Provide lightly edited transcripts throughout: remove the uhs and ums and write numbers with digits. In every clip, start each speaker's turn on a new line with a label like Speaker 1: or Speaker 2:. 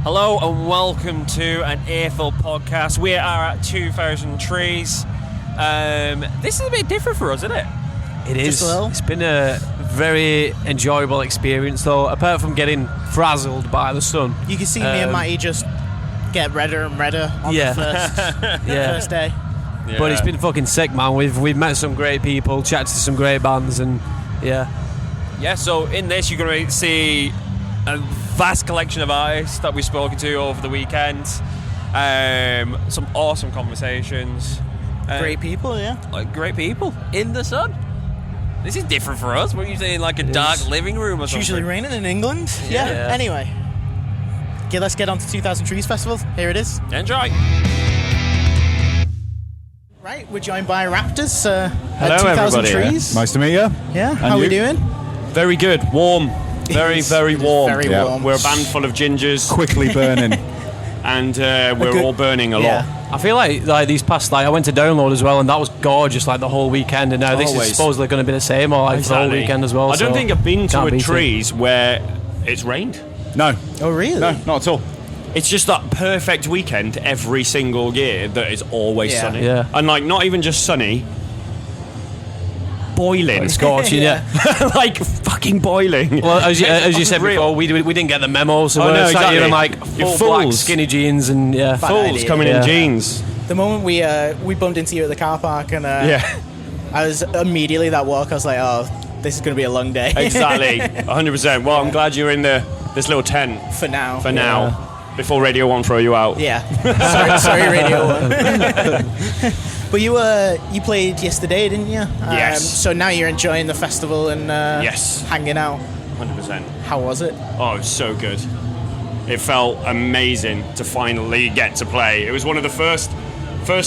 Speaker 1: Hello and welcome to an Earful podcast. We are at 2,000 Trees. This is a bit different for us, isn't it?
Speaker 2: It is. It's been a very enjoyable experience, though, apart from getting frazzled by the sun.
Speaker 3: You can see me and Matty just get redder and redder on the first day.
Speaker 2: Yeah. But it's been fucking sick, man. We've met some great people, chatted to some great bands, and
Speaker 1: Yeah, so in this you're going to see a vast collection of artists that we've spoken to over the weekend. Some awesome conversations.
Speaker 3: Great people, yeah.
Speaker 1: Like great people in the sun. This is different for us. We're usually in like a dark living room or something.
Speaker 3: It's usually raining in England. Yeah. Anyway. Okay, let's get on to 2000 Trees Festival. Here it is.
Speaker 1: Enjoy.
Speaker 3: Right, we're joined by Raptors
Speaker 4: Hello,
Speaker 3: at 2000
Speaker 4: everybody.
Speaker 3: Trees.
Speaker 4: Nice to meet you.
Speaker 3: Yeah, how are we doing?
Speaker 4: Very good. Warm. Very, very warm.
Speaker 3: Very warm.
Speaker 4: We're a band full of gingers.
Speaker 5: Quickly burning.
Speaker 4: And we're all burning a lot.
Speaker 2: I feel like these past, I went to Download as well, and that was gorgeous, like the whole weekend. And now this is supposedly going to be the same, or like the whole weekend as well.
Speaker 4: I don't think I've been to a Trees where it's rained.
Speaker 5: No.
Speaker 3: Oh, really?
Speaker 5: No, not at all.
Speaker 4: It's just that perfect weekend every single year that is always sunny.
Speaker 2: Yeah.
Speaker 4: And like not even just sunny, boiling.
Speaker 2: It's scorching,
Speaker 4: like fucking boiling.
Speaker 2: Well, as you said before, we didn't get the memo, so we're sat here in like full black skinny jeans and
Speaker 4: fools coming in jeans.
Speaker 3: The moment we bumped into you at the car park, and I was immediately that walk. I was like, oh, this is going to be a long day.
Speaker 4: Exactly, 100%. Well, I'm glad you're in this little tent
Speaker 3: for now.
Speaker 4: Before Radio 1 throw you out.
Speaker 3: Yeah. sorry, Radio 1. But you played yesterday, didn't you?
Speaker 4: Yes.
Speaker 3: So now you're enjoying the festival and hanging out.
Speaker 4: 100%.
Speaker 3: How was it?
Speaker 4: Oh, it was so good. It felt amazing to finally get to play. It was one of the first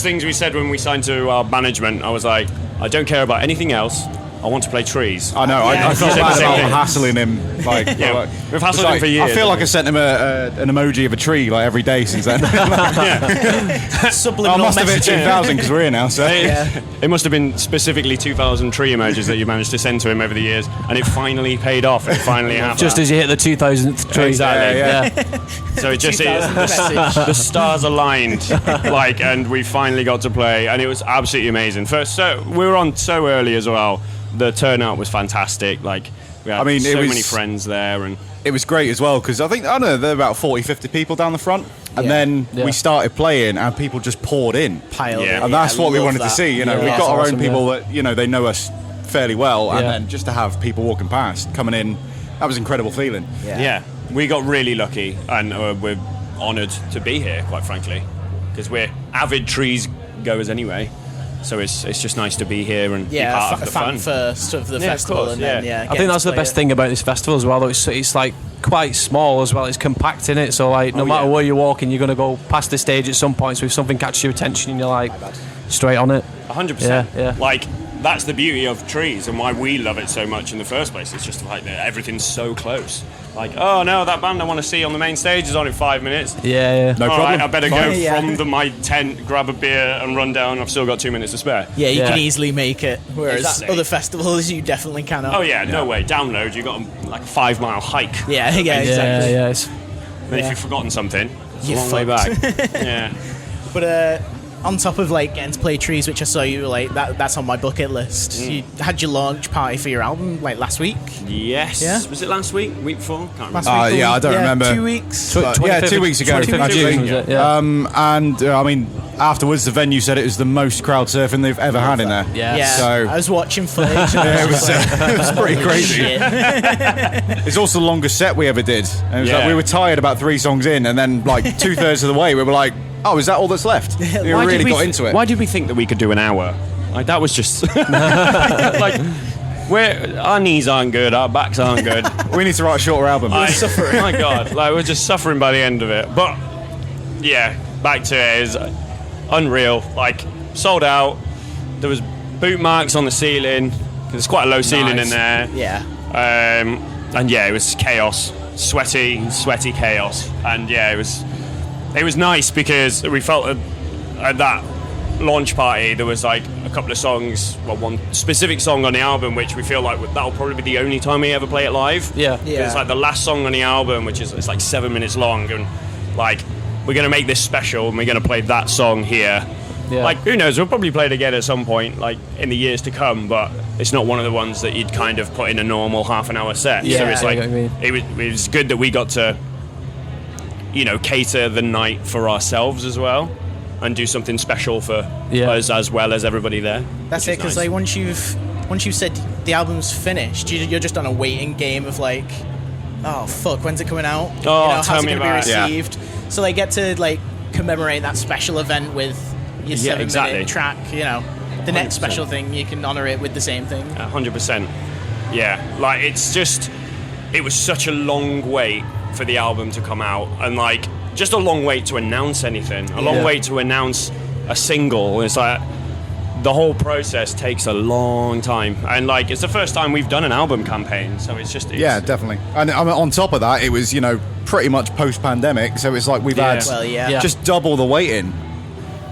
Speaker 4: things we said when we signed to our management. I was like, I don't care about anything else. I want to play Trees.
Speaker 5: I know. I felt bad about hassling him. Like,
Speaker 4: we've hassled him for years.
Speaker 5: I feel like I sent him an emoji of a tree like every day since then.
Speaker 3: Subliminal
Speaker 5: I must have hit
Speaker 3: messaging.
Speaker 5: 2,000 because we're here now. So
Speaker 4: it must have been specifically 2,000 tree emojis that you managed to send to him over the years, and it finally paid off. It finally happened.
Speaker 2: Just as you hit the 2,000th tree.
Speaker 4: Exactly.
Speaker 2: Yeah.
Speaker 4: So it just the stars aligned, and we finally got to play, and it was absolutely amazing. We were on so early as well. The turnout was fantastic. Like, we had many friends there, and
Speaker 5: it was great as well because I don't know, there were about 40-50 people down the front, and then we started playing, and people just poured in,
Speaker 3: piled in,
Speaker 5: and that's what we wanted to see. We've got our own people that they know us fairly well, and then just to have people walking past, coming in, that was an incredible feeling.
Speaker 4: Yeah, we got really lucky, and we're honoured to be here, quite frankly, because we're avid Trees goers anyway. So it's just nice to be here and be part of the fun.
Speaker 3: First of the festival,
Speaker 4: of course,
Speaker 3: and then
Speaker 2: I think that's the best thing about this festival as well. Though it's like quite small as well. It's compact in it, so like no matter where you're walking, you're going to go past the stage at some point. So if something catches your attention, and you're like straight on it.
Speaker 4: 100%.
Speaker 2: Yeah.
Speaker 4: Like that's the beauty of Trees and why we love it so much in the first place. It's just like everything's so close. Like, oh no, that band I want to see on the main stage is on in 5 minutes.
Speaker 2: Yeah.
Speaker 5: No problem.
Speaker 4: Right, I better go from my tent, grab a beer, and run down. I've still got 2 minutes to spare.
Speaker 3: Yeah, you can easily make it. Whereas other festivals, you definitely cannot.
Speaker 4: Oh yeah, no way. Download, you got like a 5 mile hike.
Speaker 3: Yeah, exactly.
Speaker 2: Yeah.
Speaker 4: And if you've forgotten something, it's a
Speaker 3: You're
Speaker 4: long way back. Yeah.
Speaker 3: But on top of like getting to play Trees, which I saw you like that's on my bucket list. You had your launch party for your album like last week.
Speaker 4: Yes.
Speaker 3: Yeah?
Speaker 4: Was it last week? Week before? Can't remember.
Speaker 5: I don't remember.
Speaker 3: 2 weeks.
Speaker 5: 2 weeks ago.
Speaker 2: 25th June, was it? Yeah.
Speaker 5: I mean, afterwards the venue said it was the most crowd surfing they've ever had in there.
Speaker 2: Yeah.
Speaker 5: So
Speaker 3: I was watching footage.
Speaker 5: it was pretty crazy.
Speaker 3: Shit.
Speaker 5: It's also the longest set we ever did. And it was like we were tired about 3 songs in, and then like 2/3 of the way we were like, oh, is that all that's left? We really got into it.
Speaker 4: Why did we think that we could do an hour? Like that was just like our knees aren't good, our backs aren't good.
Speaker 5: We need to write a shorter album.
Speaker 4: Suffering. My God, like we're just suffering by the end of it. But yeah, back to it is unreal. Like sold out. There was boot marks on the ceiling. There's quite a low ceiling in there.
Speaker 3: Yeah.
Speaker 4: And yeah, it was chaos, sweaty chaos. And yeah, it was nice because we felt at that launch party there was like a couple of songs, well, one specific song on the album which we feel like that'll probably be the only time we ever play it live.
Speaker 2: Yeah.
Speaker 4: It's like the last song on the album, which is it's like 7 minutes long, and like, we're going to make this special and we're going to play that song here.
Speaker 2: Yeah.
Speaker 4: Like, who knows, we'll probably play it again at some point, like, in the years to come, but it's not one of the ones that you'd kind of put in a normal half-an-hour set.
Speaker 2: Yeah,
Speaker 4: So it's like,
Speaker 2: I get what you
Speaker 4: it was good that we got to, you know, cater the night for ourselves as well, and do something special for us as well as everybody there.
Speaker 3: That's it, because like once you've said the album's finished, you're just on a waiting game of like, oh fuck, when's it coming out?
Speaker 4: Oh,
Speaker 3: how's it
Speaker 4: me
Speaker 3: going to be
Speaker 4: about it.
Speaker 3: received? So they get to like commemorate that special event with your 7-minute track. You know, the next
Speaker 4: 100%.
Speaker 3: special thing, you can honor it with the same thing.
Speaker 4: 100%. Yeah, like it's just, it was such a long wait for the album to come out, and like just a long wait to announce anything, a long wait to announce a single. It's like the whole process takes a long time, and like it's the first time we've done an album campaign, so it's
Speaker 5: yeah, definitely. And I mean, on top of that, it was, you know, pretty much post-pandemic, so it's like we've had just double the waiting.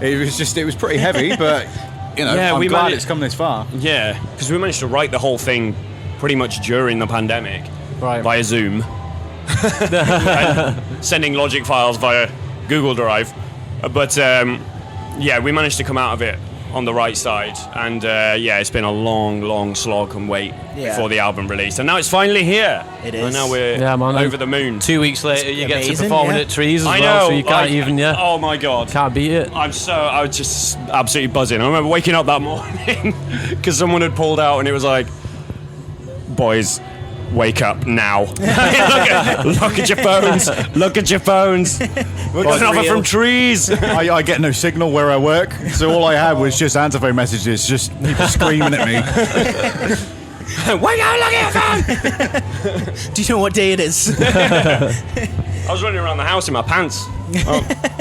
Speaker 5: It was pretty heavy, but you know, I'm glad it's come this far.
Speaker 4: Yeah, because we managed to write the whole thing pretty much during the pandemic, via Zoom, and sending Logic files via Google Drive. But yeah, we managed to come out of it on the right side, and yeah, it's been a long slog and wait before the album released, and now it's finally here.
Speaker 3: It is.
Speaker 4: And now we're over the moon.
Speaker 2: 2 weeks later, you get to
Speaker 3: amazing,
Speaker 2: perform at Trees as well, so you can't even,
Speaker 4: oh my god,
Speaker 2: can't beat it.
Speaker 4: I was just absolutely buzzing. I remember waking up that morning because someone had pulled out, and it was like, boys, wake up now. look at your phones. Look at your phones. We're got an offer from Trees.
Speaker 5: I get no signal where I work, so all I had was just answer phone messages, just people screaming at me.
Speaker 4: Wake up, look at your phone.
Speaker 3: Do you know what day it is?
Speaker 4: I was running around the house in my pants.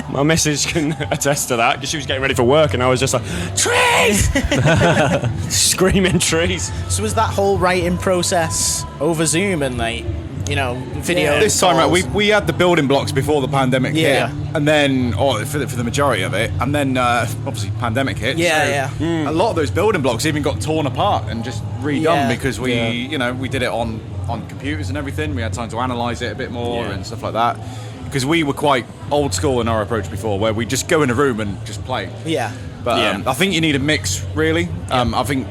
Speaker 4: My missus can attest to that, because she was getting ready for work, and I was just like, Trees! Screaming Trees.
Speaker 3: So was that whole writing process over Zoom and like, you know, video?
Speaker 5: This time around, we had the building blocks before the pandemic hit, and then for the majority of it, and then obviously pandemic hit. A lot of those building blocks even got torn apart and just redone because we you know, we did it on computers and everything. We had time to analyze it a bit more and stuff like that, because we were quite old school in our approach before, where we just go in a room and just play. But I think you need a mix, really. I think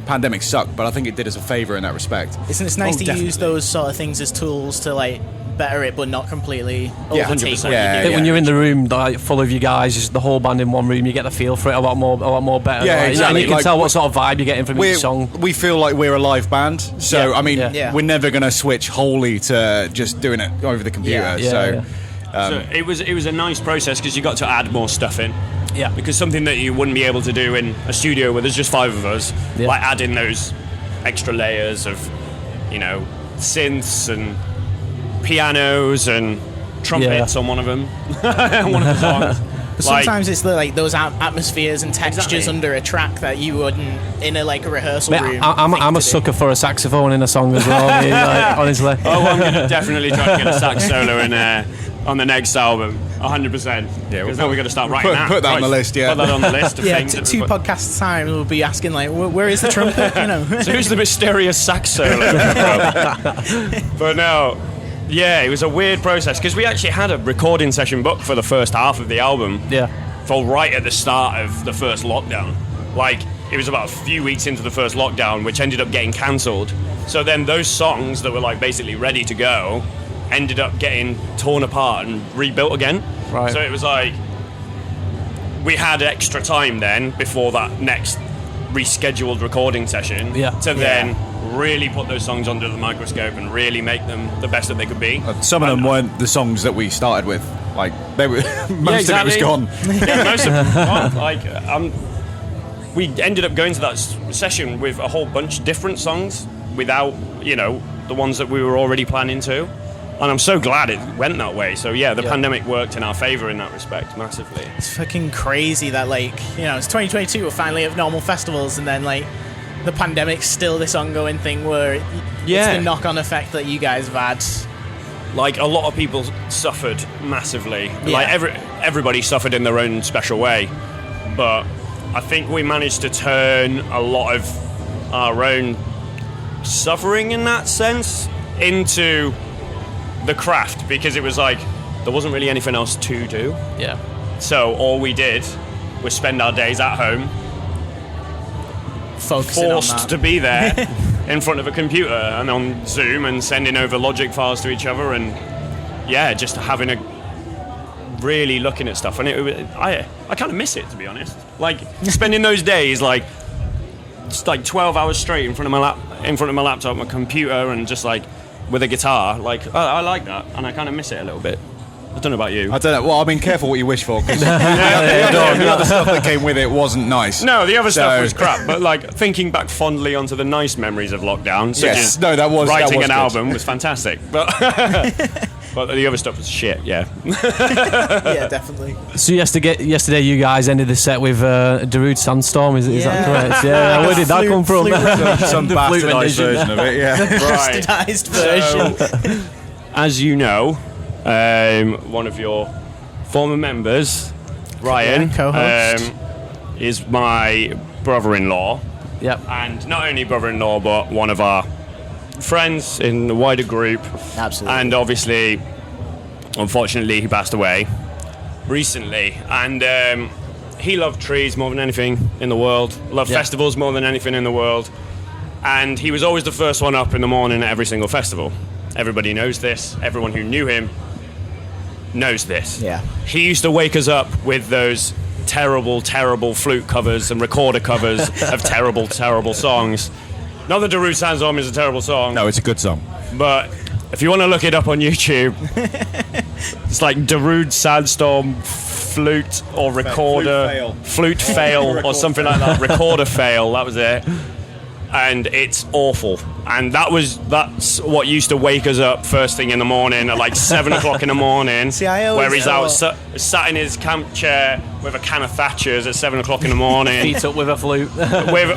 Speaker 5: pandemic sucked, but I think it did us a favour in that respect.
Speaker 3: Isn't it nice to use those sort of things as tools to like better it, but not completely overtake what you do?
Speaker 2: When you're in the room like full of you guys, just the whole band in one room, you get the feel for it a lot more better.
Speaker 5: Yeah, exactly.
Speaker 2: And you can tell what sort of vibe you're getting from each song.
Speaker 5: We feel like we're a live band, so I mean, we're never going to switch wholly to just doing it over the computer. So
Speaker 4: it was a nice process, because you got to add more stuff in.
Speaker 2: Yeah.
Speaker 4: Because something that you wouldn't be able to do in a studio where there's just 5 of us, like adding those extra layers of, you know, synths and pianos and trumpets on one of them, one of the songs.
Speaker 3: But sometimes it's like those atmospheres and textures under a track that you wouldn't in a rehearsal room.
Speaker 2: I'm a sucker for a saxophone in a song as well. I mean, honestly.
Speaker 4: Oh, I'm gonna definitely try to get a sax solo in on the next album, 100%. Yeah, because now we've got to start writing that.
Speaker 5: Put that on the list. Yeah,
Speaker 4: put that on the list. Of things
Speaker 3: two podcasts time we'll be asking like, where is the trumpet? You know.
Speaker 4: So who's the mysterious sax solo? But no. Yeah, it was a weird process, because we actually had a recording session booked for the first half of the album. For right at the start of the first lockdown. Like, it was about a few weeks into the first lockdown, which ended up getting cancelled. So then those songs that were like basically ready to go ended up getting torn apart and rebuilt again.
Speaker 2: Right.
Speaker 4: So it was like we had extra time then before that next rescheduled recording session to then really put those songs under the microscope and really make them the best that they could be.
Speaker 5: Some of them weren't the songs that we started with. Like, they were most of it was gone.
Speaker 4: Yeah, most of them. We ended up going to that session with a whole bunch of different songs without, you know, the ones that we were already planning to. And I'm so glad it went that way. So yeah, the pandemic worked in our favour in that respect, massively.
Speaker 3: It's fucking crazy that, like, you know, it's 2022, we're finally at normal festivals, and then, like, the pandemic's still this ongoing thing where it's the knock-on effect that you guys have had.
Speaker 4: Like, a lot of people suffered massively. Like, everybody suffered in their own special way. But I think we managed to turn a lot of our own suffering in that sense into the craft, because it was like there wasn't really anything else to do.
Speaker 2: Yeah.
Speaker 4: So all we did was spend our days at home,
Speaker 3: Focusing
Speaker 4: forced
Speaker 3: on that.
Speaker 4: to be there in front of a computer and on Zoom and sending over logic files to each other, and just having a really looking at stuff. And I kind of miss it, to be honest. Like spending those days just like 12 hours straight in front of my laptop, my computer, and just like with a guitar. Like I like that, and I kind of miss it a little bit. I don't know about you.
Speaker 5: I don't know. Well, I mean, careful what you wish for, because the other stuff that came with it wasn't nice.
Speaker 4: No, the other stuff was crap. But like thinking back fondly onto the nice memories of lockdown, such as writing an album was fantastic. But but the other stuff was shit. Yeah.
Speaker 3: Yeah, definitely.
Speaker 2: So yesterday, you guys ended the set with Darude Sandstorm. Is that correct? Yeah. Where did that come from?
Speaker 5: Some bastardized version of it. Yeah.
Speaker 4: Right.
Speaker 3: Bastardized version.
Speaker 4: So, as you know, one of your former members, Ryan,
Speaker 3: co-host,
Speaker 4: is my brother-in-law.
Speaker 2: Yep.
Speaker 4: And not only brother-in-law, but one of our friends in the wider group.
Speaker 3: Absolutely.
Speaker 4: And obviously, unfortunately, he passed away recently. And he loved trees more than anything in the world, loved festivals more than anything in the world. And he was always the first one up in the morning at every single festival. Everybody knows this. Everyone who knew him knows this.
Speaker 3: Yeah.
Speaker 4: He used to wake us up with those terrible, terrible flute covers and recorder covers of terrible, terrible songs. Not that Darude Sandstorm is a terrible song.
Speaker 5: No, it's a good song.
Speaker 4: But if you want to look it up on YouTube, it's like Darude Sandstorm flute or recorder. Flute fail or something like that. Recorder fail, that was it. And it's awful. And that's what used to wake us up first thing in the morning at like 7 o'clock in the morning.
Speaker 3: See, I always
Speaker 4: where he's out sat in his camp chair with a can of Thatchers at 7 o'clock in the morning.
Speaker 2: Feet up with a flute.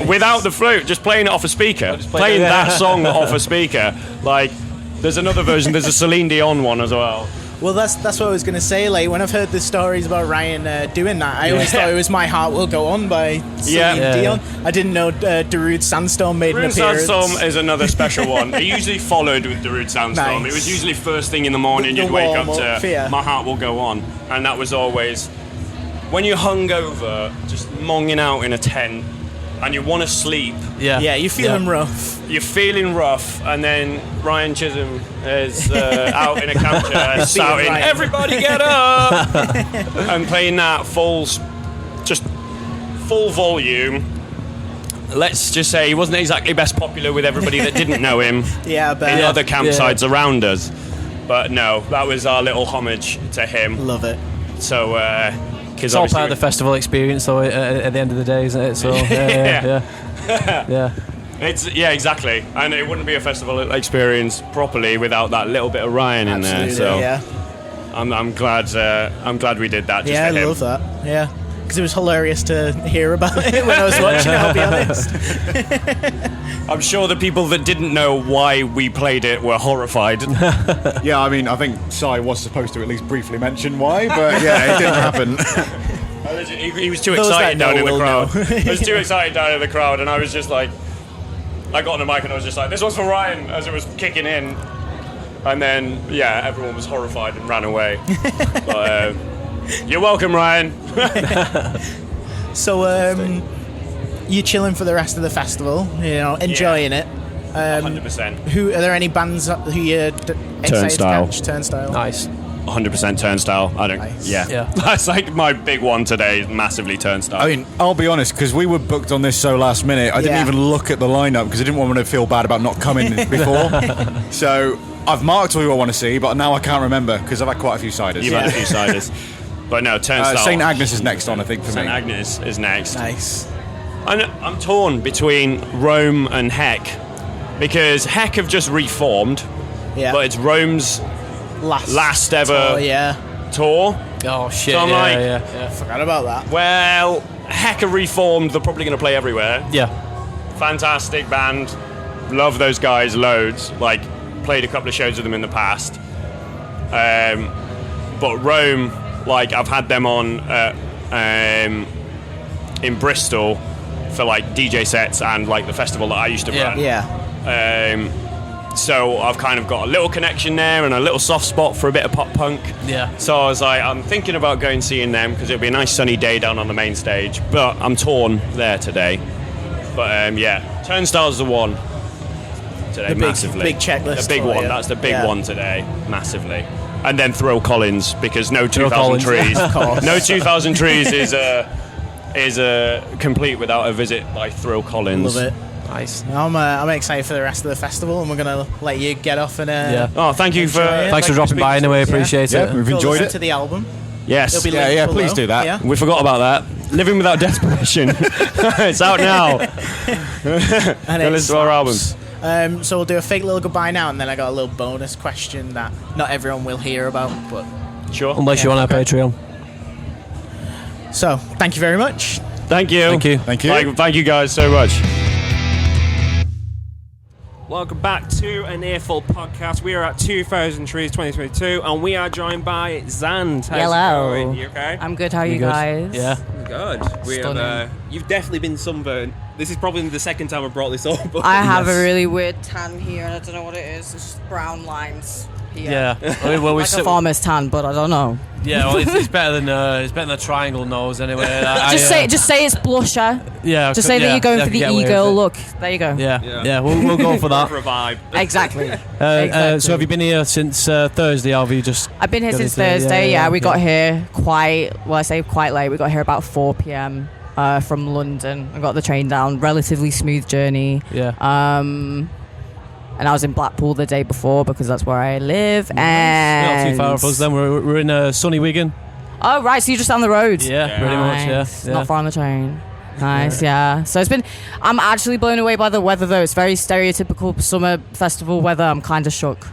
Speaker 4: Without the flute, just playing it off a speaker. Playing that song off a speaker. Like, there's another version, there's a Celine Dion one as well.
Speaker 3: Well, that's what I was going to say. Like, when I've heard the stories about Ryan doing that, I always thought it was My Heart Will Go On by Celine Dion. I didn't know Darude Sandstorm made an appearance.
Speaker 4: Darude Sandstorm is another special one. It usually followed with Darude Sandstorm.
Speaker 3: Nice.
Speaker 4: It was usually first thing in the morning you'd wake up to My Heart Will Go On. And that was always, when you're hungover, just monging out in a tent, and you want to sleep.
Speaker 3: Yeah, you're feeling rough.
Speaker 4: You're feeling rough, and then Ryan Chisholm is out in a camp chair shouting, "Everybody get up!" and playing that full volume. Let's just say he wasn't exactly best popular with everybody that didn't know him in other campsites around us. But no, that was our little homage to him.
Speaker 3: Love it.
Speaker 4: So,
Speaker 2: it's all part of the festival experience, though. At the end of the day, isn't it? So yeah.
Speaker 4: It's exactly, and it wouldn't be a festival experience properly without that little bit of Ryan in there. So I'm glad we did that. Just for him.
Speaker 3: I love that. Yeah, because it was hilarious to hear about it when I was watching it. I'll be honest.
Speaker 4: I'm sure the people that didn't know why we played it were horrified.
Speaker 5: Yeah, I mean, I think Si was supposed to at least briefly mention why, but yeah, it didn't happen.
Speaker 4: He was too excited down in the crowd. He was too excited down in the crowd, and I was just like, I got on the mic and I was just like, "This one's for Ryan," as it was kicking in, and then everyone was horrified and ran away. But, you're welcome, Ryan.
Speaker 3: So, you're chilling for the rest of the festival, enjoying it.
Speaker 4: 100%.
Speaker 3: Who are there any bands who you're excited
Speaker 4: Turnstile.
Speaker 3: to catch? Turnstile.
Speaker 2: Nice.
Speaker 4: 100% Turnstile. I don't.
Speaker 3: Nice.
Speaker 2: Yeah.
Speaker 4: That's like my big one today. Massively Turnstile.
Speaker 5: I mean, I'll be honest, because we were booked on this so last minute, I didn't even look at the lineup because I didn't want to feel bad about not coming before. So I've marked who I want to see, but now I can't remember because I've had quite a few ciders.
Speaker 4: You've had a few ciders. But no, Turnstile.
Speaker 5: St. Agnes is next on, I think, for me.
Speaker 4: St. Agnes is next.
Speaker 3: Nice.
Speaker 4: I'm torn between Rome and Heck, because Heck have just reformed, but it's Rome's last ever tour.
Speaker 2: Oh shit!
Speaker 4: So I'm
Speaker 3: Forgot about that.
Speaker 4: Well, Heck are reformed. They're probably going to play everywhere.
Speaker 2: Yeah.
Speaker 4: Fantastic band. Love those guys loads. Like, played a couple of shows with them in the past. But Rome, like, I've had them on in Bristol for like DJ sets and like the festival that I used to run. So I've kind of got a little connection there and a little soft spot for a bit of pop punk.
Speaker 2: Yeah.
Speaker 4: So I was like, I'm thinking about going seeing them because it'll be a nice sunny day down on the main stage. But I'm torn there today. But Turnstiles are the one today, massively.
Speaker 3: Big checklist.
Speaker 4: The big one. That's the big one today, massively. And then Thrill Collins because no 2,000 Trees. No 2,000 Trees is complete without a visit by Thrill Collins.
Speaker 3: Love it.
Speaker 2: Nice.
Speaker 3: I'm excited for the rest of the festival, and we're gonna let you get off and
Speaker 4: Oh, thank you for
Speaker 2: thanks for dropping by anyway. Appreciate it.
Speaker 5: We've enjoyed it.
Speaker 3: To the album.
Speaker 4: Yes.
Speaker 3: It'll be
Speaker 5: Please do that.
Speaker 3: Yeah?
Speaker 4: We forgot about that. Living Without Desperation. It's out now.
Speaker 3: And
Speaker 4: Go listen to our albums.
Speaker 3: So we'll do a fake little goodbye now, and then I got a little bonus question that not everyone will hear about, but
Speaker 4: Sure.
Speaker 2: Unless you're on our Patreon.
Speaker 3: so thank you very much.
Speaker 4: Thank you.
Speaker 2: Thank you.
Speaker 5: Thank you.
Speaker 4: Thank you guys so much.
Speaker 1: Welcome back to an Earful podcast. We are at 2000 Trees 2022, and we are joined by Zand. How's
Speaker 6: Hello.
Speaker 1: it going? You okay?
Speaker 6: I'm good. How are you
Speaker 2: good?
Speaker 6: guys?
Speaker 2: Yeah.
Speaker 1: Good. We have,
Speaker 6: Stunning.
Speaker 1: you've definitely been sunburned. This is probably the second time I've brought this up. But
Speaker 6: I have a really weird tan here, and I don't know what it is. It's just brown lines here.
Speaker 2: Yeah. I mean, well,
Speaker 6: Like a farmer's tan, but I don't know.
Speaker 2: yeah. Well, it's better than a triangle nose anyway.
Speaker 6: Just say it's blusher.
Speaker 2: Yeah.
Speaker 6: Just say that you're going
Speaker 2: I
Speaker 6: for
Speaker 2: can
Speaker 6: the
Speaker 2: get away
Speaker 6: e-girl
Speaker 2: with it.
Speaker 6: look. There you go.
Speaker 2: Yeah. We'll go for that.
Speaker 1: for a vibe.
Speaker 6: Exactly.
Speaker 2: So have you been here since Thursday? Or have you just?
Speaker 6: I've been here
Speaker 2: got
Speaker 6: since
Speaker 2: into-
Speaker 6: Thursday. Yeah, we got here quite late. We got here about 4 p.m. From London. I got the train down. Relatively smooth journey.
Speaker 2: Yeah.
Speaker 6: And I was in Blackpool the day before because that's where I live.
Speaker 2: Not
Speaker 6: And
Speaker 2: too far off us. Then we're in sunny Wigan.
Speaker 6: Oh right, so you're just down the road.
Speaker 2: Yeah, pretty much.
Speaker 6: Nice.
Speaker 2: Yeah.
Speaker 6: Not far on the train. Nice, yeah. So I'm actually blown away by the weather though. It's very stereotypical summer festival weather. I'm kind of shook.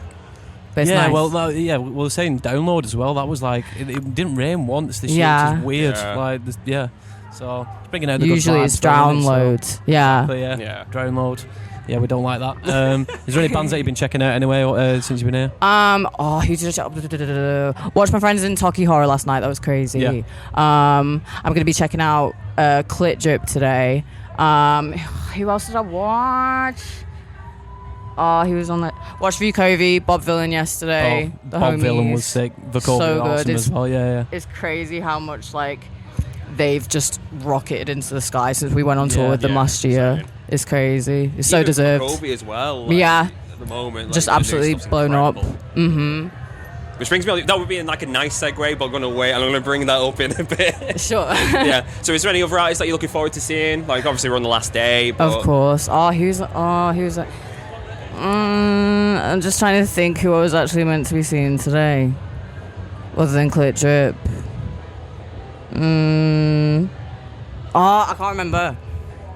Speaker 6: But it's
Speaker 2: Yeah,
Speaker 6: nice.
Speaker 2: well, we were saying download as well. That was like it didn't rain once this year,
Speaker 6: Yeah.
Speaker 2: which is weird.
Speaker 1: Yeah.
Speaker 2: Like, so it's bringing out the
Speaker 6: Usually
Speaker 2: good
Speaker 6: it's
Speaker 2: vibes, really,
Speaker 6: download. Yeah.
Speaker 2: But yeah,
Speaker 1: Yeah.
Speaker 2: download. Yeah, we don't like that. Is there any bands that you've been checking out anyway since you've been here?
Speaker 6: Who did I watch my friends in Toki Horror last night? That was crazy.
Speaker 2: Yeah.
Speaker 6: I'm gonna be checking out Clit Drip today. Who else did I watch? He was on that. Watched Vukovi, Bob Villain yesterday. The
Speaker 2: Bob
Speaker 6: homies.
Speaker 2: Villain was sick. Vukovi
Speaker 6: So
Speaker 2: was awesome
Speaker 6: good.
Speaker 2: as well. Yeah.
Speaker 6: It's crazy how much they've just rocketed into the sky since we went on tour with them last year.
Speaker 1: insane.
Speaker 6: It's crazy. It's so
Speaker 1: Even
Speaker 6: deserved.
Speaker 1: Vukovi as well.
Speaker 6: Yeah.
Speaker 1: At the moment,
Speaker 6: Just
Speaker 1: the new
Speaker 6: absolutely
Speaker 1: stuff's
Speaker 6: blown up.
Speaker 1: incredible. Which brings me on, that would be like a nice segue, but I'm going to wait and I'm going to bring that up in a bit.
Speaker 6: Sure.
Speaker 1: Yeah. So is there any other artists that you're looking forward to seeing? Like obviously we're on the last day, but
Speaker 6: Of course. Who's that? I'm just trying to think who I was actually meant to be seeing today, other than Clit Drip. I can't remember.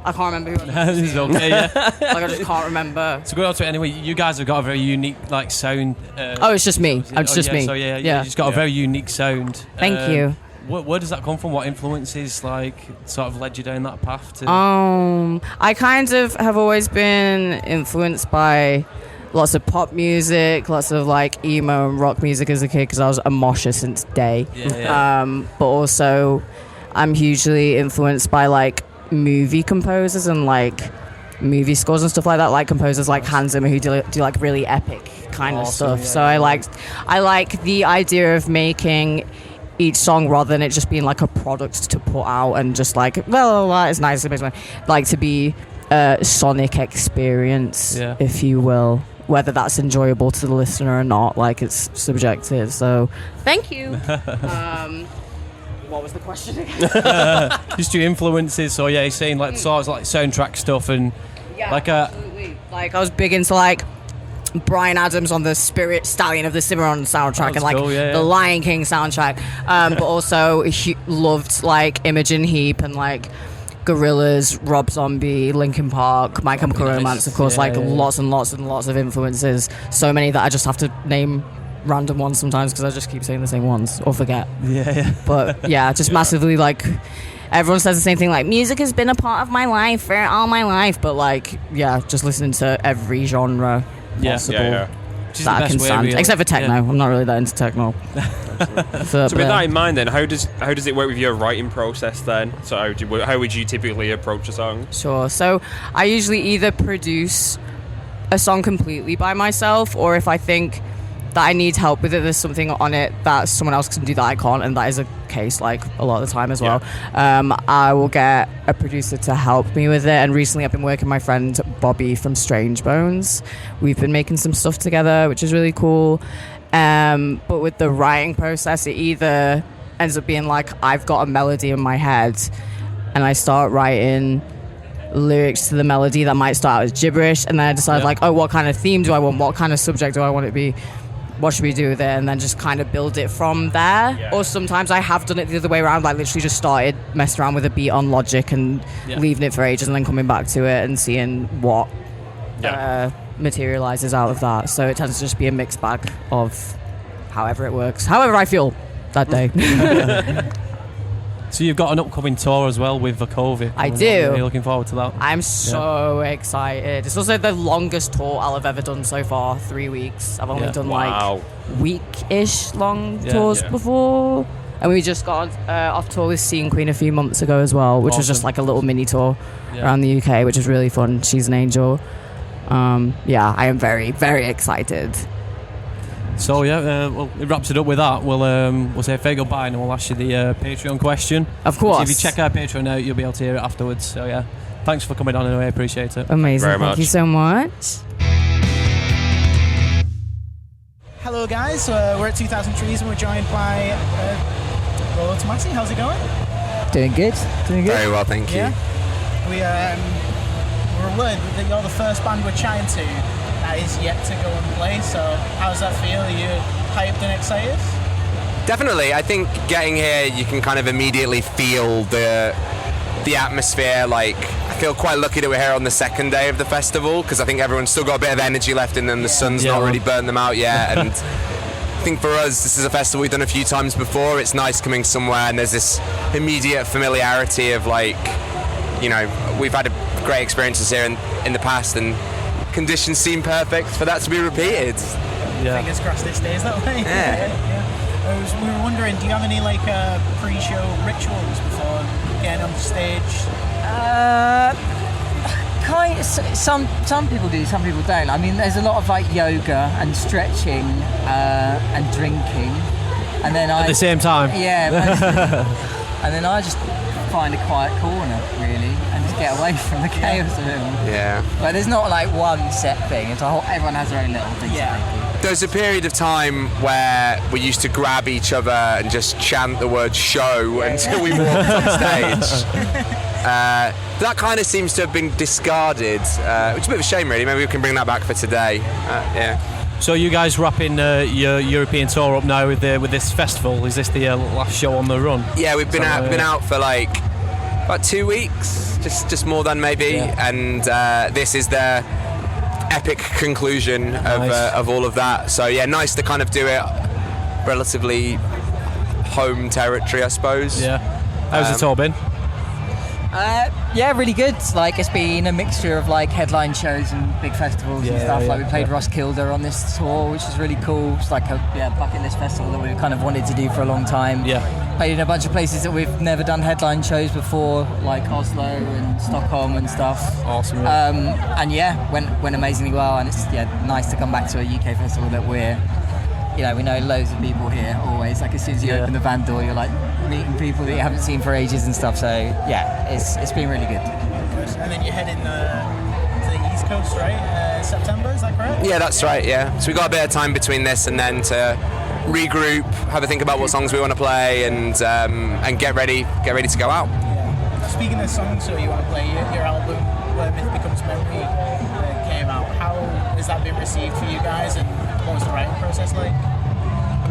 Speaker 6: I can't remember who I was
Speaker 2: It's okay. Yeah.
Speaker 6: I just can't remember.
Speaker 2: So going on to it anyway, you guys have got a very unique sound.
Speaker 6: It's just me. It's just me.
Speaker 2: So yeah, you
Speaker 6: Yeah.
Speaker 2: just got a very unique sound.
Speaker 6: Thank you.
Speaker 2: Where does that come from? What influences sort of led you down that path to?
Speaker 6: I kind of have always been influenced by lots of pop music, lots of emo and rock music as a kid because I was a mosher since day.
Speaker 2: Yeah.
Speaker 6: But also I'm hugely influenced by movie composers and movie scores and stuff like that, composers like Hans Zimmer who do really epic kind of stuff.
Speaker 2: Yeah,
Speaker 6: So I like the idea of making each song rather than it just being a product to put out and just it's nice. It makes me to be a sonic experience, if you will. Whether that's enjoyable to the listener or not, it's subjective. So, thank you. What was the question again?
Speaker 2: Just your influences. So yeah, you're saying sort of soundtrack stuff and
Speaker 6: absolutely. I was big into Bryan Adams on the Spirit Stallion of the Cimarron soundtrack and
Speaker 2: cool, yeah.
Speaker 6: the Lion King soundtrack, but also loved Imogen Heap and Gorillaz, Rob Zombie, Linkin Park, My Chemical Romance, of course, lots and lots and lots of influences. So many that I just have to name random ones sometimes because I just keep saying the same ones or forget.
Speaker 2: Yeah.
Speaker 6: But yeah, just massively everyone says the same thing. Music has been a part of my life for all my life, but just listening to every genre possible
Speaker 2: Which is
Speaker 6: that
Speaker 2: the
Speaker 6: I can
Speaker 2: best way,
Speaker 6: stand,
Speaker 2: really.
Speaker 6: except for techno. I'm not really that into techno.
Speaker 1: So with that in mind, then, how does it work with your writing process then? So how would you typically approach a song?
Speaker 6: Sure. So I usually either produce a song completely by myself, or if I think that I need help with it, there's something on it that someone else can do that I can't, and that is a case like a lot of the time as well. I will get a producer to help me with it, and recently I've been working with my friend Bobby from Strange Bones. We've been making some stuff together, which is really cool. But with the writing process, it either ends up being like I've got a melody in my head and I start writing lyrics to the melody that might start as gibberish, and then I decide like, oh, what kind of theme do I want, what kind of subject do I want it to be, what should we do with it, and then just kind of build it from there. Or sometimes I have done it the other way around, like literally just started messing around with a beat on Logic and leaving it for ages and then coming back to it and seeing what materializes out of that. So it tends to just be a mixed bag of however it works, however I feel that day.
Speaker 2: So you've got an upcoming tour as well with Vukovi.
Speaker 6: I do.
Speaker 2: Are you looking forward to that?
Speaker 6: I'm so excited. It's also the longest tour I'll have ever done so far, 3 weeks. I've only done like week-ish long tours before. And we just got off tour with Scene Queen a few months ago as well, which was just like a little mini tour around the UK, which was really fun. She's an angel. I am very, very excited.
Speaker 2: So well, it wraps it up with that. We'll say a fair goodbye and we'll ask you the Patreon question.
Speaker 6: Of course.
Speaker 2: So if you check our Patreon out, you'll be able to hear it afterwards. So yeah, thanks for coming on anyway. Appreciate it.
Speaker 6: Amazing. Thank you so much.
Speaker 3: Hello guys, we're at 2000 Trees and we're joined by Rolo Tomassi. How's it going?
Speaker 7: Doing good.
Speaker 8: Very well, thank you.
Speaker 3: Yeah. We're word that you're the first band we're chatting to that is yet to go and play, so how does that feel? Are you hyped and excited?
Speaker 8: Definitely. I think getting here, you can kind of immediately feel the atmosphere. Like, I feel quite lucky that we're here on the second day of the festival, because I think everyone's still got a bit of energy left in them. The sun's not really burnt them out yet, and I think for us, this is a festival we've done a few times before. It's nice coming somewhere and there's this immediate familiarity of, like, you know, we've had great experiences here in the past, and conditions seem perfect for that to be repeated.
Speaker 3: Fingers crossed it stays that way. We were wondering, do you have any like pre-show rituals before getting on stage?
Speaker 7: Some people do, some people don't. I mean, there's a lot of like yoga and stretching and drinking, and then
Speaker 2: at the same time.
Speaker 7: And then I just find a quiet corner really and just get away from the chaos of it all.
Speaker 8: Yeah.
Speaker 7: But there's not like one set thing. It's a whole, everyone has their own little thing.
Speaker 8: There's a period of time where we used to grab each other and just chant the word show until we walked on stage. That kind of seems to have been discarded, which is a bit of a shame really. Maybe we can bring that back for today.
Speaker 2: So you guys wrapping your European tour up now with this festival? Is this the last show on the run?
Speaker 8: Yeah, we've been out for like about 2 weeks, just more than maybe, and this is the epic conclusion of all of that. So yeah, nice to kind of do it relatively home territory, I suppose.
Speaker 2: Yeah. How's the tour been?
Speaker 7: Yeah, really good. Like, it's been a mixture of like headline shows and big festivals and stuff. Like, we played Roskilde on this tour, which is really cool. It's like a bucket list festival that we've kind of wanted to do for a long time. Played in a bunch of places that we've never done headline shows before, like Oslo and Stockholm and stuff.
Speaker 2: Awesome.
Speaker 7: And went amazingly well, and it's nice to come back to a UK festival that we know loads of people here always. Like, as soon as you open the van door, you're like meeting people that you haven't seen for ages and stuff. So yeah, it's been really good.
Speaker 3: And then you're heading to the East Coast, right? September, is that correct?
Speaker 8: Yeah, that's right. Yeah. So we got a bit of time between this and then to regroup, have a think about what songs we want to play, and get ready to go out.
Speaker 3: Yeah. Speaking of songs that you want to play, your album Where Myth Becomes Memory came out. How has that been received for you guys, and what was the writing process like?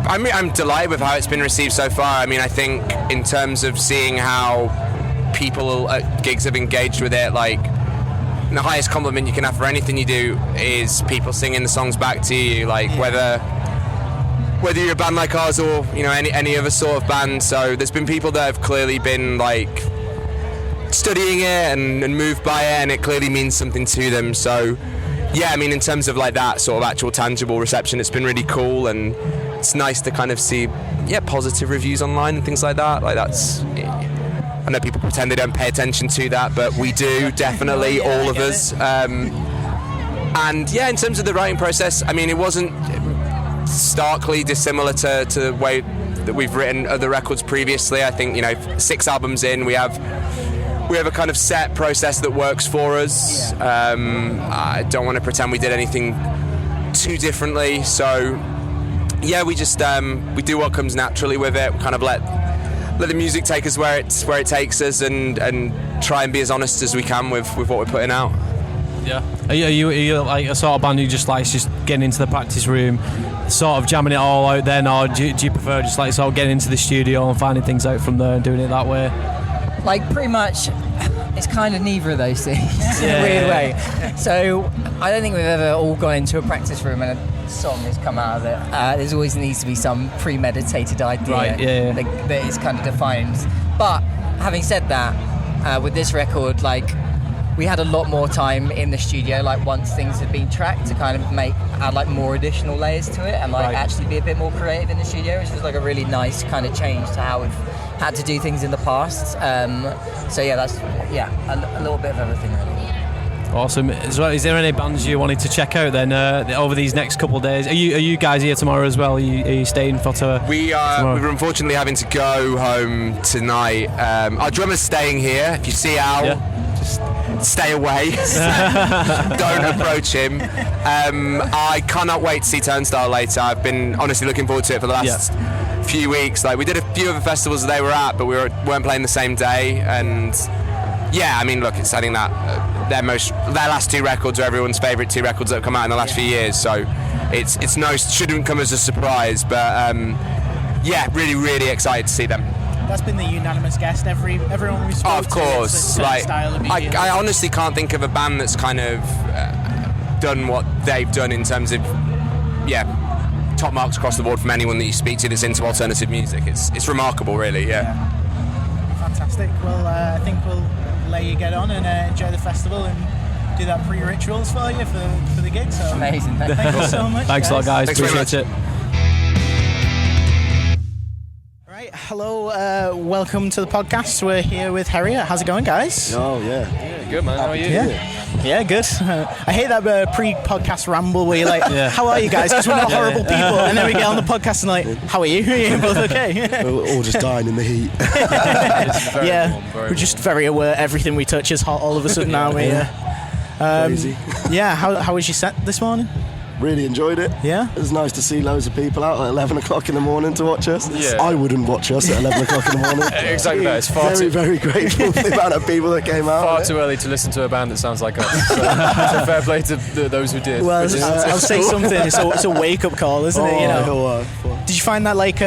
Speaker 8: I'm delighted with how it's been received so far. I mean, I think in terms of seeing how people at gigs have engaged with it, like, the highest compliment you can have for anything you do is people singing the songs back to you, like whether you're a band like ours or, you know, any other sort of band. So there's been people that have clearly been like studying it and moved by it, and it clearly means something to them. So yeah, I mean, in terms of like that sort of actual tangible reception, it's been really cool, and it's nice to kind of see positive reviews online and things like that. Like, that's, I know people pretend they don't pay attention to that, but we do, definitely, all of us. And yeah, in terms of the writing process, I mean, it wasn't starkly dissimilar to the way that we've written other records previously. I think, 6 albums in, we have a kind of set process that works for us. I don't want to pretend we did anything too differently. So yeah, we just we do what comes naturally with it. We kind of let the music take us where it takes us, and try and be as honest as we can with what we're putting out.
Speaker 2: Yeah. Are you like a sort of band who just likes just getting into the practice room, sort of jamming it all out then, or do you prefer just like sort of getting into the studio and finding things out from there and doing it that way?
Speaker 7: Like pretty much, it's kind of neither of those things in a weird way. So I don't think we've ever all gone into a practice room and a song has come out of it. There's always needs to be some premeditated idea that is kind of defined. But having said that, with this record, like, we had a lot more time in the studio, like once things had been tracked, to kind of add like more additional layers to it and like actually be a bit more creative in the studio, which was like a really nice kind of change to how we've had to do things in the past. So yeah, that's a little bit of everything really.
Speaker 2: Awesome. Is there any bands you wanted to check out then over these next couple of days? Are you guys here tomorrow as well? Are you staying for tomorrow?
Speaker 8: We're unfortunately having to go home tonight. Our drummer's staying here. If you see Al, just stay away. Don't approach him. I cannot wait to see Turnstile later. I've been honestly looking forward to it for the last few weeks. Like, we did a few other festivals that they were at, but we weren't playing the same day. And yeah, I mean, look, it's I think that their last 2 records are everyone's favourite 2 records that have come out in the last few years. So shouldn't come as a surprise. But really, really excited to see them.
Speaker 3: That's been the unanimous guest. Everyone we spoke to.
Speaker 8: Of course, I honestly can't think of a band that's kind of done what they've done in terms of top marks across the board from anyone that you speak to that's into alternative music. It's remarkable, really. Yeah.
Speaker 3: Fantastic. Well, I think we'll let you get on and enjoy the festival and do that pre-rituals for you for the gig. So
Speaker 7: amazing.
Speaker 3: Thank you so much.
Speaker 2: Thanks a lot, guys.
Speaker 8: Thanks
Speaker 2: Appreciate it.
Speaker 3: Hello, welcome to the podcast. We're here with Heriot. How's it going, guys?
Speaker 9: Oh, yeah.
Speaker 1: Good, man. How are you?
Speaker 3: Yeah, good. I hate that pre-podcast ramble where you're like, how are you guys? Because we're not horrible people. And then we get on the podcast and like, how are you? Are you both okay?
Speaker 9: We're all just dying in the heat.
Speaker 3: We're just very aware everything we touch is hot all of a sudden, aren't we?
Speaker 9: Crazy.
Speaker 3: How was your set this morning?
Speaker 9: Really enjoyed it.
Speaker 3: Yeah?
Speaker 9: It was nice to see loads of people out at 11 o'clock in the morning to watch us.
Speaker 1: Yeah.
Speaker 9: I wouldn't watch us at 11 o'clock in the morning.
Speaker 1: Exactly that. It's far
Speaker 9: very grateful for the amount of people that came out.
Speaker 1: Far too early to listen to a band that sounds like us. So fair play to those who did.
Speaker 3: Well, I'll say something. It's a wake-up call, isn't it? Did you find that like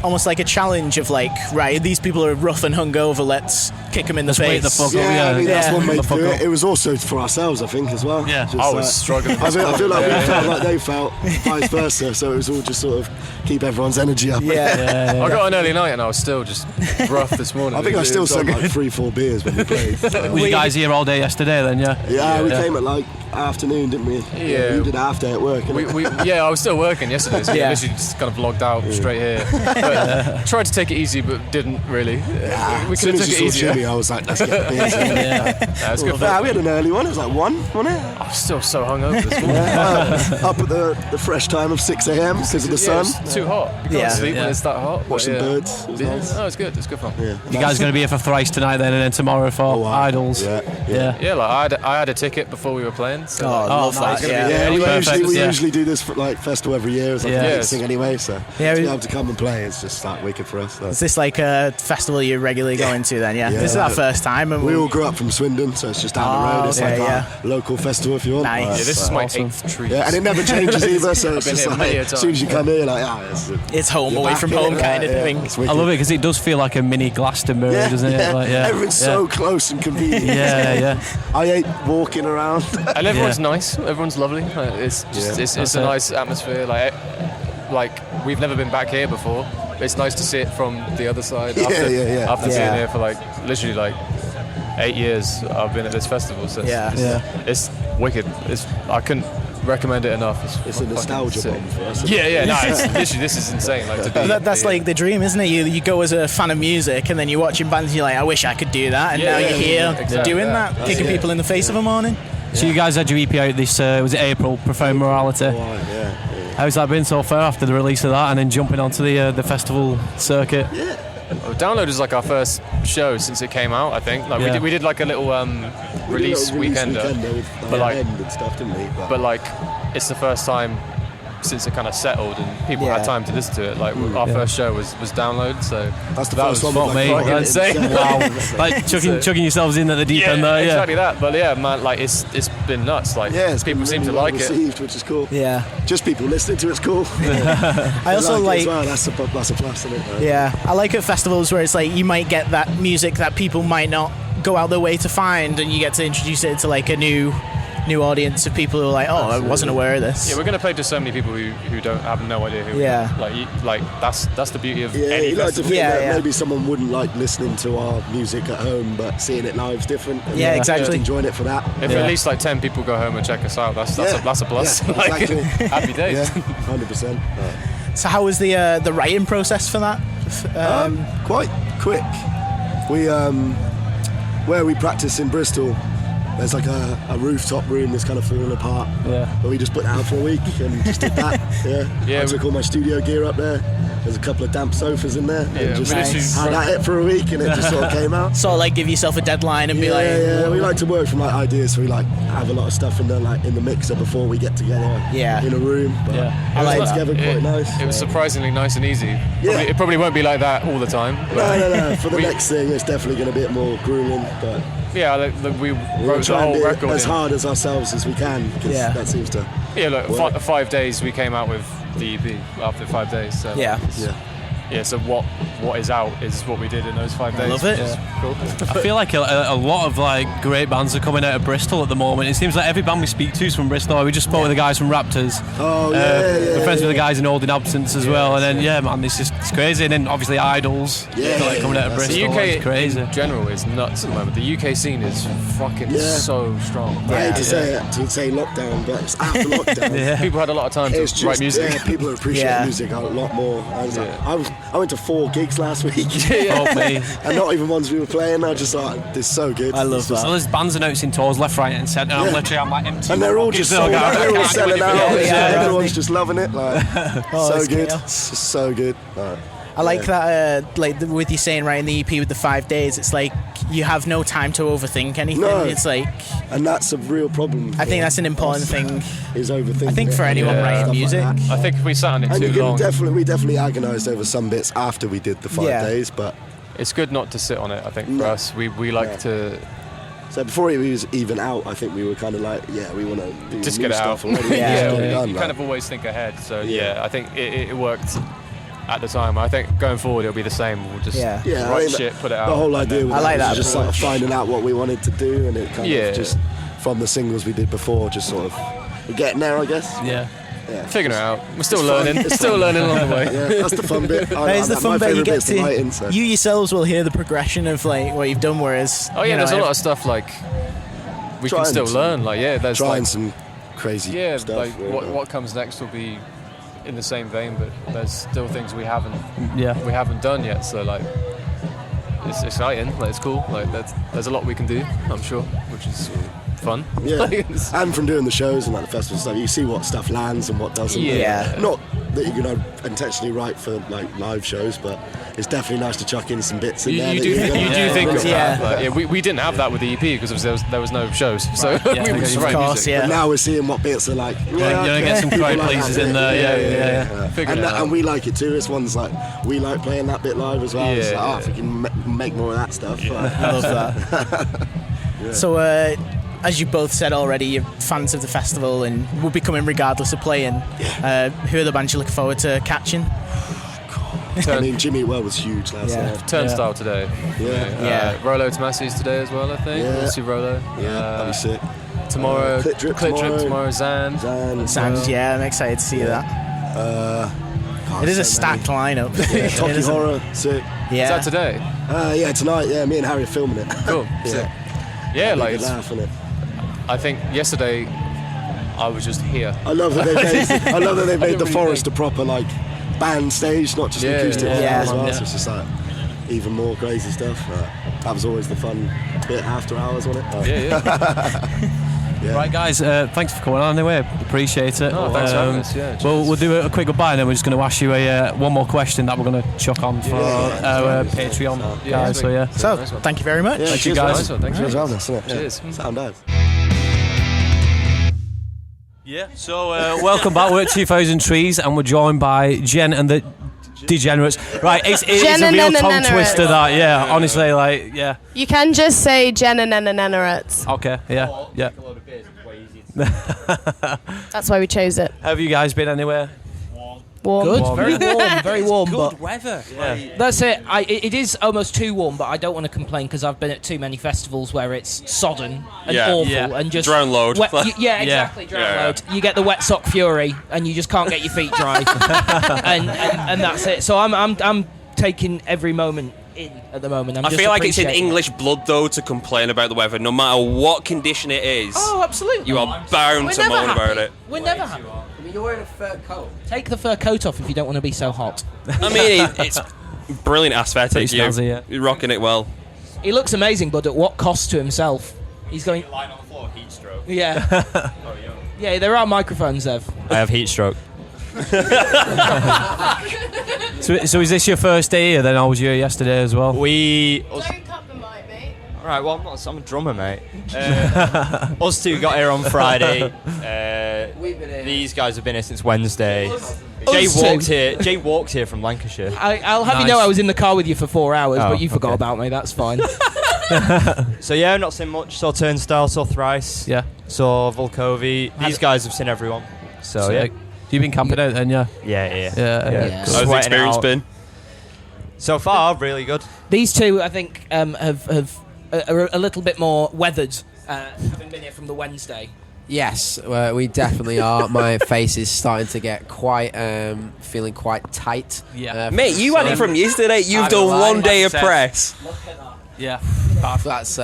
Speaker 3: almost like a challenge of like, right, these people are rough and hungover, let's kick them in the face?
Speaker 2: The fuck
Speaker 9: I mean, that's what made
Speaker 2: do
Speaker 9: it. It was also for ourselves, I think, as well.
Speaker 2: Yeah.
Speaker 9: Just,
Speaker 1: I was struggling.
Speaker 9: I feel like we felt like they felt, vice versa. So it was all just sort of keep everyone's energy up.
Speaker 1: I got an early night and I was still just rough this morning.
Speaker 9: I think I still sunk like 3-4 beers when we played.
Speaker 2: Were you guys here all day yesterday then?
Speaker 9: Yeah, we came at like afternoon, didn't we?
Speaker 1: Yeah.
Speaker 9: You did half day at work.
Speaker 1: I was still working yesterday, so I literally just kind of logged out straight here. But tried to take it easy, but didn't really. We could have took it easier.
Speaker 9: Chilly, I was like, let's get beers.
Speaker 1: It was good.
Speaker 9: We had an early one. It was like 1, wasn't it?
Speaker 1: I was still so hungover this morning.
Speaker 9: Up at the fresh time of 6 a.m. because of the sun.
Speaker 1: It was too hot. You can't sleep when it's that hot.
Speaker 9: Watch some birds. It was nice.
Speaker 1: No, it's good. It's good fun.
Speaker 2: You guys going to be here for Thrice tonight then, and then tomorrow for Idols?
Speaker 1: Yeah, like I had a ticket before we were playing. So
Speaker 3: love that.
Speaker 9: We usually do this for like festival every year as like a thing anyway. So to be able to come and play, it's just like wicked for us.
Speaker 3: Is this like a festival you're regularly going to then? Yeah. This is our first time. And
Speaker 9: we all grew up from Swindon, so it's just down the road. It's like our local festival if you want.
Speaker 3: Nice.
Speaker 1: Yeah, this is my 8th treat.
Speaker 9: Yeah, and it never changes either. So it's just like as soon as you come here, like
Speaker 3: it's home away from home kind of thing.
Speaker 2: I love it because it does feel like a mini Glastonbury, doesn't it? Like,
Speaker 9: everyone's so close and convenient. I hate walking around.
Speaker 1: And everyone's nice. Everyone's lovely. It's just it's a nice atmosphere. Like we've never been back here before. It's nice to see it from the other side. After being here for like literally like 8 years, I've been at this festival. So it's wicked. I couldn't recommend it enough.
Speaker 9: It's a nostalgia bomb for us.
Speaker 1: No, it's literally this is insane. Like to be.
Speaker 3: That's like the dream, isn't it? You go as a fan of music, and then you're watching bands, and you're like, I wish I could do that. And now you're here doing that, kicking people in the face of a morning.
Speaker 2: So you guys had your EP out this, was it April, Profound Morality? How's that been so far after the release of that and then jumping onto the festival circuit?
Speaker 1: Download is like our first show since it came out, I think. Like we did like a little release weekender
Speaker 9: with
Speaker 1: but like
Speaker 9: End and stuff, didn't we?
Speaker 1: But like it's the first time since it kind of settled and people had time to listen to it. Like our first show was Download, so
Speaker 9: that's the first one.
Speaker 2: Fuck me, I'd say. Wow, like chucking yourselves in at the deep end there.
Speaker 1: Exactly that. But yeah, man, like it's been nuts. Like people seem to like
Speaker 9: it, which is cool.
Speaker 3: Yeah,
Speaker 9: just people listening to it's cool.
Speaker 3: I also like
Speaker 9: it as well. That's a plus, isn't it? Right?
Speaker 3: Yeah, I like at festivals where it's like you might get that music that people might not go out their way to find, and you get to introduce it to like a new audience of people who are like, I wasn't aware of this.
Speaker 1: Yeah, we're going to play to so many people who don't have no idea who we are. Like that's the beauty of any
Speaker 9: like
Speaker 1: festival.
Speaker 9: To think that maybe someone wouldn't like listening to our music at home, but seeing it live is different. And
Speaker 3: exactly.
Speaker 9: Enjoying it for that.
Speaker 1: If at least like 10 people go home and check us out, that's a plus.
Speaker 9: Yeah, exactly.
Speaker 1: Happy days.
Speaker 9: 100%.
Speaker 3: So how was the writing process for that?
Speaker 9: Quite quick. We where we practice in Bristol, there's like a rooftop room that's kind of falling apart. But we just put it out for a week and just did that. I took all my studio gear up there. There's a couple of damp sofas in there. And just had at it for a week and it just sort of came out.
Speaker 3: So like give yourself a deadline and be like...
Speaker 9: Yeah, we like to work from like ideas, so we like have a lot of stuff in the mixer before we get together in a room. But
Speaker 3: I like that.
Speaker 9: Together quite nice.
Speaker 1: It was surprisingly nice and easy. It probably won't be like that all the time.
Speaker 9: No. For the next thing, it's definitely going to be a bit more grueling, but...
Speaker 1: Yeah, we wrote the whole record
Speaker 9: as hard as ourselves as we can, because that seems to...
Speaker 1: Yeah, look, 5 days we came out with the EP after 5 days. So so what is out is what we did in those 5 days.
Speaker 3: I love it.
Speaker 1: Cool.
Speaker 2: I feel like a lot of like great bands are coming out of Bristol at the moment. It seems like every band we speak to is from Bristol. We just spoke with the guys from Raptors. We're friends with the guys in Old in Absence as well. And then man, it's crazy. And then obviously Idols coming out of Bristol.
Speaker 1: The UK
Speaker 2: is crazy.
Speaker 1: in general is nuts at the moment. The UK scene is fucking so strong.
Speaker 9: I hate to say lockdown, but it's after lockdown.
Speaker 1: People had a lot of time to write music.
Speaker 9: Yeah, people appreciate music a lot more. I went to 4 gigs last week. And not even ones we were playing. I just thought, this is so good.
Speaker 3: I love that.
Speaker 2: So there's bands announcing tours left, right and centre. I'm like empty.
Speaker 9: And they're all just sold out. They're all selling out. Everyone's just loving it. Like, so good. It's just so good.
Speaker 3: I like that, like with you saying writing the EP with the 5 days, it's like you have no time to overthink anything.
Speaker 9: No.
Speaker 3: It's like,
Speaker 9: and that's a real problem.
Speaker 3: I think that's an important thing.
Speaker 9: Is overthinking.
Speaker 3: I think for anyone writing music,
Speaker 1: I think if we sat on it too long,
Speaker 9: we definitely agonised over some bits after we did the 5 days, but
Speaker 1: it's good not to sit on it. I think for us, we like to.
Speaker 9: So before it was even out, I think we were kind of like, we want to do
Speaker 1: just
Speaker 9: new
Speaker 1: get it
Speaker 9: stuff
Speaker 1: out.
Speaker 9: already.
Speaker 1: You kind of always think ahead. So I think it worked. At the time, I think going forward it'll be the same. We'll just write shit, put it out.
Speaker 9: The whole idea with
Speaker 3: that
Speaker 9: was just sort of finding out what we wanted to do, and it kind of just from the singles we did before, just sort of we're getting there, I guess.
Speaker 1: Figuring it out. We're still learning. Still learning along the way.
Speaker 9: That's the fun bit.
Speaker 3: That is the fun bit. You get to
Speaker 9: writing, so.
Speaker 3: You yourselves will hear the progression of like what you've done. Whereas
Speaker 1: there's a lot of stuff like we can still learn. Like there's
Speaker 9: trying some crazy stuff.
Speaker 1: Like what comes next will be in the same vein, but there's still things we haven't done yet. So like it's exciting. Like it's cool. Like there's a lot we can do. I'm sure, which is fun.
Speaker 9: And from doing the shows and like the festival stuff, you see what stuff lands and what doesn't. Not that you're gonna intentionally write for like live shows, but it's definitely nice to chuck in some bits in there.
Speaker 1: You do think of that. Like, we didn't have that with the EP because there was no shows, so we were just writing music.
Speaker 9: But now we're seeing what bits are like.
Speaker 2: You're gonna get some crowd pleasers in there.
Speaker 9: And we like it too. It's ones like we like playing that bit live as well. It's like, if we can make more of that stuff.
Speaker 3: I love that. So. As you both said already, you're fans of the festival and will be coming regardless of playing. Who are the bands you're looking forward to catching?
Speaker 9: I mean, Jimmy Well was huge last night.
Speaker 1: Turnstile today. Rolo Tomassi today as well, I think. We'll see Rolo.
Speaker 9: That'd be sick.
Speaker 1: Tomorrow,
Speaker 9: Clit Drip
Speaker 1: tomorrow, Zand.
Speaker 3: Zand, I'm excited to see that. It is a stacked lineup.
Speaker 9: Toki Horror, sick.
Speaker 1: Is that today?
Speaker 9: Tonight. Me and Harry are filming it.
Speaker 1: Cool. Sick. Yeah, like
Speaker 9: it's laugh, innit?
Speaker 1: I think yesterday I was just here.
Speaker 9: I love that they made the forest a proper like band stage, not just an acoustic as well. So it's just like even more crazy stuff. That was always the fun bit after hours, wasn't it?
Speaker 2: Right, guys, thanks for coming on anyway. Appreciate it.
Speaker 1: Thanks for having us. Yeah,
Speaker 2: we'll do a quick goodbye and then we're just going to ask you one more question that we're going to chuck on for our Patreon guys.
Speaker 3: So, thank you very much.
Speaker 2: Thank you, guys.
Speaker 9: Thanks for having us.
Speaker 1: Cheers.
Speaker 9: Sound nice.
Speaker 2: Yeah, so welcome back. We're at 2000 Trees and we're joined by Jen and the Degenerates. Right, it's a real tongue twister that, honestly,
Speaker 10: You can just say Jen and Degenerates.
Speaker 2: Okay, yeah.
Speaker 10: That's why we chose it.
Speaker 2: Have you guys been anywhere?
Speaker 10: Warm.
Speaker 11: Good, very warm, very warm.
Speaker 2: Good weather. Yeah.
Speaker 11: That's it. It is almost too warm, but I don't want to complain because I've been at too many festivals where it's sodden and awful and just
Speaker 4: drone load.
Speaker 11: Exactly. Drone load. You get the wet sock fury, and you just can't get your feet dry, and that's it. So I'm taking every moment in at the moment.
Speaker 12: I feel like it's in English blood though to complain about the weather, no matter what condition it is.
Speaker 11: Oh, absolutely.
Speaker 12: You are bound to moan about it.
Speaker 11: We're never happy.
Speaker 7: I mean, you're wearing a fur coat.
Speaker 11: Take the fur coat off if you don't want to be so hot.
Speaker 12: I mean, it's brilliant aesthetic. You're rocking it well.
Speaker 11: He looks amazing, but at what cost to himself? He's going.
Speaker 13: Lying on the floor, heat stroke.
Speaker 11: Yeah. Yeah, there are microphones, Ev.
Speaker 13: I have heat stroke.
Speaker 2: So is this your first day here then? I was here yesterday as well.
Speaker 10: Don't cut the mic, mate.
Speaker 13: Alright, well, I'm a drummer, mate. Us two got here on Friday. These guys have been here since Wednesday. Jay walked here from Lancashire.
Speaker 11: I'll have you know I was in the car with you for 4 hours, but you forgot about me. That's fine.
Speaker 13: So yeah, not seen much. Saw Turnstile, saw Thrice.
Speaker 2: Yeah.
Speaker 13: Saw Vukovi. These guys have seen everyone. So yeah.
Speaker 2: You've been camping out then, yeah?
Speaker 13: Yeah.
Speaker 12: How's the experience been?
Speaker 13: So far, really good.
Speaker 11: These two, I think, are a little bit more weathered, having been here from the Wednesday.
Speaker 14: Yes, we definitely are. My face is starting to get feeling quite tight.
Speaker 2: Yeah.
Speaker 12: Mate, you had it from yesterday. You've done 1 day of press.
Speaker 2: Yeah.
Speaker 14: That's
Speaker 2: so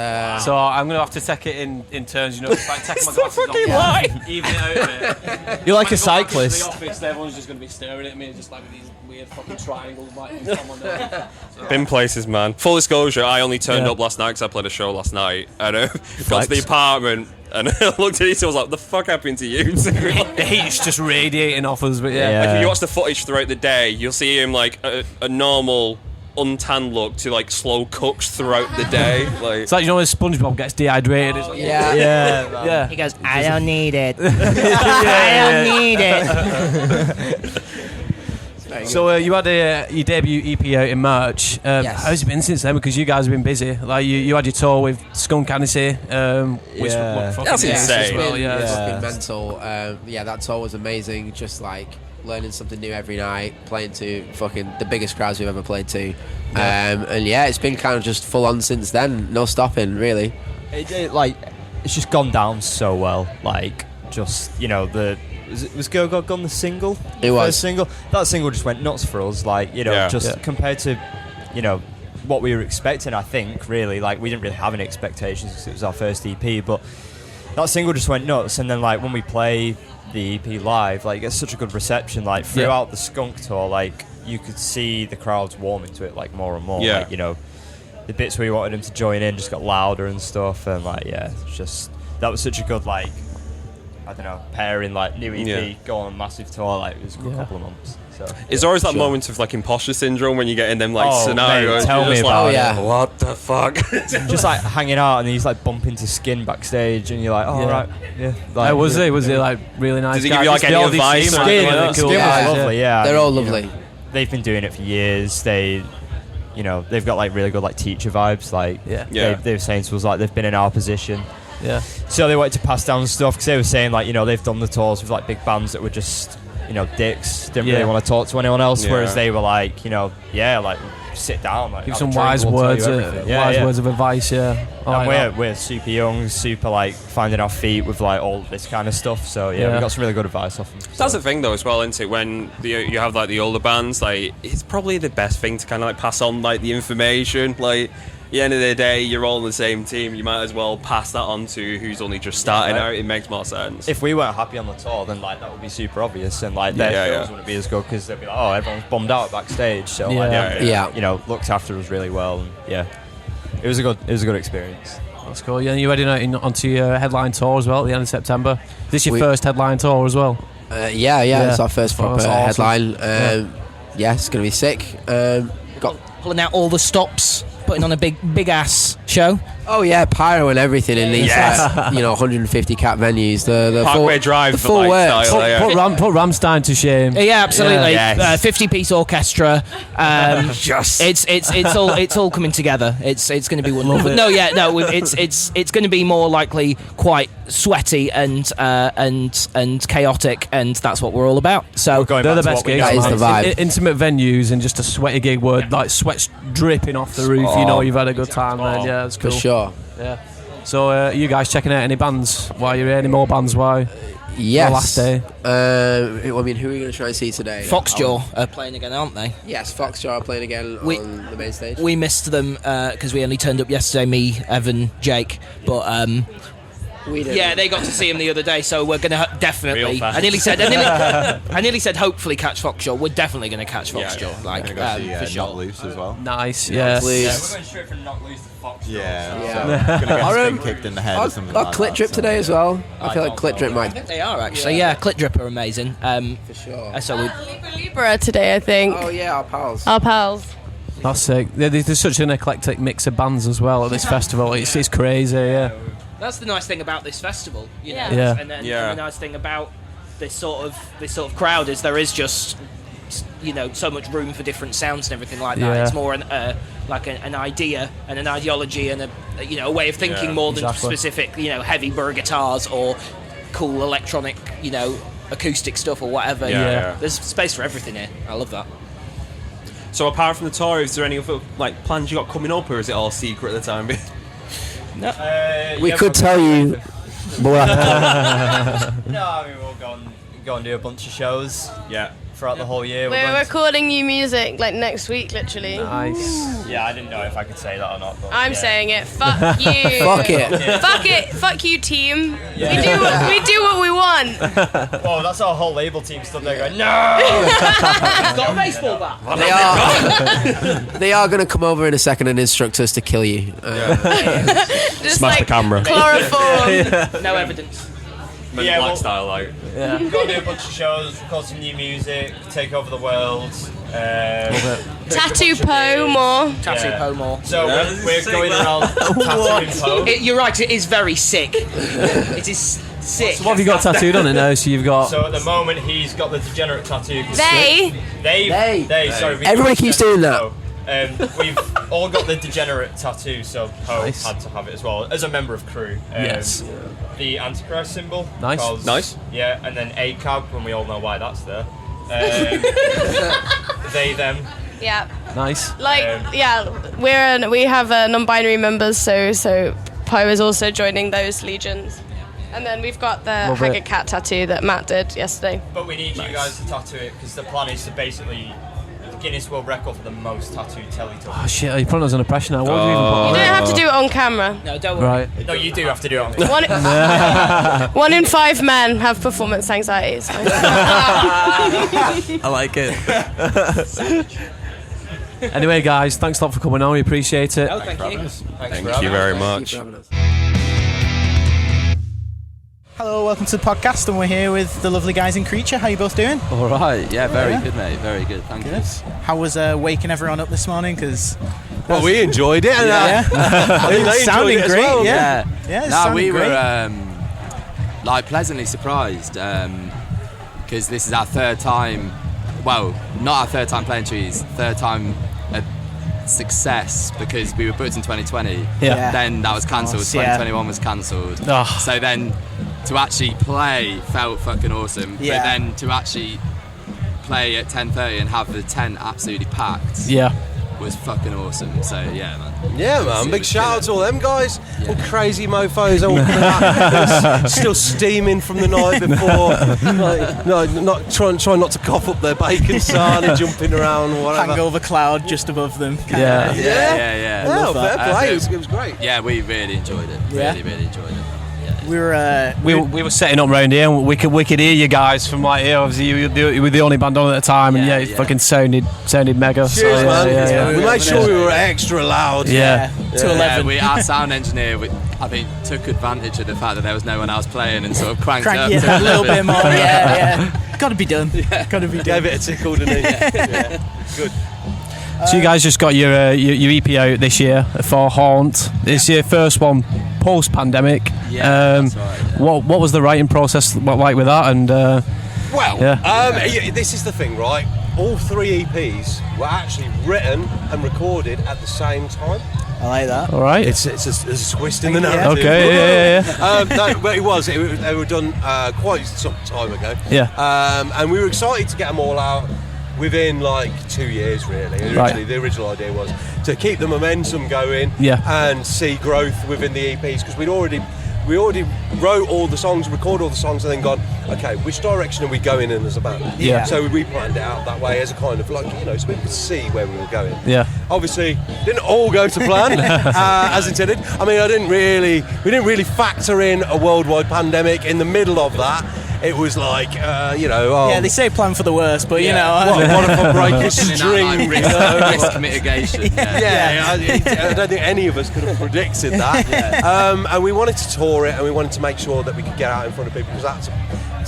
Speaker 2: I'm going to have to take it in turns, it's like taking my glasses off. Even it out of it.
Speaker 13: You're like a cyclist.
Speaker 2: In the office, everyone's just going to be staring at me just like with these weird fucking triangles.
Speaker 12: Been places, man. Full disclosure, I only turned up last night because I played a show last night. And got to the apartment and I looked at it and I was like, what the fuck happened to you?
Speaker 2: The heat's just radiating off us, but
Speaker 12: Like, if you watch the footage throughout the day, you'll see him like a normal untanned look to like slow cooks throughout the day. Like
Speaker 2: it's like when SpongeBob gets dehydrated. It's like,
Speaker 11: yeah. He goes, I don't need it. I don't need it.
Speaker 2: So you had your debut EP out in March.
Speaker 14: Yes.
Speaker 2: How's it been since then? Because you guys have been busy. Like you had your tour with Skunk Anansie. Which
Speaker 12: that's insane.
Speaker 14: It's been mental. That tour was amazing. Just like learning something new every night, playing to fucking the biggest crowds we've ever played to. It's been kind of just full on since then. No stopping, really.
Speaker 13: It's just gone down so well. Like, just, was Go Go Gone the single?
Speaker 14: It was.
Speaker 13: First single. That single just went nuts for us. Compared to, what we were expecting, I think, really. Like, we didn't really have any expectations because it was our first EP, but that single just went nuts. And then, like, when we play the EP live, like, it's such a good reception. Like, throughout the Skunk tour, like, you could see the crowds warming to it, like, more and more.
Speaker 12: Yeah.
Speaker 13: Like, the bits where we wanted them to join in just got louder and stuff. And, like, it's just, that was such a good, like, I don't know, pairing, like, new EP, go on a massive tour, like, it was a good couple of months. So
Speaker 12: it's always that moment of like imposter syndrome when you get in them like scenarios.
Speaker 13: Mate, tell me about
Speaker 12: it. What the fuck?
Speaker 13: Just like hanging out and he's like bumping into Skin backstage and you're like, right, Like,
Speaker 2: was he like really nice?
Speaker 12: Does he give you like any advice?
Speaker 13: Skin was lovely,
Speaker 14: They're all lovely.
Speaker 13: They've been doing it for years. They've got like really good like teacher vibes. Like they were saying to us like they've been in our position.
Speaker 2: Yeah.
Speaker 13: So they wanted to pass down stuff because they were saying like they've done the tours with like big bands that were just dicks, didn't really want to talk to anyone else, whereas they were like like sit down, like
Speaker 2: give some wise words of advice.
Speaker 13: And we're super young, super like finding our feet with like all this kind of stuff. So we got some really good advice off them.
Speaker 12: That's the thing though as well, isn't it? When you have like the older bands, like it's probably the best thing to kind of like pass on like the information. Like at the end of the day, you're all on the same team. You might as well pass that on to who's only just starting out. It makes more sense.
Speaker 13: If we weren't happy on the tour, then like that would be super obvious, and like their shows wouldn't be as good because they'd be like, oh, everyone's bummed out backstage. So looked after us really well. And, it was a good experience.
Speaker 2: That's cool. Yeah, you're heading onto your headline tour as well at the end of September. Is this your first headline tour as well?
Speaker 14: Yeah, it's our first proper headline. Yeah, it's going to be sick. Got
Speaker 11: pulling out all the stops, putting on a big ass show.
Speaker 14: Oh yeah, pyro and everything in these 150 cap venues. The
Speaker 12: Parkway Drive,
Speaker 14: the full works.
Speaker 2: Put Rammstein to shame.
Speaker 11: Yeah, absolutely.
Speaker 12: Yeah.
Speaker 11: 50-piece orchestra. It's all coming together. It's going to be wonderful. It's going to be more likely quite sweaty and chaotic, and that's what we're all about. So
Speaker 2: they're the best gigs.
Speaker 14: That is the vibe.
Speaker 2: Intimate venues and just a sweaty gig where like sweat's dripping off the roof. You know you've had a good time. Then yeah, that's cool.
Speaker 14: For sure.
Speaker 2: Yeah. So you guys checking out any bands while you're here? Any more bands while?
Speaker 14: Yes.
Speaker 2: The last day.
Speaker 14: I mean, who are we going to try and see today?
Speaker 11: Foxjaw are playing again, aren't they?
Speaker 14: Yes, Foxjaw are playing again on the main stage.
Speaker 11: We missed them because we only turned up yesterday, me, Evan, Jake, but they got to see him the other day, so we're going to definitely. I nearly said hopefully catch Foxjaw. We're definitely going to catch Foxjaw, for sure.
Speaker 15: Not Loose as well.
Speaker 2: Nice,
Speaker 14: yeah.
Speaker 13: We're going straight from Not Loose to Foxjaw.
Speaker 15: Yeah. So we're going to get spin kicked in the head or something
Speaker 14: Got
Speaker 15: like
Speaker 14: Clit
Speaker 15: that.
Speaker 14: Drip today as well. I feel like Clit Drip
Speaker 11: I
Speaker 14: might.
Speaker 11: think they are actually. Yeah, Clit Drip are amazing.
Speaker 14: For sure.
Speaker 11: So we.
Speaker 10: Libra today, I think.
Speaker 14: Oh yeah, our pals.
Speaker 2: That's sick. There's such an eclectic mix of bands as well at this festival. It's crazy. Yeah.
Speaker 11: That's the nice thing about this festival, you know.
Speaker 2: Yeah.
Speaker 11: And the nice thing about this sort of crowd is there is just so much room for different sounds and everything like that.
Speaker 2: Yeah.
Speaker 11: It's more an idea and an ideology and a way of thinking more than specific heavy burr guitars or cool electronic acoustic stuff or whatever.
Speaker 12: Yeah.
Speaker 11: There's space for everything here. I love that.
Speaker 12: So apart from the tour, is there any other plans you got coming up, or is it all secret at the time being?
Speaker 11: No.
Speaker 14: We could tell you.
Speaker 13: No, I mean we'll go and do a bunch of shows.
Speaker 12: Yeah.
Speaker 13: Throughout the whole year.
Speaker 10: We're recording new music next week, literally.
Speaker 2: Nice.
Speaker 13: Yeah, I didn't know if I could say that or not. But
Speaker 10: I'm saying it. Fuck you.
Speaker 14: Fuck it.
Speaker 10: Fuck it. Fuck you, team. Yeah. We do what we want.
Speaker 13: Whoa, that's our whole label team stood there going, no!
Speaker 11: He's got a baseball bat.
Speaker 14: They are going to come over in a second and instruct us to kill you.
Speaker 10: Just
Speaker 12: Smash the camera.
Speaker 10: Chloroform.
Speaker 11: No evidence.
Speaker 12: Black style,
Speaker 13: Yeah. We've got to do a bunch of shows, record some new music, take over the world.
Speaker 10: Tattoo Poe more.
Speaker 11: Tattoo Poe more.
Speaker 13: So we're going around tattooing Poe.
Speaker 11: You're right, it is very sick. It is sick.
Speaker 2: So what have you got tattooed on it now? So you've got.
Speaker 13: So at the moment he's got the Degenerate tattoo.
Speaker 10: They.
Speaker 13: Sorry.
Speaker 14: Everybody keeps doing that.
Speaker 13: We've all got the Degenerate tattoo, so Poe had to have it as well as a member of crew.
Speaker 2: Yes.
Speaker 13: The Antichrist symbol.
Speaker 2: Nice.
Speaker 12: Nice.
Speaker 13: Yeah, and then ACAB, when we all know why that's there. They, them.
Speaker 10: Yeah.
Speaker 2: Nice.
Speaker 10: We have non-binary members, so Poe is also joining those legions. And then we've got the Haggard Cat tattoo that Matt did yesterday.
Speaker 13: But we need you guys to tattoo it because the plan is to basically Guinness World Record for the most tattooed Teletubbies.
Speaker 2: Oh shit! You're putting us under pressure now. What do you even put on
Speaker 10: You
Speaker 2: it?
Speaker 10: don't have to do it on camera.
Speaker 11: No, don't worry.
Speaker 2: Right.
Speaker 13: No, you do have to do it on camera.
Speaker 10: One in 5 men have performance anxiety. So.
Speaker 2: I like it. Anyway, guys, thanks a lot for coming on. We appreciate it.
Speaker 11: Oh, thank you.
Speaker 12: Thank you very much.
Speaker 3: Hello, welcome to the podcast, and we're here with the lovely guys in Creature. How you both doing?
Speaker 16: All right, yeah, very good, mate, very good, thank you.
Speaker 3: How was waking everyone up this morning? Because
Speaker 16: we enjoyed it.
Speaker 3: It's sounding great.
Speaker 16: Well.
Speaker 3: Yeah.
Speaker 16: We were pleasantly surprised because this is our third time. Well, not our third time playing Trees, third time success because we were booked in 2020.
Speaker 2: Yeah.
Speaker 16: Then that was cancelled. 2021 was cancelled.
Speaker 2: Oh.
Speaker 16: So then to actually play felt fucking awesome.
Speaker 3: Yeah.
Speaker 16: But then to actually play at 10:30 and have the tent absolutely packed.
Speaker 2: Yeah.
Speaker 16: Was fucking awesome. So yeah, man.
Speaker 17: Yeah, man. Big shout out to all them guys. Yeah. All crazy mofos, all still steaming from the night before. Not trying not to cough up their bacon, son, and jumping around or whatever.
Speaker 3: Hangover cloud just above them.
Speaker 16: Yeah.
Speaker 17: Fair play. It was great.
Speaker 16: Yeah, we really enjoyed it. Really enjoyed it.
Speaker 3: We
Speaker 2: were setting up round here, and we could hear you guys from right here. Obviously, you were the only band on at the time, and it fucking sounded mega.
Speaker 17: Cheers, man.
Speaker 2: Yeah.
Speaker 17: We made sure we were extra loud.
Speaker 2: Yeah.
Speaker 3: To 11.
Speaker 16: Our sound engineer, I think, took advantage of the fact that there was no one else playing and sort of cranked it up
Speaker 3: a little bit more. Yeah. Got to be done. Got to be done.
Speaker 17: Gave it a tickle, didn't he? Yeah. Good.
Speaker 2: So you guys just got your EP out this year for Haunt. It's your first one post-pandemic.
Speaker 16: Yeah, that's right, yeah.
Speaker 2: What was the writing process like with that? And
Speaker 17: this is the thing, right? All 3 EPs were actually written and recorded at the same time.
Speaker 3: I like that.
Speaker 2: All right.
Speaker 17: It's a twist in the narrative.
Speaker 2: Okay, yeah.
Speaker 17: No, but they were done quite some time ago.
Speaker 2: Yeah.
Speaker 17: And we were excited to get them all out within like 2 years, really. The original idea was to keep the momentum going and see growth within the EPs, because we already wrote all the songs, recorded all the songs, and then gone, okay, which direction are we going in as a band?
Speaker 2: Yeah.
Speaker 17: So we planned it out that way as a kind of like, so we could see where we were going.
Speaker 2: Yeah.
Speaker 17: Obviously, didn't all go to plan as intended. I mean, we didn't really factor in a worldwide pandemic in the middle of that. It was like,
Speaker 3: they say plan for the worst, but
Speaker 17: what if I break a string?
Speaker 16: Risk mitigation.
Speaker 17: I don't think any of us could have predicted that. And we wanted to tour it, and we wanted to make sure that we could get out in front of people, because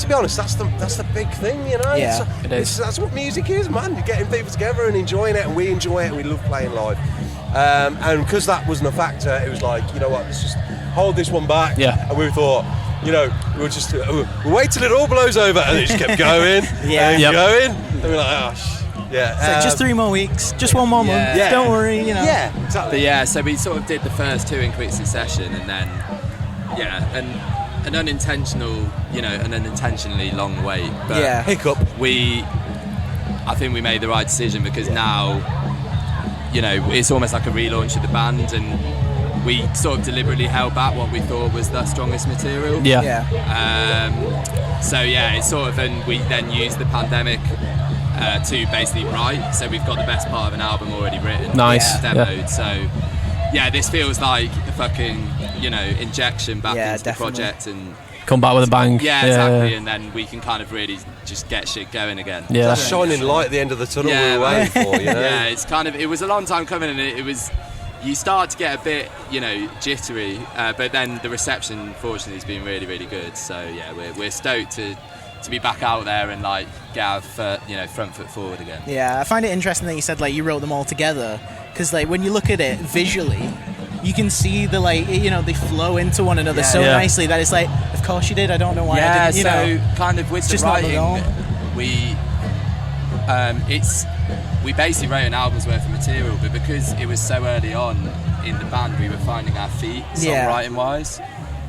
Speaker 17: to be honest, that's the big thing,
Speaker 3: Yeah,
Speaker 17: that's what music is, man. You're getting people together and enjoying it, and we enjoy it, and we love playing live. And because that wasn't a factor, it was like, you know what, let's just hold this one back.
Speaker 2: Yeah.
Speaker 17: And we thought, we'll just we'll wait till it all blows over, and it just kept going, going. And we're like,
Speaker 3: So just 3 more weeks, just 1 more month. Don't worry,
Speaker 17: Yeah, exactly.
Speaker 16: But so we sort of did the first 2 in quick succession, and then an unintentionally long wait. But
Speaker 17: hiccup.
Speaker 16: I think we made the right decision, because now, it's almost like a relaunch of the band, and we sort of deliberately held back what we thought was the strongest material. It's sort of, and we then used the pandemic to basically write. So we've got the best part of an album already written.
Speaker 2: Nice.
Speaker 16: Demoed. So this feels like a fucking injection back into the project, and
Speaker 2: come back with a bang.
Speaker 16: Yeah, exactly. And then we can kind of really just get shit going again.
Speaker 2: Yeah,
Speaker 17: that shining light at the end of the tunnel we were waiting for.
Speaker 16: Yeah, it's kind of, it was a long time coming, and it was. You start to get a bit, jittery, but then the reception, fortunately, has been really, really good. So we're stoked to be back out there and like get our front foot forward again.
Speaker 3: Yeah, I find it interesting that you said like you wrote them all together, because like when you look at it visually, you can see the they flow into one another nicely that it's like, of course you did. I don't know why. I didn't,
Speaker 16: so kind of with the writing, we basically wrote an album's worth of material, but because it was so early on in the band, we were finding our feet songwriting wise,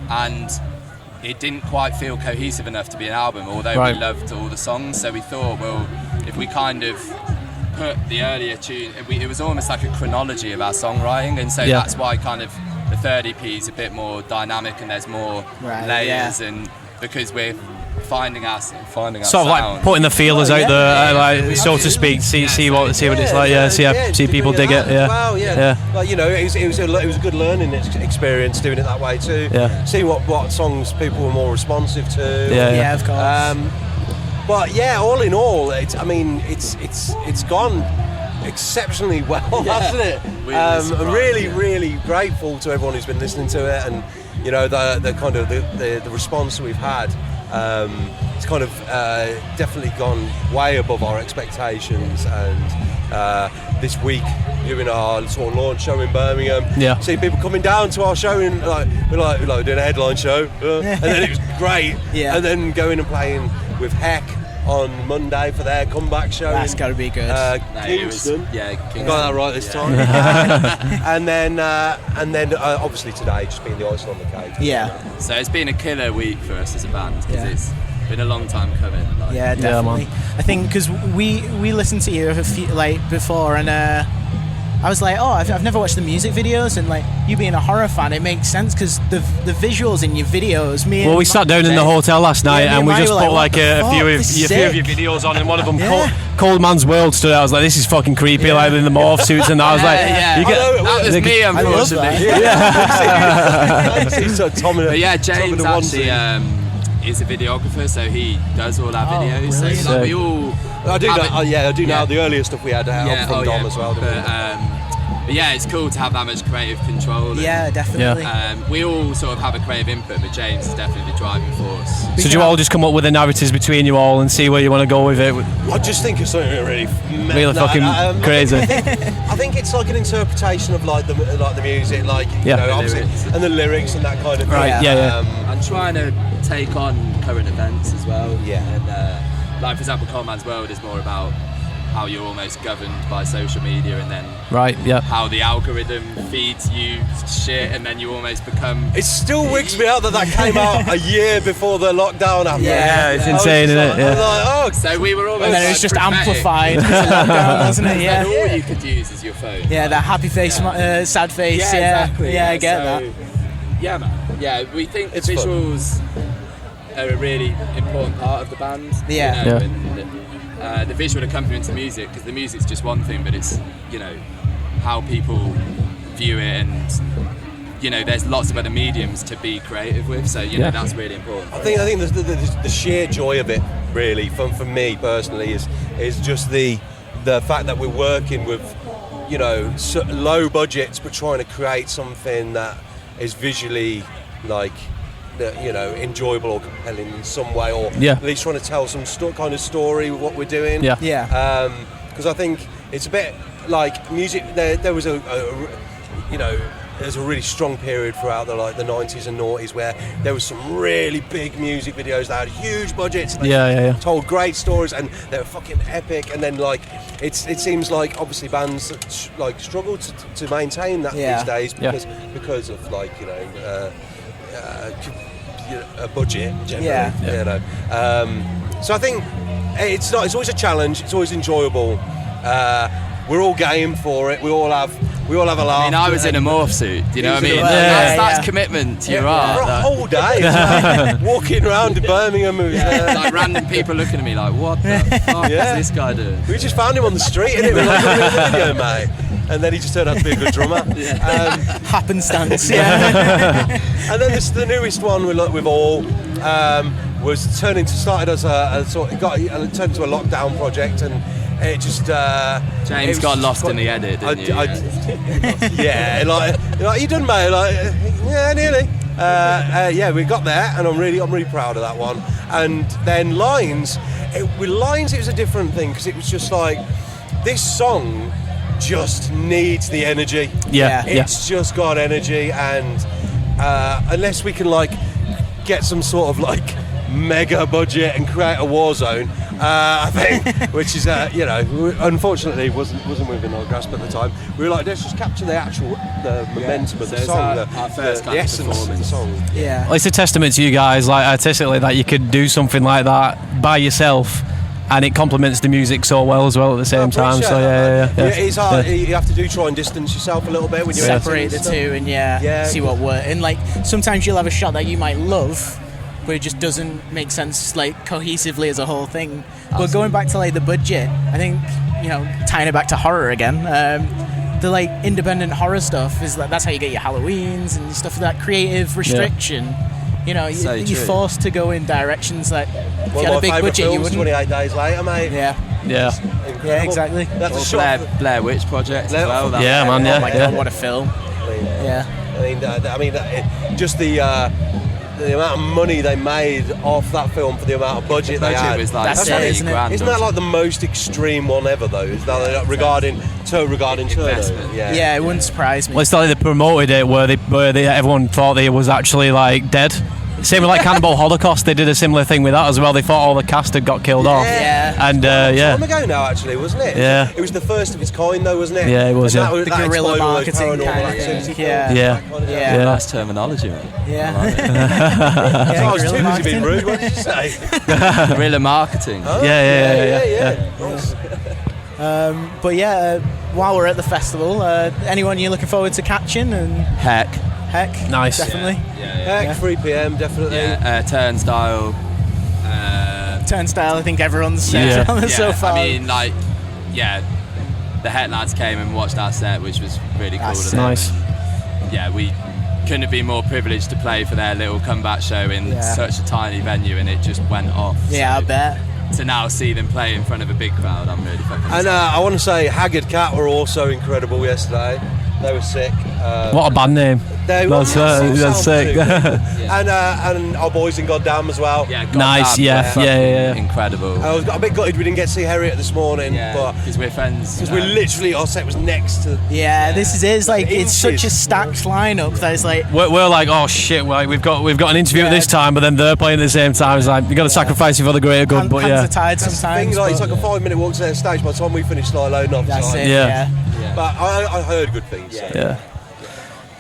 Speaker 16: and it didn't quite feel cohesive enough to be an album, although we loved all the songs. So we thought, well, if we kind of put the earlier tune, it was almost like a chronology of our songwriting, and so that's why kind of the third EP is a bit more dynamic, and there's more layers, and because we're finding our sort
Speaker 2: of like putting the feelers out there, so to speak, see what it's like, see people dig it.
Speaker 17: Like, it was a good learning experience doing it that way too. See what songs people were more responsive to.
Speaker 3: Of course.
Speaker 17: But all in all, it's gone exceptionally well, hasn't it? I'm really grateful to everyone who's been listening to it, and the kind of the response that we've had. It's kind of definitely gone way above our expectations, and this week doing our sort of launch show in Birmingham, seeing people coming down to our show and we're doing a headline show, and then it was great, and then going and playing with Heck on Monday for their comeback show.
Speaker 3: That's got to be good.
Speaker 17: Kingston.
Speaker 16: Kingston.
Speaker 17: Got that right this time. and then obviously today just being the icing on the cake.
Speaker 3: Yeah.
Speaker 16: So it's been a killer week for us as a band, because it's been a long time coming.
Speaker 3: Definitely. I think because we listened to you a few, before, and I was like, oh, I've never watched the music videos, and like you being a horror fan, it makes sense because the visuals in your videos.
Speaker 2: We sat down in the hotel last night and we just put like a few of your videos on, and one of them, Cold Man's World, stood out. I was like, this is fucking creepy, like in the morph suits, and I was like,
Speaker 16: that was me, unfortunately. But yeah, James actually is a videographer, so he does all our videos. So like, we all.
Speaker 17: I do know the earlier stuff we had out from Dom as well.
Speaker 16: But yeah, it's cool to have that much creative control.
Speaker 3: Definitely.
Speaker 16: We all sort of have a creative input, but James is definitely the driving force.
Speaker 2: So do you all just come up with the narratives between you all and see where you want to go with it?
Speaker 17: I just think it's something really
Speaker 2: fucking crazy.
Speaker 17: I think it's like an interpretation of like the music, like you know, obviously, and the lyrics and that kind of thing.
Speaker 2: Right.
Speaker 16: And trying to take on current events as well.
Speaker 17: Yeah.
Speaker 16: And like for example, Cold Man's World is more about how you're almost governed by social media, and then how the algorithm feeds you shit, and then you almost become.
Speaker 17: It still wigs me out that came out a year before the lockdown happened.
Speaker 2: Yeah, it's insane, isn't it?
Speaker 16: Like, so we were almost.
Speaker 3: And then it was just amplified because of lockdown, wasn't it?
Speaker 16: Yeah. All you could use is your phone.
Speaker 3: Yeah, that happy face, sad face.
Speaker 16: Yeah, exactly.
Speaker 3: Yeah, I get that.
Speaker 16: Yeah, man. Yeah, we think visuals are a really important part of the band.
Speaker 3: Yeah.
Speaker 16: You know, and the visual accompaniment to music, because the music's just one thing, but it's, you know, how people view it, and you know, there's lots of other mediums to be creative with, so you know, that's really important.
Speaker 17: I think the sheer joy of it, really, for me personally, is just the fact that we're working with, you know, low budgets, but trying to create something that is visually like, you know, enjoyable or compelling in some way, or at least trying to tell some kind of story with what we're doing. Because I think it's a bit like music. There was a you know, there's a really strong period throughout the 90s and noughties where there was some really big music videos that had huge budgets. And told great stories, and they were fucking epic. And then like it seems like obviously bands like struggle to maintain that these days because of like, you know. A budget generally, you know. So I think it's always a challenge. It's always enjoyable. We're all game for it. We all have a laugh.
Speaker 16: I mean, I was in a morph suit. Do you know what I mean? That's commitment to your art.
Speaker 17: For a whole day, like walking around Birmingham,
Speaker 16: like random people looking at me like, what the fuck is this guy doing?
Speaker 17: We just found him on the street, and it was like a video, mate. And then he just turned out to be a good drummer.
Speaker 3: Happenstance.
Speaker 17: And then the newest one with all was turned into a lockdown project, and it just
Speaker 16: James got lost in the edit, didn't you?
Speaker 17: Like you done, mate? Like, yeah, nearly. We got there, and I'm really proud of that one. And then Lines, it was a different thing, because it was just like, this song just needs the energy. It's just got energy, and unless we can like get some sort of like mega budget and create a war zone, I think, which is you know, unfortunately wasn't within our grasp at the time. We were like, let's just capture the momentum of the song, the essence of the song.
Speaker 2: Well, it's a testament to you guys, like artistically, that you could do something like that by yourself, and it complements the music so well as well at the same time. So
Speaker 17: it's hard. You have to try and distance yourself a little bit when you
Speaker 3: separate the two, and see what works. And like sometimes you'll have a shot that you might love, but it just doesn't make sense like cohesively as a whole thing. But going back to like the budget, I think, you know, tying it back to horror again, the like independent horror stuff is like, that's how you get your Halloweens and stuff, that creative restriction. You know, you're forced to go in directions that if you had a big budget, you wouldn't.
Speaker 17: 28 Days Later, mate.
Speaker 3: Yeah, exactly.
Speaker 17: That's a
Speaker 16: short Blair Witch Project as well.
Speaker 3: Oh my god, what a film!
Speaker 17: I mean, just the amount of money they made off that film for the amount of budget they had.
Speaker 16: Was like
Speaker 3: isn't it?
Speaker 17: Isn't that like the most extreme one ever, though? Is that regarding turnover?
Speaker 3: Yeah, it wouldn't surprise me.
Speaker 2: Well, it's like they promoted it where everyone thought he was actually like dead. Same with like Cannibal Holocaust, they did a similar thing with that as well. They thought all the cast had got killed off. And
Speaker 17: time ago now, actually, wasn't it?
Speaker 2: Yeah.
Speaker 17: It was the first of its kind, though, wasn't it?
Speaker 2: Yeah, it was.
Speaker 17: That
Speaker 3: the guerrilla marketing kind of thing.
Speaker 16: Nice terminology, man.
Speaker 17: I was too busy being rude. What did you say?
Speaker 16: Guerrilla marketing.
Speaker 2: Yeah.
Speaker 3: But while we're at the festival, anyone you're looking forward to catching? And
Speaker 16: Heck.
Speaker 2: Nice.
Speaker 3: Definitely.
Speaker 17: Heck, 3 p.m. definitely.
Speaker 16: Yeah, Turnstile.
Speaker 3: Turnstile, I think everyone's set on it so far.
Speaker 16: I mean, like, the Het lads came and watched our set, which was really cool.
Speaker 2: That's nice.
Speaker 16: Yeah, we couldn't have been more privileged to play for their little comeback show in such a tiny venue, and it just went off.
Speaker 3: Yeah, I bet.
Speaker 16: To now see them play in front of a big crowd, I'm really fucking
Speaker 17: And I want to say Haggard Cat were also incredible yesterday. They were sick.
Speaker 2: What a band name.
Speaker 17: That's
Speaker 2: sick.
Speaker 17: And our boys in Goddamn as well.
Speaker 16: Yeah,
Speaker 2: nice, yeah.
Speaker 16: Incredible.
Speaker 17: I was a bit gutted we didn't get to see Heriot this morning, but
Speaker 16: because we're friends.
Speaker 17: Because we're literally, our set was next to.
Speaker 3: Yeah, this is it. It's like it's such a stacked lineup that it's like
Speaker 2: we're like, oh shit, we've got an interview at this time, but then they're playing at the same time. It's like you got to sacrifice it for the greater good. But
Speaker 3: hands are tied sometimes.
Speaker 17: Things like it's like a 5-minute walk to their stage. By the time we finished, like loading up.
Speaker 3: That's it.
Speaker 2: Yeah.
Speaker 17: But I heard good things.
Speaker 2: Yeah.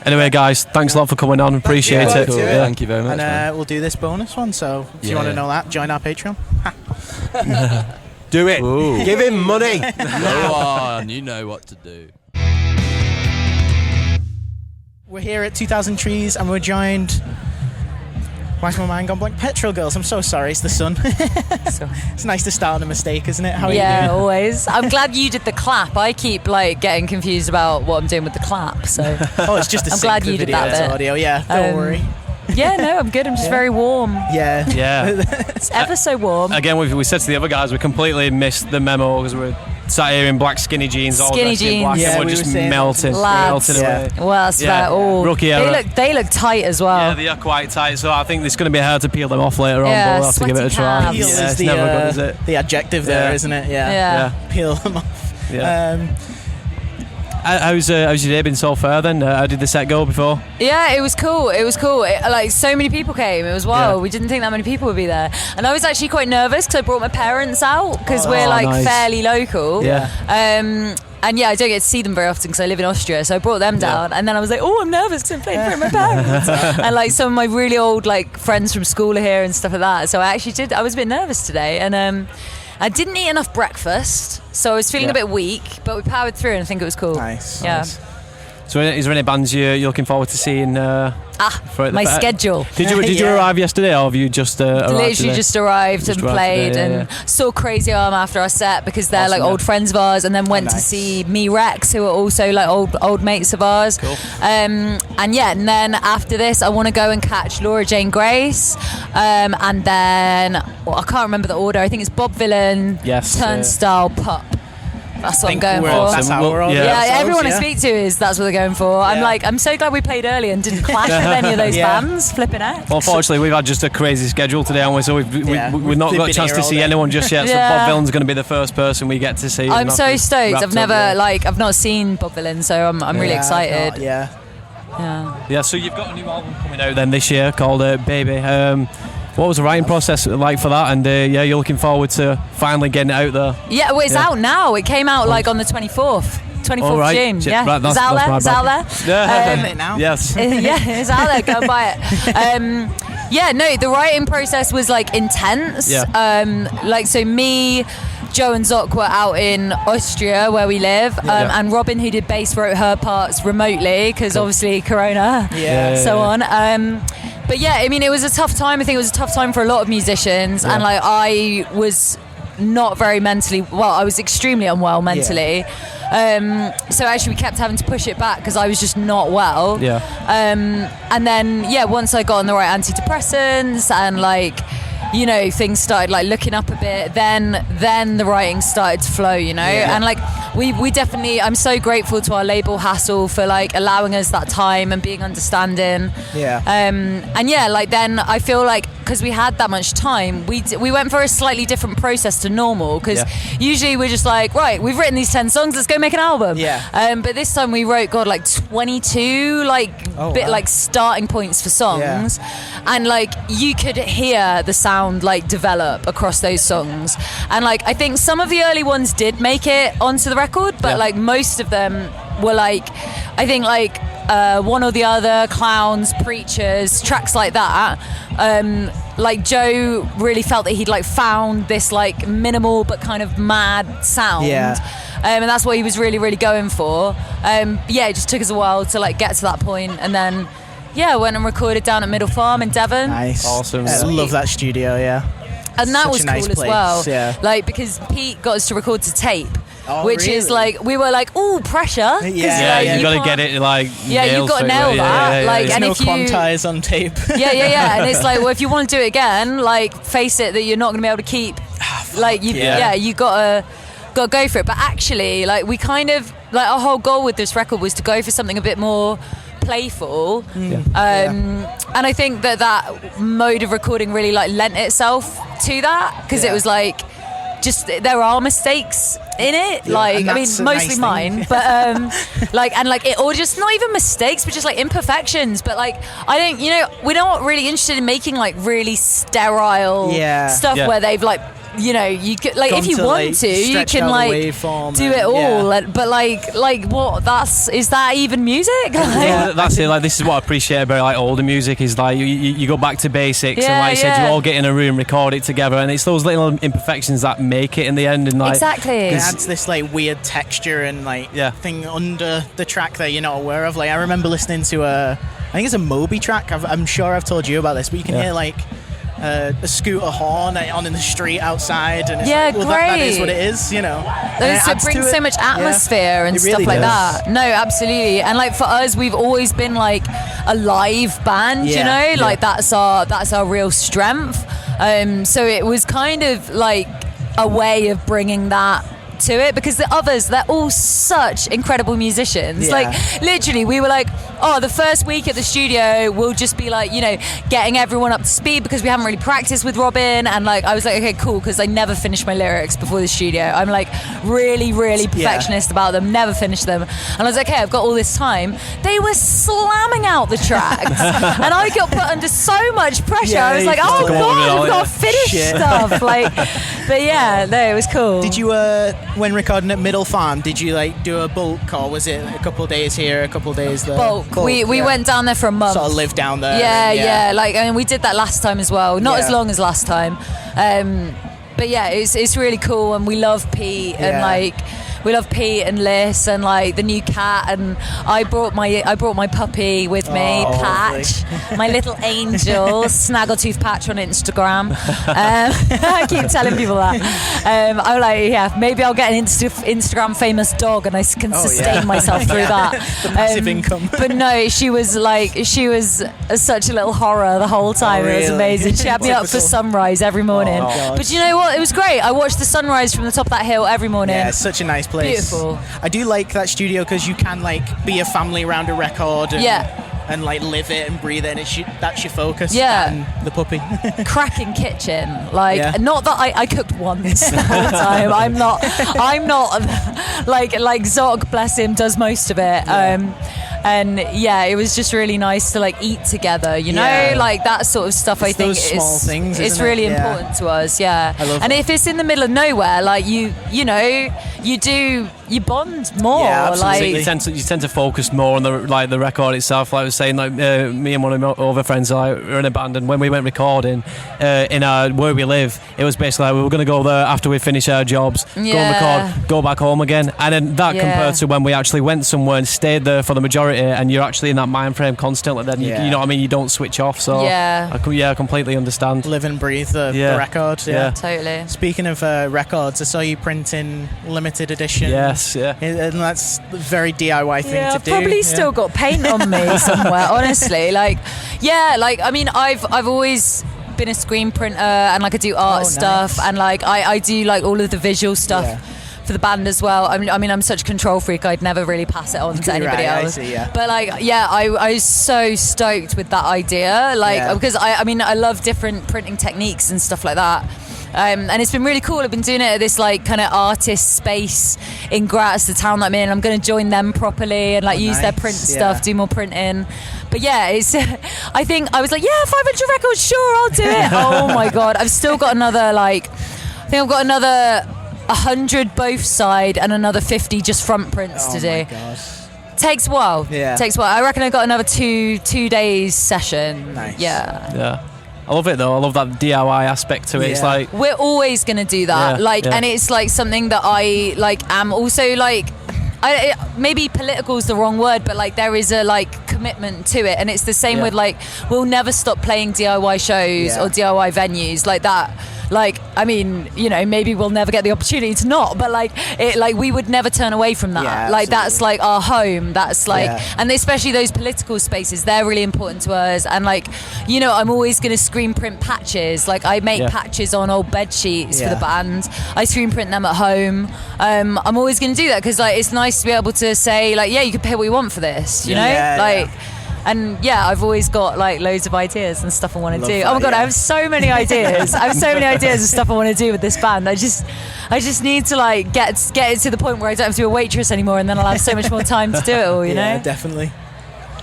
Speaker 2: Anyway, guys, thanks a lot for coming on. Appreciate it.
Speaker 16: Cool. Yeah. Thank you very much.
Speaker 3: And we'll do this bonus one. So if you want to know that, join our Patreon.
Speaker 17: Do it.
Speaker 16: Ooh.
Speaker 17: Give him money.
Speaker 16: Go on, you know what to do.
Speaker 3: We're here at 2000 Trees and we're joined. Why's my mind gone blank? Petrol Girls. I'm so sorry. It's the sun. It's nice to start on a mistake, isn't it? How are you doing?
Speaker 6: Always. I'm glad you did the clap. I keep like getting confused about what I'm doing with the clap. So
Speaker 3: it's just a
Speaker 6: I'm glad you did that bit.
Speaker 3: Audio. Yeah, don't worry.
Speaker 6: Yeah, no, I'm good. I'm just very warm.
Speaker 3: Yeah.
Speaker 6: It's ever so warm.
Speaker 2: Again, we said to the other guys, we completely missed the memo because we're sat here in black skinny jeans, all dressed in black, and we're just melting away.
Speaker 6: Well, that's about
Speaker 2: rookie error.
Speaker 6: They look tight as well.
Speaker 2: Yeah, they are quite tight. So I think it's going to be hard to peel them off later on. But we'll have to give it a try.
Speaker 3: Peel is
Speaker 2: it's never good, is it?
Speaker 3: The adjective there, isn't it? Yeah. Peel them off.
Speaker 2: Yeah. How's your day been so far then? How did the set go before?
Speaker 6: Yeah, it was cool. Like so many people came. It was wild. We didn't think that many people would be there. And I was actually quite nervous because I brought my parents out because we're like fairly local.
Speaker 2: Yeah.
Speaker 6: And yeah, I don't get to see them very often because I live in Austria. So I brought them down, and then I was like, oh, I'm nervous because I'm playing in front of my parents. And like some of my really old like friends from school are here and stuff like that. So I was a bit nervous today, and I didn't eat enough breakfast, so I was feeling a bit weak, but we powered through and I think it was cool.
Speaker 3: Nice.
Speaker 6: Yeah.
Speaker 3: Nice.
Speaker 2: So is there any bands you're looking forward to seeing?
Speaker 6: My schedule.
Speaker 2: Did you arrive yesterday, or have you just arrived
Speaker 6: Literally
Speaker 2: today?
Speaker 6: just arrived and played and saw Crazy Arm after our set because they're like old friends of ours, and then went to see Me Rex, who are also like old mates of ours.
Speaker 2: Cool.
Speaker 6: And then after this I want to go and catch Laura Jane Grace, and then I can't remember the order. I think it's Bob Villain, Turnstile, Pup. That's what I'm going for.
Speaker 3: That's how we're all.
Speaker 6: Everyone I speak to that's what they're going for. I'm so glad we played early and didn't clash with any of those bands. Flipping out.
Speaker 2: Well, unfortunately, we've had just a crazy schedule today, haven't we? So we've not got a chance to see anyone just yet. So Bob Villain's going to be the first person we get to see.
Speaker 6: I'm so stoked. I've not seen Bob Villain, so I'm really excited.
Speaker 2: Yeah. So you've got a new album coming out then this year called Baby. What was the writing process like for that? And you're looking forward to finally getting it out there.
Speaker 6: Yeah, well, it's out now. It came out like on the 24th. 24th of June. Yeah,
Speaker 2: right,
Speaker 6: it's out there. It's out there.
Speaker 3: Now.
Speaker 2: Yes.
Speaker 6: It's out there. Go and buy it. The writing process was like intense.
Speaker 2: Yeah.
Speaker 6: So me, Joe and Zoc were out in Austria where we live, and Robin, who did bass, wrote her parts remotely because obviously Corona, so on. But yeah, I mean, it was a tough time. I think it was a tough time for a lot of musicians, and like I was not very mentally well. I was extremely unwell mentally. So actually we kept having to push it back because I was just not well. And then once I got on the right antidepressants and like, you know, things started like looking up a bit, then the writing started to flow, you know. And like we definitely, I'm so grateful to our label Hassle for like allowing us that time and being understanding. Like then I feel like because we had that much time, we went for a slightly different process to normal because usually we're just like, right, we've written these 10 songs, let's go make an album. But this time we wrote like 22 like starting points for songs, and like you could hear the sound like develop across those songs, and like I think some of the early ones did make it onto the record, but like most of them were like, I think like One or the Other, Clowns, Preachers, tracks like that. Like Joe really felt that he'd like found this like minimal but kind of mad sound.
Speaker 18: and that's what he was really, really going for. It just took us a while to like get to that point, and then went and recorded down at Middle Farm in Devon.
Speaker 3: Nice,
Speaker 2: awesome.
Speaker 3: I love that studio.
Speaker 18: And that was
Speaker 3: nice
Speaker 18: cool
Speaker 3: place,
Speaker 18: as well. Like because Pete got us to record to tape. Which is like we were like, oh, pressure.
Speaker 2: You got to get it like.
Speaker 18: You've got to nail that. Like, and if you
Speaker 3: quantize on tape.
Speaker 18: And it's like, well, if you want to do it again, like, face it that you're not going to be able to keep. Like, you gotta go for it. But actually, like, we kind of like our whole goal with this record was to go for something a bit more playful, and I think that mode of recording really like lent itself to that because it was like. Just there are mistakes in it, like I mean, mostly mine, but or just not even mistakes, but just like imperfections. But like I don't, we're not really interested in making like really sterile stuff where they've like. You could like if you want to, you can like do it all. But like what? Is that even music?
Speaker 2: That's it. Like this is what I appreciate about like older music is like you go back to basics and like you said, you all get in a room, record it together, and it's those little imperfections that make it in the end. And like
Speaker 18: exactly,
Speaker 3: it adds this like weird texture and like thing under the track that you're not aware of. Like I remember listening to I think it's a Moby track. I'm sure I've told you about this, but you can hear like. A scooter horn on in the street outside, and it's like, well, that is what it is,
Speaker 18: It brings so much atmosphere and stuff like that. No, absolutely. And like for us, we've always been like a live band, like that's our real strength. So it was kind of like a way of bringing that to it because the others, they're all such incredible musicians. Like literally we were like, the first week at the studio we'll just be like, getting everyone up to speed because we haven't really practiced with Robin, and like I was like, okay, cool, because I never finish my lyrics before the studio. I'm like really perfectionist about them, never finish them, and I was like, okay, I've got all this time. They were slamming out the tracks and I got put under so much pressure. I was like, oh god, I've got to finish stuff like, but it was cool.
Speaker 3: Did you when recording at Middle Farm, did you like do a bulk, or was it a couple of days here, a couple of days there?
Speaker 18: Bulk. We went down there for a month.
Speaker 3: Sort of lived down there.
Speaker 18: Like I mean, we did that last time as well. Not as long as last time, but it's really cool, and we love Pete and like. We love Pete and Liz and like the new cat, and I brought my puppy with me, Patch, my little angel, Snaggletooth Patch on Instagram. I keep telling people that. I'm like, maybe I'll get an Instagram famous dog, and I can sustain myself through that.
Speaker 3: The passive income.
Speaker 18: But no, she was such a little horror the whole time. It was amazing. She had me up for sunrise every morning. But you know what? It was great. I watched the sunrise from the top of that hill every morning.
Speaker 3: Yeah, it's such a nice place.
Speaker 18: Beautiful.
Speaker 3: I do like that studio because you can like be a family around a record and like live it and breathe it, and that's your focus. And the puppy.
Speaker 18: Cracking kitchen. Like not that I cooked once the whole time. I'm not like Zog, bless him, does most of it. And it was just really nice to like eat together, like that sort of stuff. I think
Speaker 3: those small things,
Speaker 18: it's really important to us.
Speaker 3: I love
Speaker 18: and if it's in the middle of nowhere, like you bond more. Like
Speaker 2: you tend to focus more on the record itself. Like I was saying, like me and one of my other friends were in a band, and when we went recording in where we live, it was basically like we were going to go there after we finish our jobs, go and record, go back home again, and then that compared to when we actually went somewhere and stayed there for the majority, and you're actually in that mind frame constantly. Then you know what I mean. You don't switch off. So I completely understand.
Speaker 3: Live and breathe the record.
Speaker 18: Yeah, totally.
Speaker 3: Speaking of records, I saw you printing limited edition.
Speaker 2: Yes,
Speaker 3: and that's a very DIY thing to do.
Speaker 18: I've probably still got paint on me somewhere. Honestly, I mean, I've always been a screen printer, and like I do art stuff, and like I do like all of the visual stuff. For the band as well. I mean, I'm such a control freak. I'd never really pass it on to anybody else.
Speaker 3: I see,
Speaker 18: But I was so stoked with that idea. Because I love different printing techniques and stuff like that. And it's been really cool. I've been doing it at this like kind of artist space in Graz, the town that I'm in. I'm going to join them properly and like use their print stuff, do more printing. But it's. I think I was like, 500 records, sure, I'll do it. Oh my god, I've still got another 100 both side and another 50 just front prints to do.
Speaker 3: Oh my gosh.
Speaker 18: Takes a while. Takes a while. I reckon I got another two days session.
Speaker 3: Nice.
Speaker 18: Yeah.
Speaker 2: I love it though. I love that DIY aspect to it. It's like
Speaker 18: we're always gonna do that. And it's like something that I like am also like. Maybe political is the wrong word, but like there is a like commitment to it, and it's the same with like we'll never stop playing DIY shows or DIY venues like that. Like, I mean, you know, maybe we'll never get the opportunity to not, but like we would never turn away from that.
Speaker 3: Yeah,
Speaker 18: like that's like our home. That's like, and especially those political spaces, they're really important to us. And like, you know, I'm always going to screen print patches. Like I make patches on old bed sheets for the band. I screen print them at home. I'm always going to do that because like it's nice to be able to say like, yeah, you can pay what you want for this. You know, And I've always got like loads of ideas and stuff I want to do. Oh my god, I have so many ideas. I have so many ideas of stuff I want to do with this band. I just need to like get it to the point where I don't have to be a waitress anymore, and then I'll have so much more time to do it all. You know?
Speaker 3: Yeah, definitely.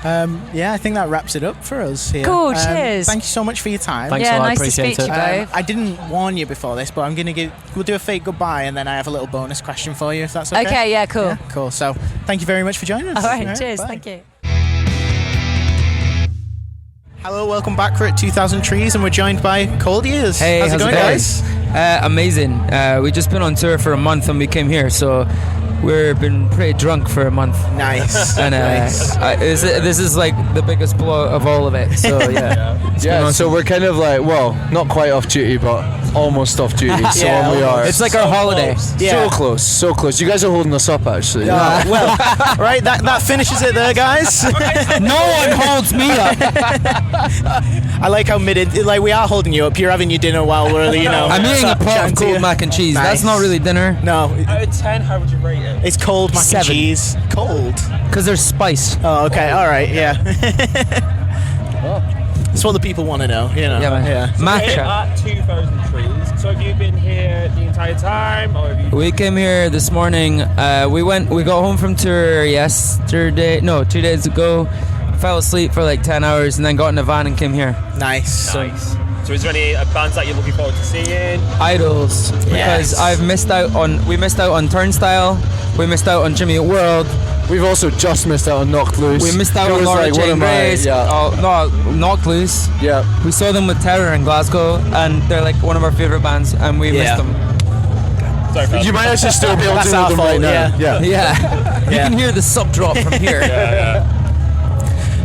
Speaker 3: I think that wraps it up for us here.
Speaker 18: Cool, cheers.
Speaker 3: Thank you so much for your time.
Speaker 2: Thanks a lot,
Speaker 18: nice
Speaker 2: appreciate
Speaker 18: to speak to you both.
Speaker 3: I didn't warn you before this, but I'm going to we'll do a fake goodbye, and then I have a little bonus question for you, if that's okay.
Speaker 18: Okay, yeah, cool.
Speaker 3: Yeah, cool. So thank you very much for joining us.
Speaker 18: All right, cheers.
Speaker 3: Bye.
Speaker 18: Thank you.
Speaker 3: Hello, welcome back. We're at 2000 Trees, and we're joined by Cold Ears.
Speaker 19: Hey,
Speaker 3: how's it going, guys?
Speaker 19: Amazing. We just been on tour for a month and we came here, so we've been pretty drunk for a month.
Speaker 3: Nice.
Speaker 19: And
Speaker 3: nice.
Speaker 19: This is like the biggest blow of all of it. So
Speaker 20: yeah. So we're kind of like, well, not quite off duty, but almost off duty. So we are.
Speaker 19: It's like our holiday.
Speaker 20: So close. You guys are holding us up, actually.
Speaker 3: Well, right. That finishes it there, guys.
Speaker 19: No one holds me up.
Speaker 3: I like how we are holding you up. You're having your dinner while we're, you know.
Speaker 19: I'm eating a pot of cold mac and cheese.
Speaker 3: Nice.
Speaker 19: That's not really dinner.
Speaker 3: No.
Speaker 17: Out of 10, how would you rate it?
Speaker 3: It's cold mac and cheese. Cold.
Speaker 19: Because there's spice.
Speaker 3: Oh, okay. All right. Yeah. That's what the people want to know. You know.
Speaker 19: Yeah, man.
Speaker 3: Yeah.
Speaker 17: So
Speaker 19: Matcha.
Speaker 17: at 2000 Trees. So have you been here the entire time, or have you?
Speaker 19: We came here this morning. We got home from tour 2 days ago. Fell asleep for like 10 hours and then got in a van and came here.
Speaker 3: Nice.
Speaker 17: So is there any bands that you're looking forward to seeing?
Speaker 19: Idols, because we missed out on Turnstile, we missed out on Jimmy Eat World.
Speaker 20: We've also just missed out on Knocked Loose.
Speaker 19: We missed out on Laura Jane Grace. Knocked Loose.
Speaker 20: Yeah.
Speaker 19: We saw them with Terror in Glasgow, and they're like one of our favourite bands, and we missed them.
Speaker 20: You might actually still be able to do them right now.
Speaker 19: Yeah. You can hear the sub drop from here.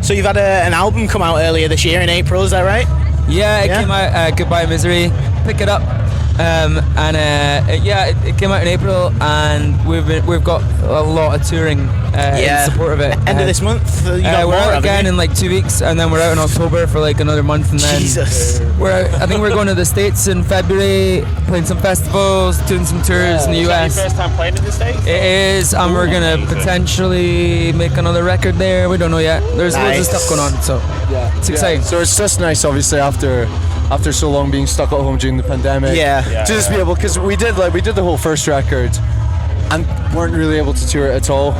Speaker 3: So you've had an album come out earlier this year in April, is that right?
Speaker 19: Yeah, it came out, Goodbye Misery, Pick It Up, it came out in April, and we've got a lot of touring in support of it.
Speaker 3: End of this month,
Speaker 19: we're out again in like 2 weeks, and then we're out in October for like another month, and then I think we're going to the States in February, playing some festivals, doing some tours in the US.
Speaker 17: Is that your first time playing in the States?
Speaker 19: It is, and we're gonna potentially make another record there. We don't know yet. There's loads of stuff going on, so it's exciting.
Speaker 20: So it's just nice, obviously, after so long being stuck at home during the pandemic, to just be able, because we did the whole first record and weren't really able to tour it at all.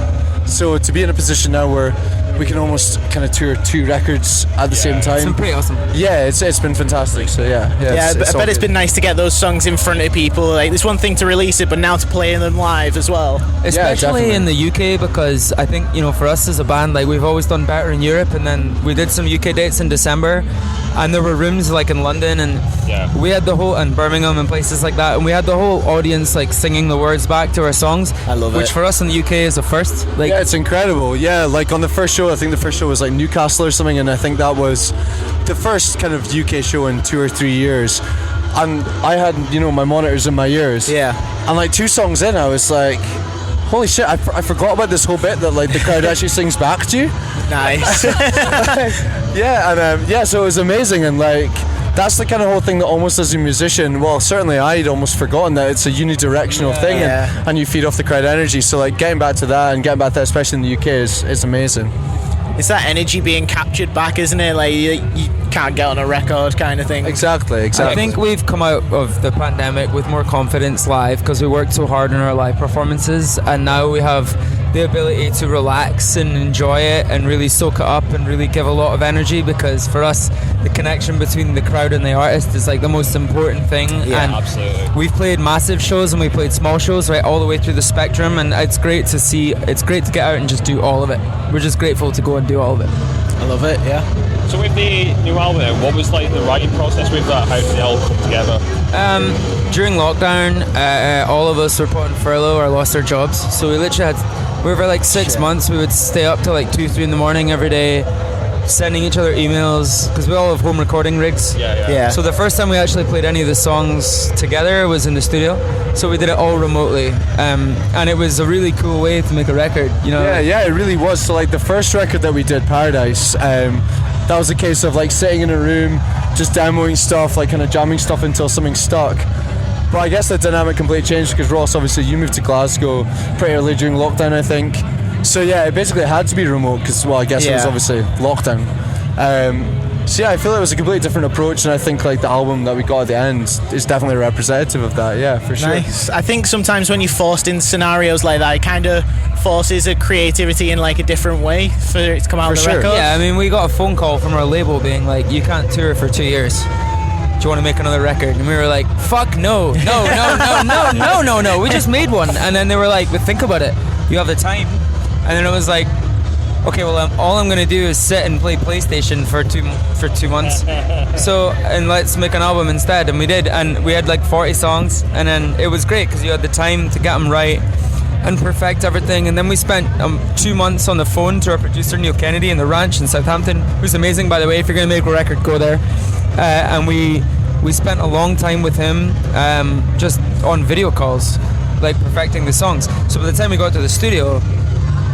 Speaker 20: So to be in a position now where we can almost kind of tour 2 records at the same time.
Speaker 19: It's been pretty awesome.
Speaker 20: Yeah, it's been fantastic. So I
Speaker 3: bet it's been nice to get those songs in front of people. Like, it's one thing to release it, but now to play them live as well.
Speaker 19: Especially in the UK, because I think, you know, for us as a band, like we've always done better in Europe, and then we did some UK dates in December, and there were rooms like in London, and we had the whole, and Birmingham and places like that, and we had the whole audience like singing the words back to our songs.
Speaker 3: I love
Speaker 19: which for us in the UK is a first. Like,
Speaker 20: it's incredible. Yeah, like on the first show, I think the first show was like Newcastle or something, and I think that was the first kind of UK show in 2 or 3 years. And I had, you know, my monitors in my ears.
Speaker 3: Yeah.
Speaker 20: And like 2 songs in, I was like, holy shit, I forgot about this whole bit that like the crowd actually sings back to you.
Speaker 3: Nice.
Speaker 20: So it was amazing, and like that's the kind of whole thing that almost as a musician, well, certainly I'd almost forgotten that it's a unidirectional thing, and you feed off the crowd energy. So like getting back to that, especially in the UK, is amazing.
Speaker 3: It's that energy being captured back, isn't it? Like you can't get on a record kind of thing.
Speaker 20: Exactly.
Speaker 19: I think we've come out of the pandemic with more confidence live, because we worked so hard on our live performances, and now we have the ability to relax and enjoy it and really soak it up and really give a lot of energy, because for us the connection between the crowd and the artist is like the most important thing. And
Speaker 17: absolutely.
Speaker 19: We've played massive shows and we played small shows right all the way through the spectrum, and it's great to get out and just do all of it. We're just grateful to go and do all of it.
Speaker 3: I love it. Yeah.
Speaker 12: So with the new album, then, what was like the writing process with that? How did it all come together?
Speaker 19: During lockdown, all of us were put on furlough or lost our jobs. So we literally for like 6 months, we would stay up till like 2-3 in the morning every day, sending each other emails, because we all have home recording rigs.
Speaker 3: Yeah.
Speaker 19: So the first time we actually played any of the songs together was in the studio. So we did it all remotely, and it was a really cool way to make a record. You know.
Speaker 20: Yeah, it really was. So like the first record that we did, Paradise, that was a case of like sitting in a room, just demoing stuff, like kind of jamming stuff until something stuck. But I guess the dynamic completely changed because Ross, obviously, you moved to Glasgow pretty early during lockdown, I think. So yeah, it basically had to be remote because, well, I guess it was obviously lockdown. So yeah, I feel it was a completely different approach, and I think like the album that we got at the end is definitely representative of that. Yeah, for sure.
Speaker 3: Nice. I think sometimes when you're forced in scenarios like that, it kind of forces a creativity in like a different way for it to come out on the record.
Speaker 19: Yeah, I mean, we got a phone call from our label being like, "You can't tour for 2 years. Do you want to make another record?" And we were like, "Fuck no. We just made one." And then they were like, "But think about it. You have the time." And then it was like, okay, well, all I'm gonna do is sit and play PlayStation for 2 months. So, and let's make an album instead. And we did, and we had like 40 songs, and then it was great because you had the time to get them right and perfect everything. And then we spent 2 months on the phone to our producer Neil Kennedy in the ranch in Southampton, who's amazing, by the way. If you're gonna make a record, go there. And we spent a long time with him, just on video calls, like perfecting the songs. So by the time we got to the studio,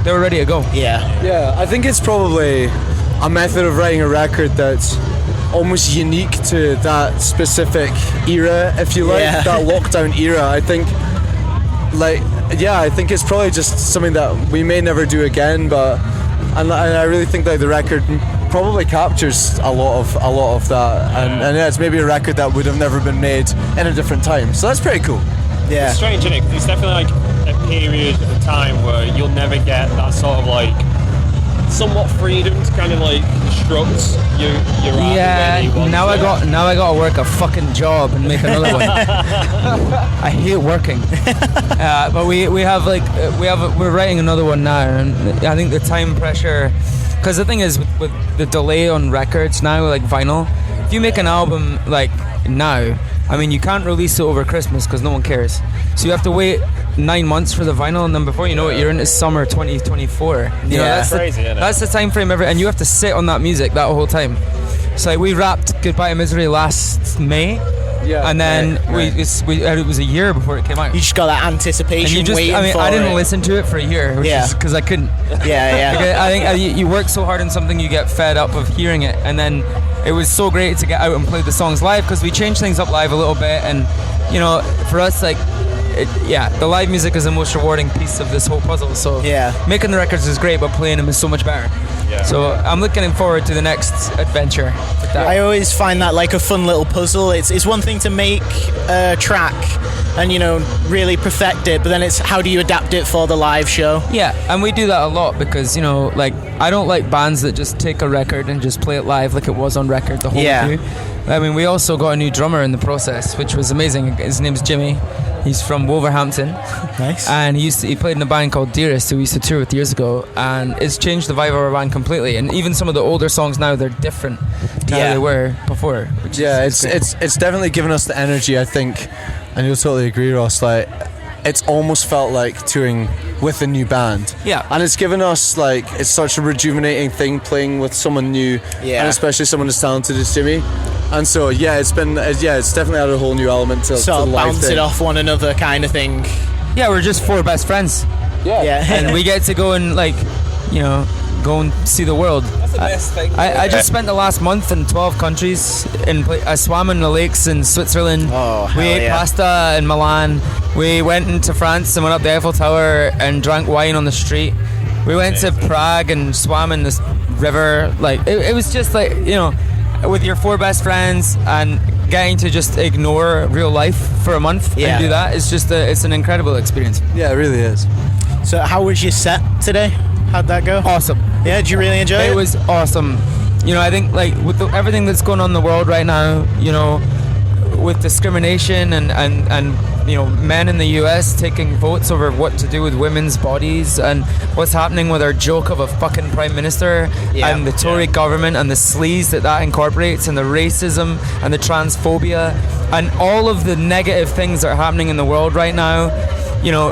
Speaker 19: they were ready to go.
Speaker 20: Yeah, I think it's probably a method of writing a record that's almost unique to that specific era, if you like, that lockdown era. I think, I think it's probably just something that we may never do again, but and I really think that the record probably captures a lot of that, and yeah, it's maybe a record that would have never been made in a different time. So that's pretty cool.
Speaker 3: Yeah,
Speaker 12: it's strange, isn't it? 'Cause it's definitely like a period of time where you'll never get that sort of like somewhat freedom to kind of like construct your art.
Speaker 19: Now I got to work a fucking job and make another one. I hate working. But we're writing another one now, and I think the time pressure, because the thing is with the delay on records now, like vinyl, if you make an album like now, I mean, you can't release it over Christmas because no one cares. So you have to wait 9 months for the vinyl, and then before you know it, you're into summer 2024. You know, that's crazy, isn't it? That's the time frame and you have to sit on that music that whole time. So like, we wrapped Goodbye to Misery last May.
Speaker 20: Yeah,
Speaker 19: and then it was a year before it came out.
Speaker 3: You just got that anticipation.
Speaker 19: I didn't listen to it for a year, which is because I couldn't.
Speaker 3: Yeah.
Speaker 19: I think you work so hard on something, you get fed up of hearing it, and then it was so great to get out and play the songs live because we changed things up live a little bit, and you know, for us, like, the live music is the most rewarding piece of this whole puzzle. So making the records is great, but playing them is so much better. So I'm looking forward to the next adventure with that.
Speaker 3: I always find that like a fun little puzzle. It's one thing to make a track and, you know, really perfect it, but then it's how do you adapt it for the live show?
Speaker 19: Yeah, and we do that a lot because, you know, like, I don't like bands that just take a record and just play it live like it was on record the whole through. I mean, we also got a new drummer in the process, which was amazing. His name's Jimmy. He's from Wolverhampton.
Speaker 3: Nice.
Speaker 19: And he played in a band called Dearest, who we used to tour with years ago, and it's changed the vibe of our band completely. And even some of the older songs now, they're different to how they were before.
Speaker 20: It's definitely given us the energy, I think, and you'll totally agree, Ross. Like, it's almost felt like touring with a new band.
Speaker 19: Yeah.
Speaker 20: And it's given us, like, it's such a rejuvenating thing playing with someone new, and especially someone as talented as Jimmy. And so, it's definitely added a whole new element to the live
Speaker 3: bounce
Speaker 20: thing.
Speaker 3: it off one another kind of thing.
Speaker 19: Yeah, we're just 4 best friends.
Speaker 20: Yeah.
Speaker 19: And we get to go and, like, you know, go and see the world.
Speaker 7: That's the best thing.
Speaker 19: I just spent the last month in 12 countries. I swam in the lakes in Switzerland. We ate pasta in Milan. We went into France and went up the Eiffel Tower and drank wine on the street. We went to Prague and swam in this river. Like, it was just like, you know, with your 4 best friends and getting to just ignore real life for a month and do that, it's just it's an incredible experience.
Speaker 20: Yeah, it really is.
Speaker 3: So how was your set today? How'd that go?
Speaker 19: Awesome.
Speaker 3: Yeah, did you really enjoy it?
Speaker 19: It was awesome. You know, I think, like, with everything that's going on in the world right now, you know, with discrimination and men in the US taking votes over what to do with women's bodies, and what's happening with our joke of a fucking prime minister, and the Tory government, and the sleaze that incorporates, and the racism and the transphobia and all of the negative things that are happening in the world right now.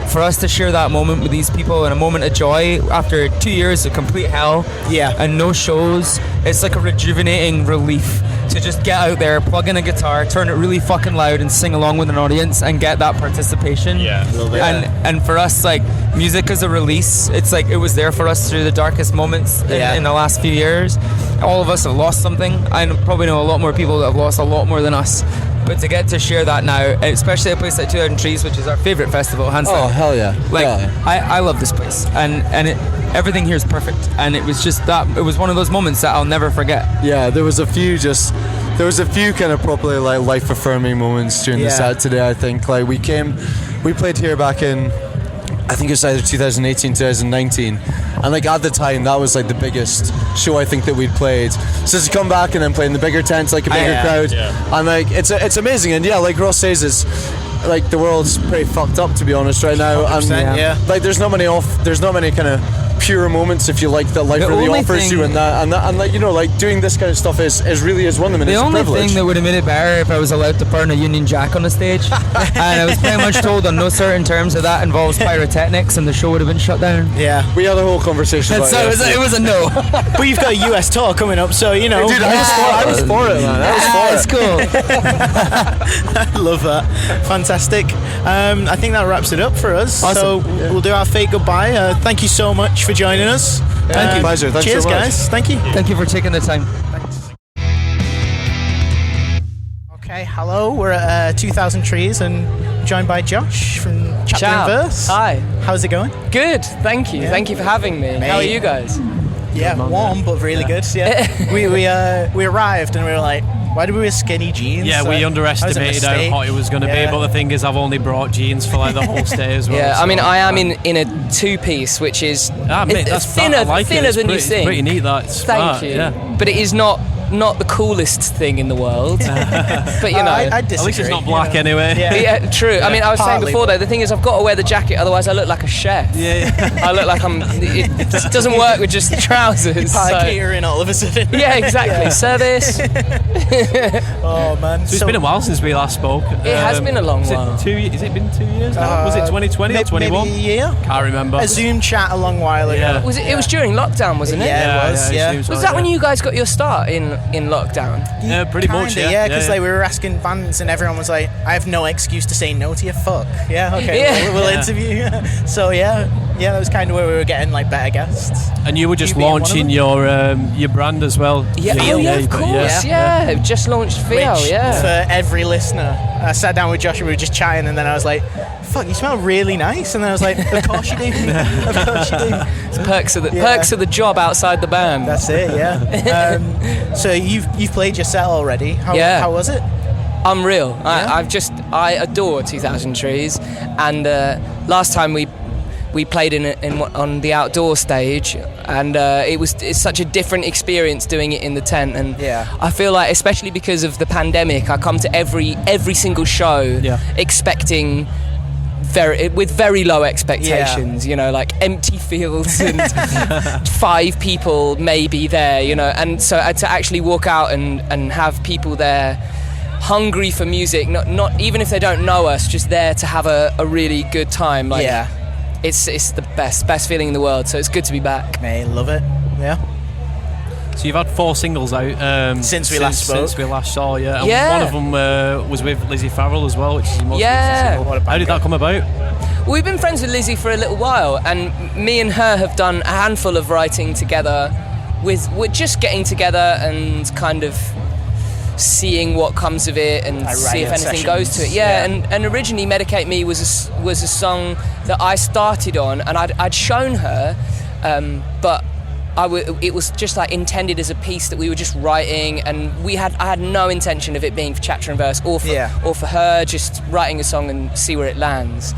Speaker 19: For us to share that moment with these people and a moment of joy after 2 years of complete hell and no shows, it's like a rejuvenating relief to just get out there, plug in a guitar, turn it really fucking loud and sing along with an audience and get that participation. And for us, like, music is a release. It's like it was there for us through the darkest moments in the last few years. All of us have lost something. I probably know a lot more people that have lost a lot more than us. But to get to share that now, especially a place like 2000 Trees, which is our favourite festival, hands down.
Speaker 20: Oh, hell yeah.
Speaker 19: I love this place. And everything here is perfect. And it was just that, it was one of those moments that I'll never forget.
Speaker 20: Yeah, there was a few kind of properly like life-affirming moments during the set today, I think. Like we played here back in, I think it was either 2018, 2019. And like at the time, that was like the biggest show I think that we'd played. So to come back and then play in the bigger tents, like a bigger crowd, and like it's amazing. And like Ross says, it's like the world's pretty fucked up, to be honest, right now. And like there's not many kind of pure moments, if you like, that life really offers you, and like like doing this kind of stuff is really one of them. And
Speaker 19: the
Speaker 20: it's
Speaker 19: only
Speaker 20: a privilege.
Speaker 19: thing that would have made it better if I was allowed to burn a Union Jack on the stage, and I was pretty much told on no certain terms that involves pyrotechnics, and the show would have been shut down.
Speaker 20: Yeah, we had a whole conversation about
Speaker 3: it was a no. But you've got a US tour coming up, so
Speaker 20: Dude, I was for it, man.
Speaker 3: It's cool. I love that. Fantastic. I think that wraps it up for us.
Speaker 19: Awesome.
Speaker 3: So we'll do our fake goodbye. Thank you so much for joining us.
Speaker 19: Thank you.
Speaker 20: Pleasure. Thanks
Speaker 3: Cheers,
Speaker 20: so much.
Speaker 3: guys. Thank you.
Speaker 19: Thank you for taking the time.
Speaker 3: Okay, hello. We're at 2000 Trees and joined by Josh from Chapter and Verse.
Speaker 21: Hi.
Speaker 3: How's it going?
Speaker 21: Good. Thank you. Thank you for having me. How are you guys?
Speaker 3: Yeah, warm but really good. Yeah. we arrived and we were like, why did we wear skinny jeans?
Speaker 2: Yeah, we underestimated how hot it was going to be, but the thing is, I've only brought jeans for like the whole stay as well.
Speaker 21: Yeah, I mean, I am in a two-piece, which is
Speaker 2: that's
Speaker 21: thinner
Speaker 2: like
Speaker 21: than
Speaker 2: you
Speaker 21: think.
Speaker 2: It's pretty neat, that.
Speaker 21: Thank you.
Speaker 2: Yeah.
Speaker 21: But it is not the coolest thing in the world. But
Speaker 3: I disagree.
Speaker 2: At least it's not black anyway.
Speaker 21: Yeah, true. I mean, I was saying before though, the thing is, I've got to wear the jacket, otherwise I look like a chef.
Speaker 2: Yeah.
Speaker 21: I look like it doesn't work with just the trousers.
Speaker 3: Catering all of a sudden.
Speaker 21: Yeah, exactly. Service.
Speaker 3: Oh man.
Speaker 2: So it's been a while since we last spoke.
Speaker 21: It has been a long while.
Speaker 2: Has it been 2 years now? Was it 2020 or 21?
Speaker 3: Maybe a year.
Speaker 2: Can't remember.
Speaker 3: A Zoom chat a long while ago.
Speaker 2: Yeah.
Speaker 21: It was during lockdown, wasn't it?
Speaker 3: Yeah, it was. Yeah.
Speaker 21: Was that when you guys got your start in lockdown?
Speaker 2: Yeah, pretty much.
Speaker 3: Yeah, because like we were asking bands and everyone was like, I have no excuse to say no to you. Fuck. Yeah, okay.
Speaker 21: Yeah.
Speaker 3: We'll interview you. So yeah, that was kind of where we were getting like better guests.
Speaker 2: And you were just launching your brand as well.
Speaker 21: Yeah, of course. Yeah, just launched Feel.
Speaker 3: Which,
Speaker 21: yeah.
Speaker 3: For every listener, I sat down with Josh and we were just chatting, and then I was like, fuck, you smell really nice. And then I was like, of course you do. Of course you do.
Speaker 21: It's perks of the job outside the band.
Speaker 3: That's it, yeah. So you've played your set already. How was it?
Speaker 21: Unreal. Yeah. I adore 2000 Trees, and last time we played on the outdoor stage, and it's such a different experience doing it in the tent, and I feel like, especially because of the pandemic, I come to every single show expecting with very low expectations, like empty fields and 5 people maybe there, and so to actually walk out and have people there hungry for music, not even if they don't know us, just there to have a really good time, it's the best feeling in the world, so it's good to be back.
Speaker 3: Mate, love it. Yeah.
Speaker 2: So you've had 4 singles out
Speaker 3: since we last spoke.
Speaker 2: Since we last saw, And one of them was with Lizzie Farrell as well, which is your most recent single. How did that come about?
Speaker 21: We've been friends with Lizzie for a little while, and me and her have done a handful of writing together. We're just getting together and kind of seeing what comes of it and see if anything goes to it. And originally Medicate Me was a song that I started on, and I'd shown her, but it was just like intended as a piece that we were just writing, and I had no intention of it being for Chapter and Verse or for her, just writing a song and see where it lands.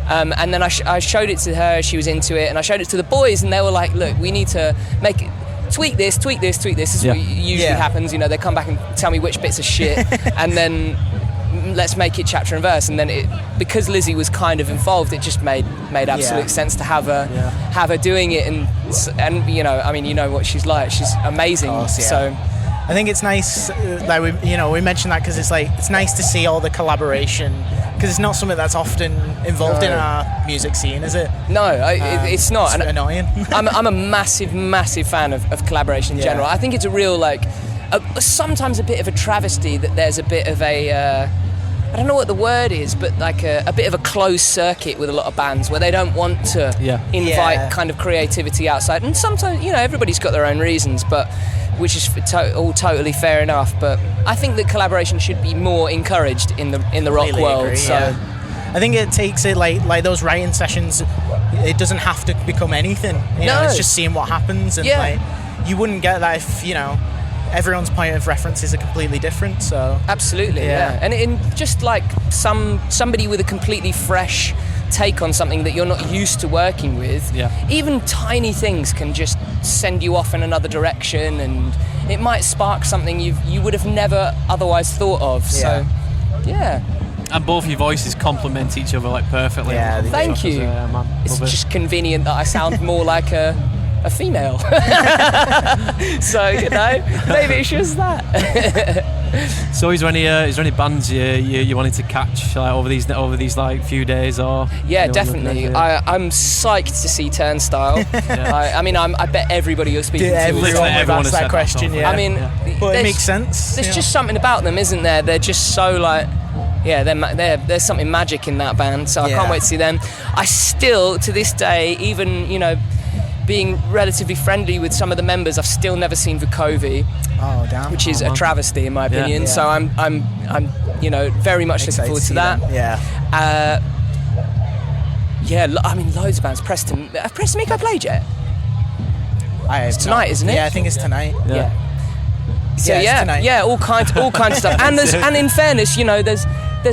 Speaker 21: And then I showed it to her, she was into it, and I showed it to the boys, and they were like, look, we need to make it, tweak this. This is what usually happens. They come back and tell me which bits are shit, and then let's make it chapter and verse. And then because Lizzie was kind of involved, it just made absolute sense to have her doing it. And you know, I mean, you know what she's like. She's amazing. So
Speaker 3: I think it's nice that we mentioned that because it's nice to see all the collaboration, because it's not something that's often involved in our music scene, is it?
Speaker 21: No, it's not.
Speaker 3: It's annoying.
Speaker 21: I'm a massive fan of collaboration in general. I think it's a real sometimes a bit of a travesty that there's a bit of a I don't know what the word is, but like a bit of a closed circuit with a lot of bands where they don't want to invite kind of creativity outside. And sometimes, you know, everybody's got their own reasons, but which is all totally fair enough. But I think that collaboration should be more encouraged in the rock world.
Speaker 3: Agree,
Speaker 21: so
Speaker 3: I think it takes it like those writing sessions. It doesn't have to become anything. You know, it's just seeing what happens, and like you wouldn't get that if, you know, everyone's point of references are completely different. So
Speaker 21: absolutely, and in just like somebody with a completely fresh take on something that you're not used to working with, even tiny things can just send you off in another direction, and it might spark something you would have never otherwise thought of. So
Speaker 2: and both your voices complement each other like perfectly.
Speaker 21: Thank you. It's just convenient that I sound more like a female. So, you know, maybe it's just that.
Speaker 2: So is there any bands you wanted to catch like, over these like few days, or
Speaker 21: definitely. I'm psyched to see Turnstile. I mean, I bet everybody you're speaking to
Speaker 3: everyone asked that question.
Speaker 21: I mean,
Speaker 3: but it makes sense.
Speaker 21: There's just something about them, isn't there? They're just so like, there's something magic in that band. So I can't wait to see them. I still, to this day, even, you know, being relatively friendly with some of the members, I've still never seen Vukovi, which is a travesty in my opinion. So I'm you know, very much looking forward to that. I mean, loads of bands. Preston Meek I played yet? It's tonight, isn't it?
Speaker 3: Yeah, I think it's tonight.
Speaker 21: So all kinds of stuff. And in fairness, you know, there's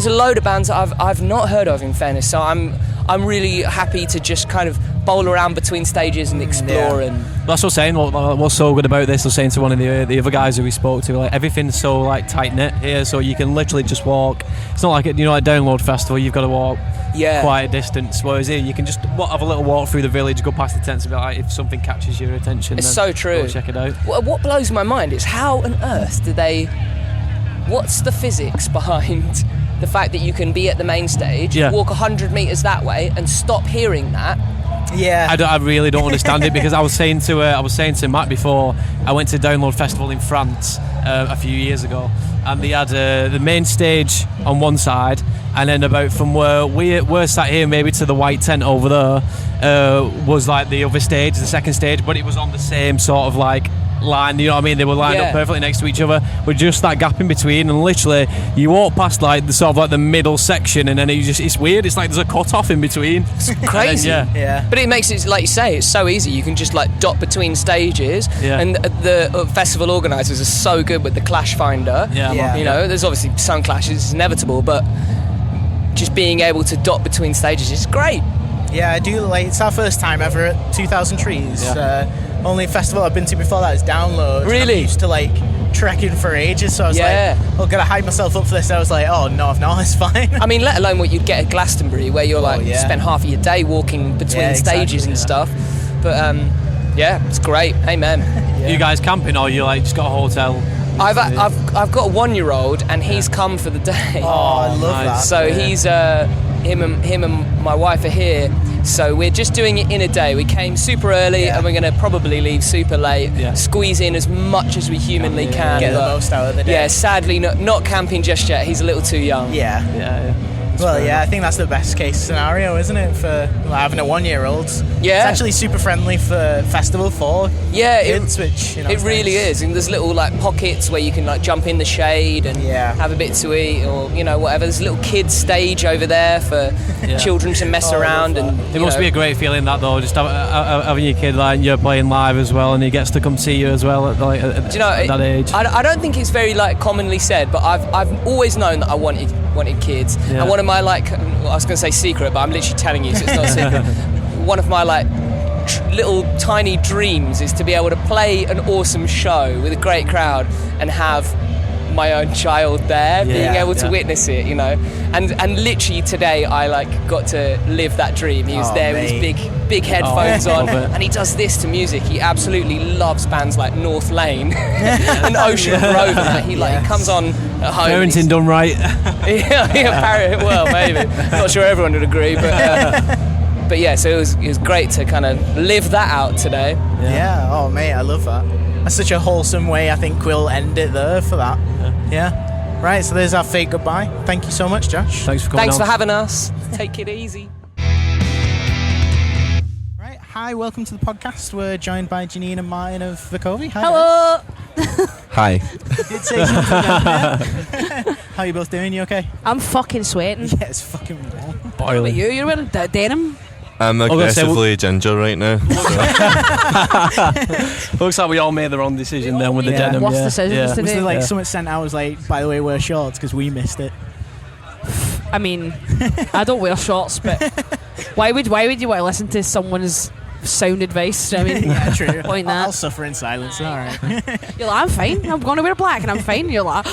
Speaker 21: a load of bands that I've not heard of, in fairness. So I'm really happy to just kind of bowl around between stages and explore. And
Speaker 2: that's what I'm saying. What's so good about this? I was saying to one of the other guys who we spoke to, like everything's so like tight knit here, so you can literally just walk. It's not like like Download Festival. You've got to walk quite a distance. Whereas here you can just have a little walk through the village, go past the tents, and be like, if something catches your attention,
Speaker 21: it's so true.
Speaker 2: Go check it out.
Speaker 21: What blows my mind is how on earth do they? What's the physics behind the fact that you can be at the main stage, walk 100 metres that way, and stop hearing that?
Speaker 2: I really don't understand it, because I was saying to Matt before, I went to Download Festival in France a few years ago, and they had the main stage on one side, and then about from where we're sat here, maybe to the white tent over there, was like the other stage, the second stage, but it was on the same sort of like line, you know what I mean? They were lined up perfectly next to each other, with just that gap in between, and literally you walk past like the sort of like the middle section, and then it's weird. It's like there's a cut off in between.
Speaker 21: It's crazy. But it makes it, like you say, it's so easy. You can just like dot between stages, and the festival organisers are so good with the clash finder. You know, there's obviously some clashes, it's inevitable, but just being able to dot between stages is great.
Speaker 3: I do like. It's our first time ever at 2,000 Trees. Only festival I've been to before that is Download.
Speaker 21: Really?
Speaker 3: I'm used to like trekking for ages, so I was like, gotta hype myself up for this. And I was like, oh no, it's fine.
Speaker 21: I mean, let alone what you'd get at Glastonbury, where you're spend half of your day walking between stages and stuff. But it's great. Amen.
Speaker 2: You guys camping, or you like just got a hotel?
Speaker 21: I've got a 1-year-old, and he's come for the day.
Speaker 3: Oh, I love that.
Speaker 21: So he's him and my wife are here. So we're just doing it in a day. We came super early, and we're going to probably leave super late. Squeeze in as much as we humanly can.
Speaker 3: Get the most out of the day.
Speaker 21: Yeah, sadly not camping just yet. He's a little too young.
Speaker 3: Well, I think that's the best case scenario, isn't it, for having a 1-year-old? It's actually super friendly for festival for kids, which, you know,
Speaker 21: it really is. And there's little like pockets where you can like jump in the shade and have a bit to eat, or you know, whatever. There's a little kids stage over there for children to mess around. And
Speaker 2: it must be a great feeling, that though, just having your kid like you're playing live as well, and he gets to come see you as well at that age.
Speaker 21: I don't think it's very like commonly said, but I've always known that I wanted kids, and one of my I was going to say secret, but I'm literally telling you, so it's not a secret. One of my like little tiny dreams is to be able to play an awesome show with a great crowd and have my own child there, being able to witness it, you know, and literally today I like got to live that dream. He was there with his big headphones on, and he does this to music. He absolutely loves bands like North Lane and Ocean Grove. And he comes on at home.
Speaker 2: Parenting done right.
Speaker 21: Well, maybe. Not sure everyone would agree, but yeah. So it was great to kind of live that out today.
Speaker 3: Yeah. Oh, mate, I love that. That's such a wholesome way. I think we'll end it there for that. Yeah. Right. So there's our fake goodbye. Thank you so much, Josh.
Speaker 2: Thanks for coming.
Speaker 21: Thanks for having us. Take it easy.
Speaker 3: Right. Hi. Welcome to the podcast. We're joined by Janine and Martin of Vukovi. Hi.
Speaker 5: Hello.
Speaker 15: Hi.
Speaker 3: You did say something. How are you both doing? You okay?
Speaker 5: I'm fucking sweating.
Speaker 3: Yeah, it's fucking warm.
Speaker 5: What about you? You're wearing denim?
Speaker 15: I'm aggressively ginger right now.
Speaker 2: Looks like we all made the wrong decision then with the denim.
Speaker 5: What's the decision
Speaker 3: Was
Speaker 5: today?
Speaker 3: there like someone sent out was like, by the way, wear shorts because we missed it.
Speaker 5: I mean, I don't wear shorts, but why would you want to listen to someone's sound advice? I mean,
Speaker 3: yeah, true.
Speaker 5: Point that.
Speaker 3: I'll suffer in silence. All right.
Speaker 5: You're like, I'm fine. I'm going to wear black and I'm fine. You're like.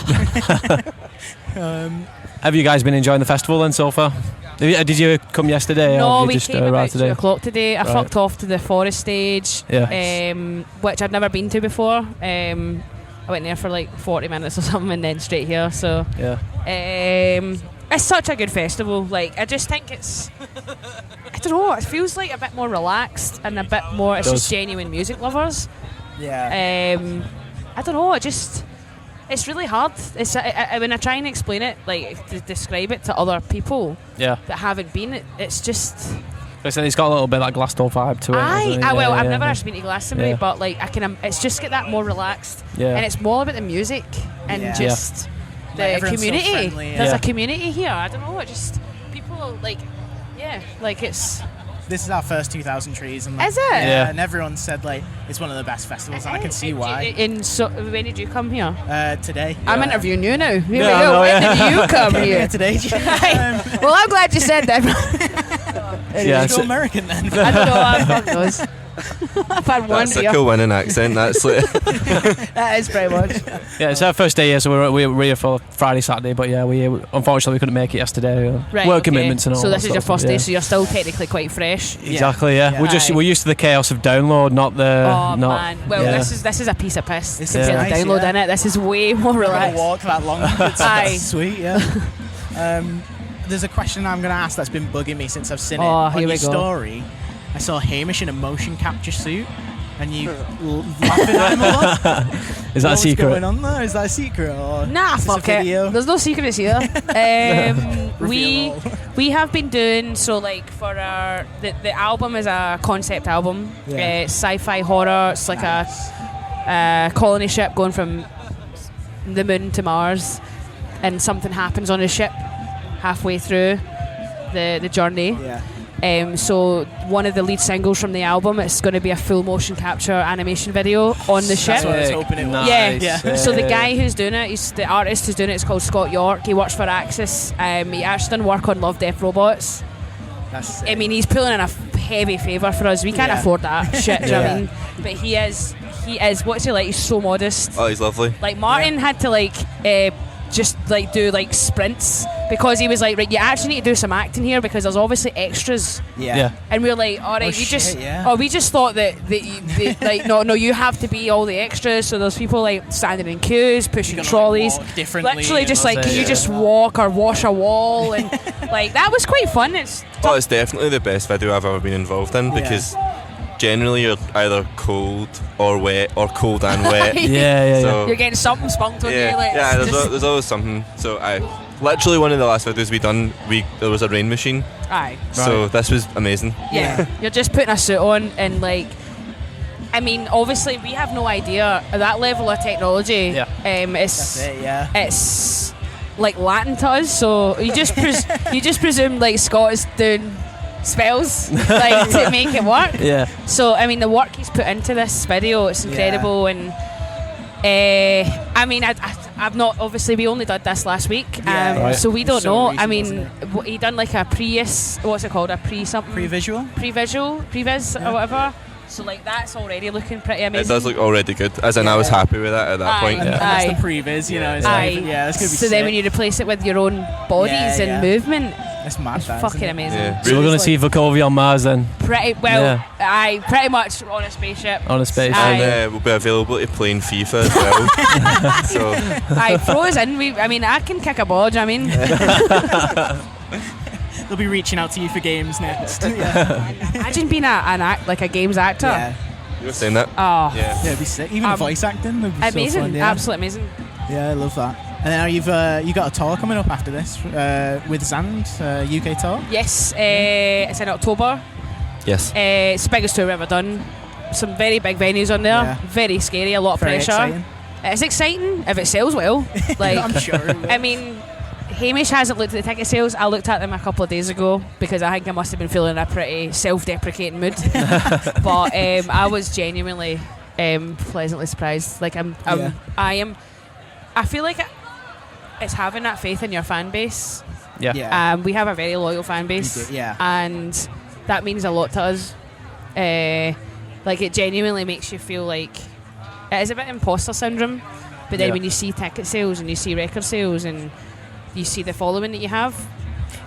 Speaker 2: Have you guys been enjoying the festival then so far? Did you come yesterday?
Speaker 5: No,
Speaker 2: or
Speaker 5: we
Speaker 2: just
Speaker 5: came about 2
Speaker 2: today?
Speaker 5: o'clock today. I fucked off to the Forest stage, which I'd never been to before. I went there for like 40 minutes or something and then straight here. So it's such a good festival. Like, I just think it's, I don't know, it feels like a bit more relaxed and a bit more, it's just genuine music lovers.
Speaker 3: Yeah.
Speaker 5: I don't know, it's really hard. It's when I try and explain it, like to describe it to other people that haven't been, it's just.
Speaker 2: It's got a little bit of that Glasgow vibe to it.
Speaker 5: I've never actually been to Glastonbury, but like it's just get that more relaxed, and it's more about the music and just the community.
Speaker 3: So friendly,
Speaker 5: There's a community here. I don't know. It just people like it's.
Speaker 3: This is our first 2,000 trees, and
Speaker 5: is it?
Speaker 3: Yeah, and everyone said like it's one of the best festivals, and I can see why.
Speaker 5: When did you come here?
Speaker 3: Today.
Speaker 5: I'm interviewing you now. Here we go. When did you come here?
Speaker 3: Today.
Speaker 5: Well, I'm glad you said that.
Speaker 3: You're still American then.
Speaker 5: I don't know. Fuck knows. I've had one.
Speaker 15: That's a cool winning accent. That's it.
Speaker 5: That is pretty much.
Speaker 2: Yeah, it's our first day here, so we're here for Friday, Saturday. But yeah, unfortunately we couldn't make it yesterday. Work commitments and all.
Speaker 5: So this is your first day,
Speaker 2: yeah.
Speaker 5: so you're still technically quite fresh.
Speaker 2: Exactly. Yeah. We're used to the chaos of download, not the.
Speaker 5: Oh man. Well, this is a piece of piss.
Speaker 3: This
Speaker 5: is nice, download in it. This is way more relaxed.
Speaker 3: Walk that long. It's sweet. Yeah. There's a question I'm going to ask that's been bugging me since I've seen it. On your story, I saw Hamish in a motion capture suit, and you laughing at him a lot.
Speaker 2: Is that a secret?
Speaker 3: What's going on there? Is that a secret? Or
Speaker 5: nah, fuck it. There's no secrets here. We have been doing like for our the album is a concept album. It's sci-fi horror. It's like a colony ship going from the moon to Mars, and something happens on the ship halfway through the journey. So one of the lead singles from the album, it's going to be a full motion capture animation video on the ship.
Speaker 3: That's what I was hoping it was.
Speaker 5: Yeah. So the guy who's doing it, the artist who's doing it, is called Scott York. He works for Axis. He actually done work on Love, Death, Robots. I mean, he's pulling in a heavy favour for us. We can't afford that shit. Do you know what I mean? But he is. What's he like? He's so modest.
Speaker 15: Oh, he's lovely.
Speaker 5: Like Martin had to just like do like sprints because he was like, right, you actually need to do some acting here because there's obviously extras. And we were like, all right, we just thought that like no, you have to be all the extras. So there's people like standing in queues, pushing trolleys, literally just like, can you just walk or wash a wall? And like that was quite fun. It's
Speaker 15: definitely the best video I've ever been involved in because generally you're either cold or wet or cold and wet.
Speaker 5: So you're getting something spunked on you. Like,
Speaker 15: there's always something. So literally one of the last videos we done, there was a rain machine. So this was amazing.
Speaker 5: You're just putting a suit on and like, I mean, obviously we have no idea that level of technology. It's like Latin to us. So you just presume like Scott is doing spells like to make it work. So I mean, the work he's put into this video, it's incredible. And I mean, I've not, obviously we only did this last week, so we don't know. I mean, he done like a pre-visual or whatever. So like that's already looking pretty amazing.
Speaker 15: It does look already good. As in, I was happy with that at that point.
Speaker 3: And that's the previs, you know. It's like, that's gonna be
Speaker 5: so
Speaker 3: sick.
Speaker 5: then when you replace it with your own bodies and movement,
Speaker 3: it's mad.
Speaker 5: Fucking amazing.
Speaker 2: Yeah. So we're going to see Vukovi on Mars then.
Speaker 5: Pretty well. Pretty much on a spaceship.
Speaker 2: On a spaceship.
Speaker 15: And we'll be available to play in FIFA as well. So.
Speaker 5: Throw us in. I can kick a ball. Do you know what I mean?
Speaker 3: They'll be reaching out to you for games next.
Speaker 5: Imagine being a games actor.
Speaker 3: Yeah.
Speaker 15: You were saying that?
Speaker 5: Oh.
Speaker 3: Yeah, it'd be sick. Even voice acting would be
Speaker 5: amazing.
Speaker 3: so fun. Yeah.
Speaker 5: Absolutely amazing.
Speaker 3: Yeah, I love that. And then you got a tour coming up after this with Zand, UK tour?
Speaker 5: Yes, it's in October.
Speaker 15: Yes.
Speaker 5: It's the biggest tour we've ever done. Some very big venues on there.
Speaker 3: Yeah.
Speaker 5: Very scary, a lot of
Speaker 3: Very
Speaker 5: pressure.
Speaker 3: exciting.
Speaker 5: It's exciting if it sells well. Like
Speaker 3: I'm sure it will.
Speaker 5: I mean, Hamish hasn't looked at the ticket sales. I looked at them a couple of days ago because I think I must have been feeling a pretty self-deprecating mood. But I was genuinely pleasantly surprised. Like I feel like it's having that faith in your fan base.
Speaker 2: Yeah.
Speaker 5: We have a very loyal fan base.
Speaker 3: Yeah.
Speaker 5: And that means a lot to us. Like it genuinely makes you feel like it is a bit imposter syndrome. But then when you see ticket sales and you see record sales and you see the following that you have,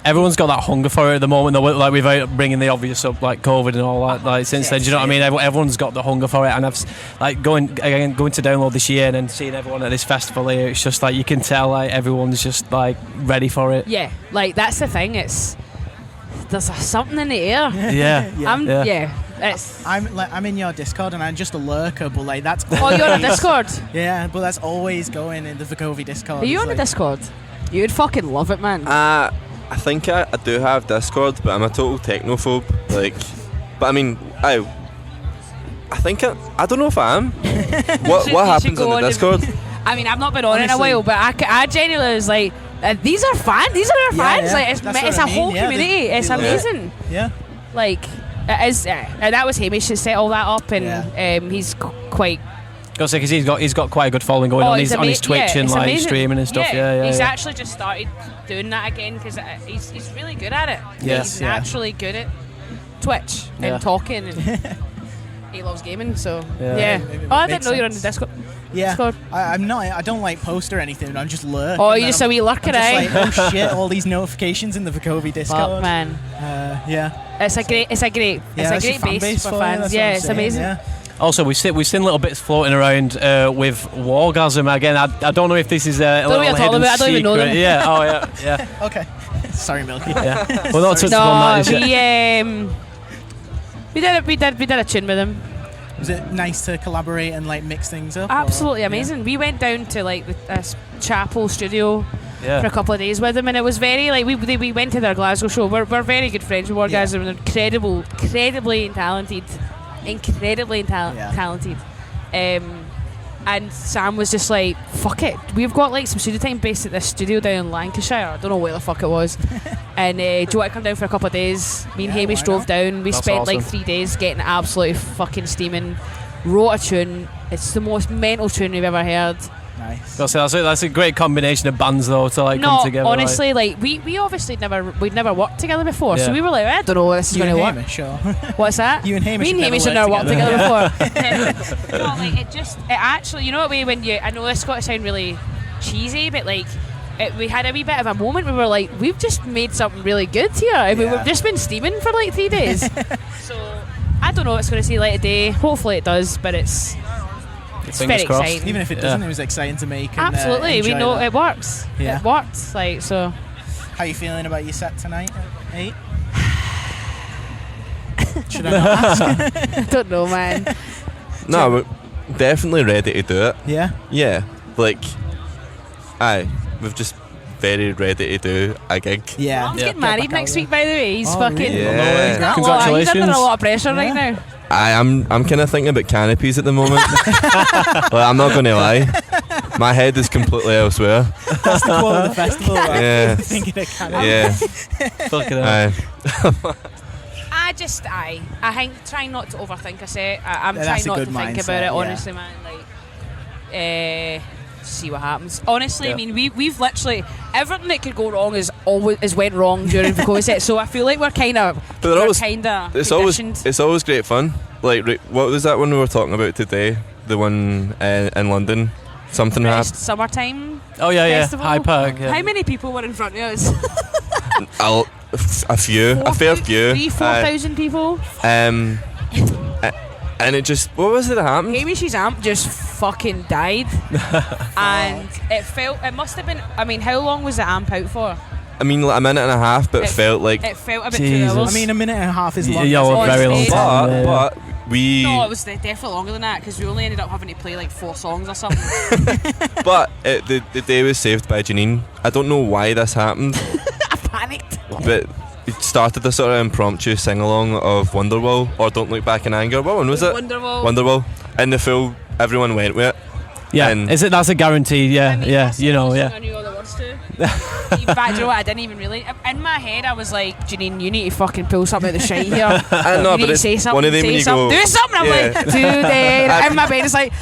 Speaker 2: everyone's got that hunger for it at the moment, though, like without bringing the obvious up, like COVID and all that. Like since then, do you know what I mean? Everyone's got the hunger for it, and I've like going to download this year and then seeing everyone at this festival here. It's just like you can tell, like everyone's just like ready for it.
Speaker 5: yeah, like that's the thing. There's something in the air.
Speaker 2: Yeah.
Speaker 3: I'm in your Discord and I'm just a lurker, but like that's.
Speaker 5: Oh, you're on Discord.
Speaker 3: Yeah, but that's always going in the Vukovi Discord.
Speaker 5: Are you on the Discord? You'd fucking love it, man.
Speaker 15: I think I do have Discord, but I'm a total technophobe. Like, but I mean, I think I don't know if I am. What happens on the Discord?
Speaker 5: I mean, I've not been on in a while, but I genuinely was like, these are fans. These are our fans.
Speaker 3: Yeah.
Speaker 5: Like, it's a whole community. It's amazing.
Speaker 3: Yeah.
Speaker 5: Like, it is. And that was Hamish that set all that up, and he's quite.
Speaker 2: Because he's got quite a good following going on his Twitch and like
Speaker 5: amazing.
Speaker 2: streaming and stuff. Yeah.
Speaker 5: He's actually just started doing that again because he's really good at it.
Speaker 2: Yes,
Speaker 5: he's naturally good at Twitch and talking, and he loves gaming. So I didn't know you're on the Discord.
Speaker 3: Yeah,
Speaker 5: Discord.
Speaker 3: I'm not. I don't like post or anything. I'm just lurk.
Speaker 5: Oh, you're just a wee lurker,
Speaker 3: eh? Like, oh shit! All these notifications in the Vukovi Discord.
Speaker 5: Fuck, man. It's a great base for fans. Yeah, it's amazing.
Speaker 3: Yeah.
Speaker 2: Also, we've seen little bits floating around with Wargasm again. I don't know if this is a little hidden secret.
Speaker 5: I don't even know them.
Speaker 2: Yeah. Oh yeah.
Speaker 3: Okay. Sorry, Milky.
Speaker 2: Yeah. Well, not touched on that.
Speaker 5: We did a tune with them.
Speaker 3: Was it nice to collaborate and like mix things up?
Speaker 5: Absolutely amazing. Yeah. We went down to like the chapel studio for a couple of days with them, and it was very like we went to their Glasgow show. We're very good friends with Wargasm. They're incredibly talented. And Sam was just like, fuck it, we've got like some studio time based at this studio down in Lancashire. I don't know where the fuck it was. And do you want to come down for a couple of days? Me and Hamish drove down. We spent like 3 days getting absolutely fucking steaming. Wrote a tune. It's the most mental tune we've ever heard.
Speaker 3: Nice.
Speaker 2: That's a great combination of bands though to like come together.
Speaker 5: Honestly, like we obviously we'd never worked together before, so we were like, I don't know what this is going to work.
Speaker 3: Hamish, sure.
Speaker 5: What's that?
Speaker 3: You and Hamish.
Speaker 5: Me and Hamish have never worked together before. No, like it actually, you know what way when I know this got to sound really cheesy, but like we had a wee bit of a moment. We were like, we've just made something really good here. I mean, we've just been steaming for like 3 days. So I don't know if it's going to see light of day. Hopefully it does, but it's very exciting.
Speaker 3: Even if it doesn't, it was exciting to make.
Speaker 5: Absolutely, we know
Speaker 3: that.
Speaker 5: it works.
Speaker 3: Yeah.
Speaker 5: It works. Like so.
Speaker 3: How are you feeling about your set tonight at 8? Should I not ask?
Speaker 5: I don't know, man.
Speaker 15: No, we're definitely ready to do it.
Speaker 3: Yeah.
Speaker 15: Yeah, like, we've just very ready to do a gig.
Speaker 3: Yeah.
Speaker 5: Mom's getting married next week, by the way. He's fucking.
Speaker 15: Really? Yeah.
Speaker 5: He's under a lot of pressure right now.
Speaker 15: I'm kind of thinking about canopies at the moment. Like, I'm not going to lie. My head is completely elsewhere.
Speaker 3: That's the quote of the festival, right?
Speaker 15: Yeah.
Speaker 3: Thinking of canopies.
Speaker 15: Yeah.
Speaker 2: Fucking hell.
Speaker 5: I think trying not to overthink a set. I'm
Speaker 3: that's
Speaker 5: trying not to
Speaker 3: mindset,
Speaker 5: think about it, honestly, man. Like, see what happens. Honestly, I mean, we've literally everything that could go wrong is went wrong during the Vukovi set. So I feel like we're kind of
Speaker 15: it's always great fun. like, what was that one we were talking about today? The one in London. Something happened.
Speaker 5: Summertime.
Speaker 2: Oh yeah,
Speaker 5: festival.
Speaker 2: Hyde Park. Yeah.
Speaker 5: How many people were in front of us?
Speaker 15: A few, a fair few.
Speaker 5: 4,000 people.
Speaker 15: And it just, what was it that happened?
Speaker 5: Hamish's amp just fucking died, and it must have been. I mean, how long was the amp out for?
Speaker 15: I mean, like a minute and a half, but it felt like.
Speaker 5: It felt a bit 2 hours.
Speaker 3: I mean, a minute and a half is long.
Speaker 2: Yeah, very long time.
Speaker 15: But we.
Speaker 5: No, it was definitely longer than that because we only ended up having to play like 4 songs or something.
Speaker 15: But the day was saved by Janine. I don't know why this happened.
Speaker 5: I panicked.
Speaker 15: But it started a sort of impromptu sing-along of Wonderwall or Don't Look Back in Anger. What one was it? Wonderwall. And the full, everyone went with it.
Speaker 2: Yeah, that's a guarantee. Yeah, you know, yeah.
Speaker 5: I knew all the words to. In fact, you know what? I didn't even really. In my head, I was like, Janine, you need to fucking pull something out of the shite here.
Speaker 15: I know,
Speaker 5: you need
Speaker 15: but
Speaker 5: to say something.
Speaker 15: One of them
Speaker 5: say
Speaker 15: when you
Speaker 5: something.
Speaker 15: go,
Speaker 5: do something. I'm like, today. In my brain, it's like,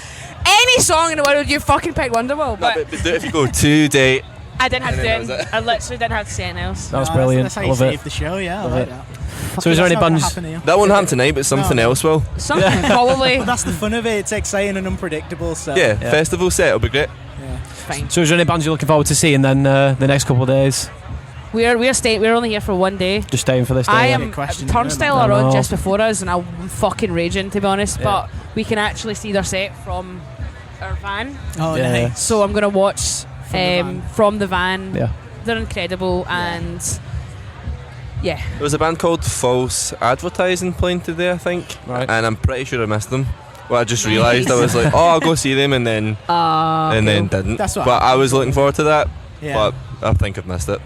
Speaker 5: any song in the world, you fucking pick Wonderwall. But
Speaker 15: do it if you go today.
Speaker 5: I didn't have to do it. I literally didn't have to say anything else.
Speaker 2: That was brilliant.
Speaker 3: That's how you
Speaker 2: Love
Speaker 3: save
Speaker 2: it.
Speaker 3: the show, yeah.
Speaker 2: Love
Speaker 3: I like
Speaker 2: it.
Speaker 3: that.
Speaker 2: So is there any bands?
Speaker 15: That won't happen tonight, but something else will.
Speaker 5: Something probably.
Speaker 3: Well, that's the fun of it. It's exciting and unpredictable. So
Speaker 15: Yeah, festival set will be great.
Speaker 5: Fine.
Speaker 2: So is there any bands you're looking forward to seeing then the next couple of days?
Speaker 5: We're staying. We're only here for one day.
Speaker 2: Just staying for this day.
Speaker 5: I
Speaker 2: yeah.
Speaker 5: am. Turnstile are on just before us, and I'm fucking raging to be honest.
Speaker 2: Yeah.
Speaker 5: But we can actually see their set from our van.
Speaker 3: Oh, nice.
Speaker 5: So I'm gonna watch from the van.
Speaker 2: Yeah.
Speaker 5: They're incredible, and yeah.
Speaker 15: There was a band called False Advertising playing today, I think.
Speaker 2: Right.
Speaker 15: And I'm pretty sure I missed them. Well, I just realised I was like, oh, I'll go see them, and then then didn't.
Speaker 3: That's what
Speaker 15: but I was looking forward to that.
Speaker 3: Yeah.
Speaker 15: But I think I've missed it.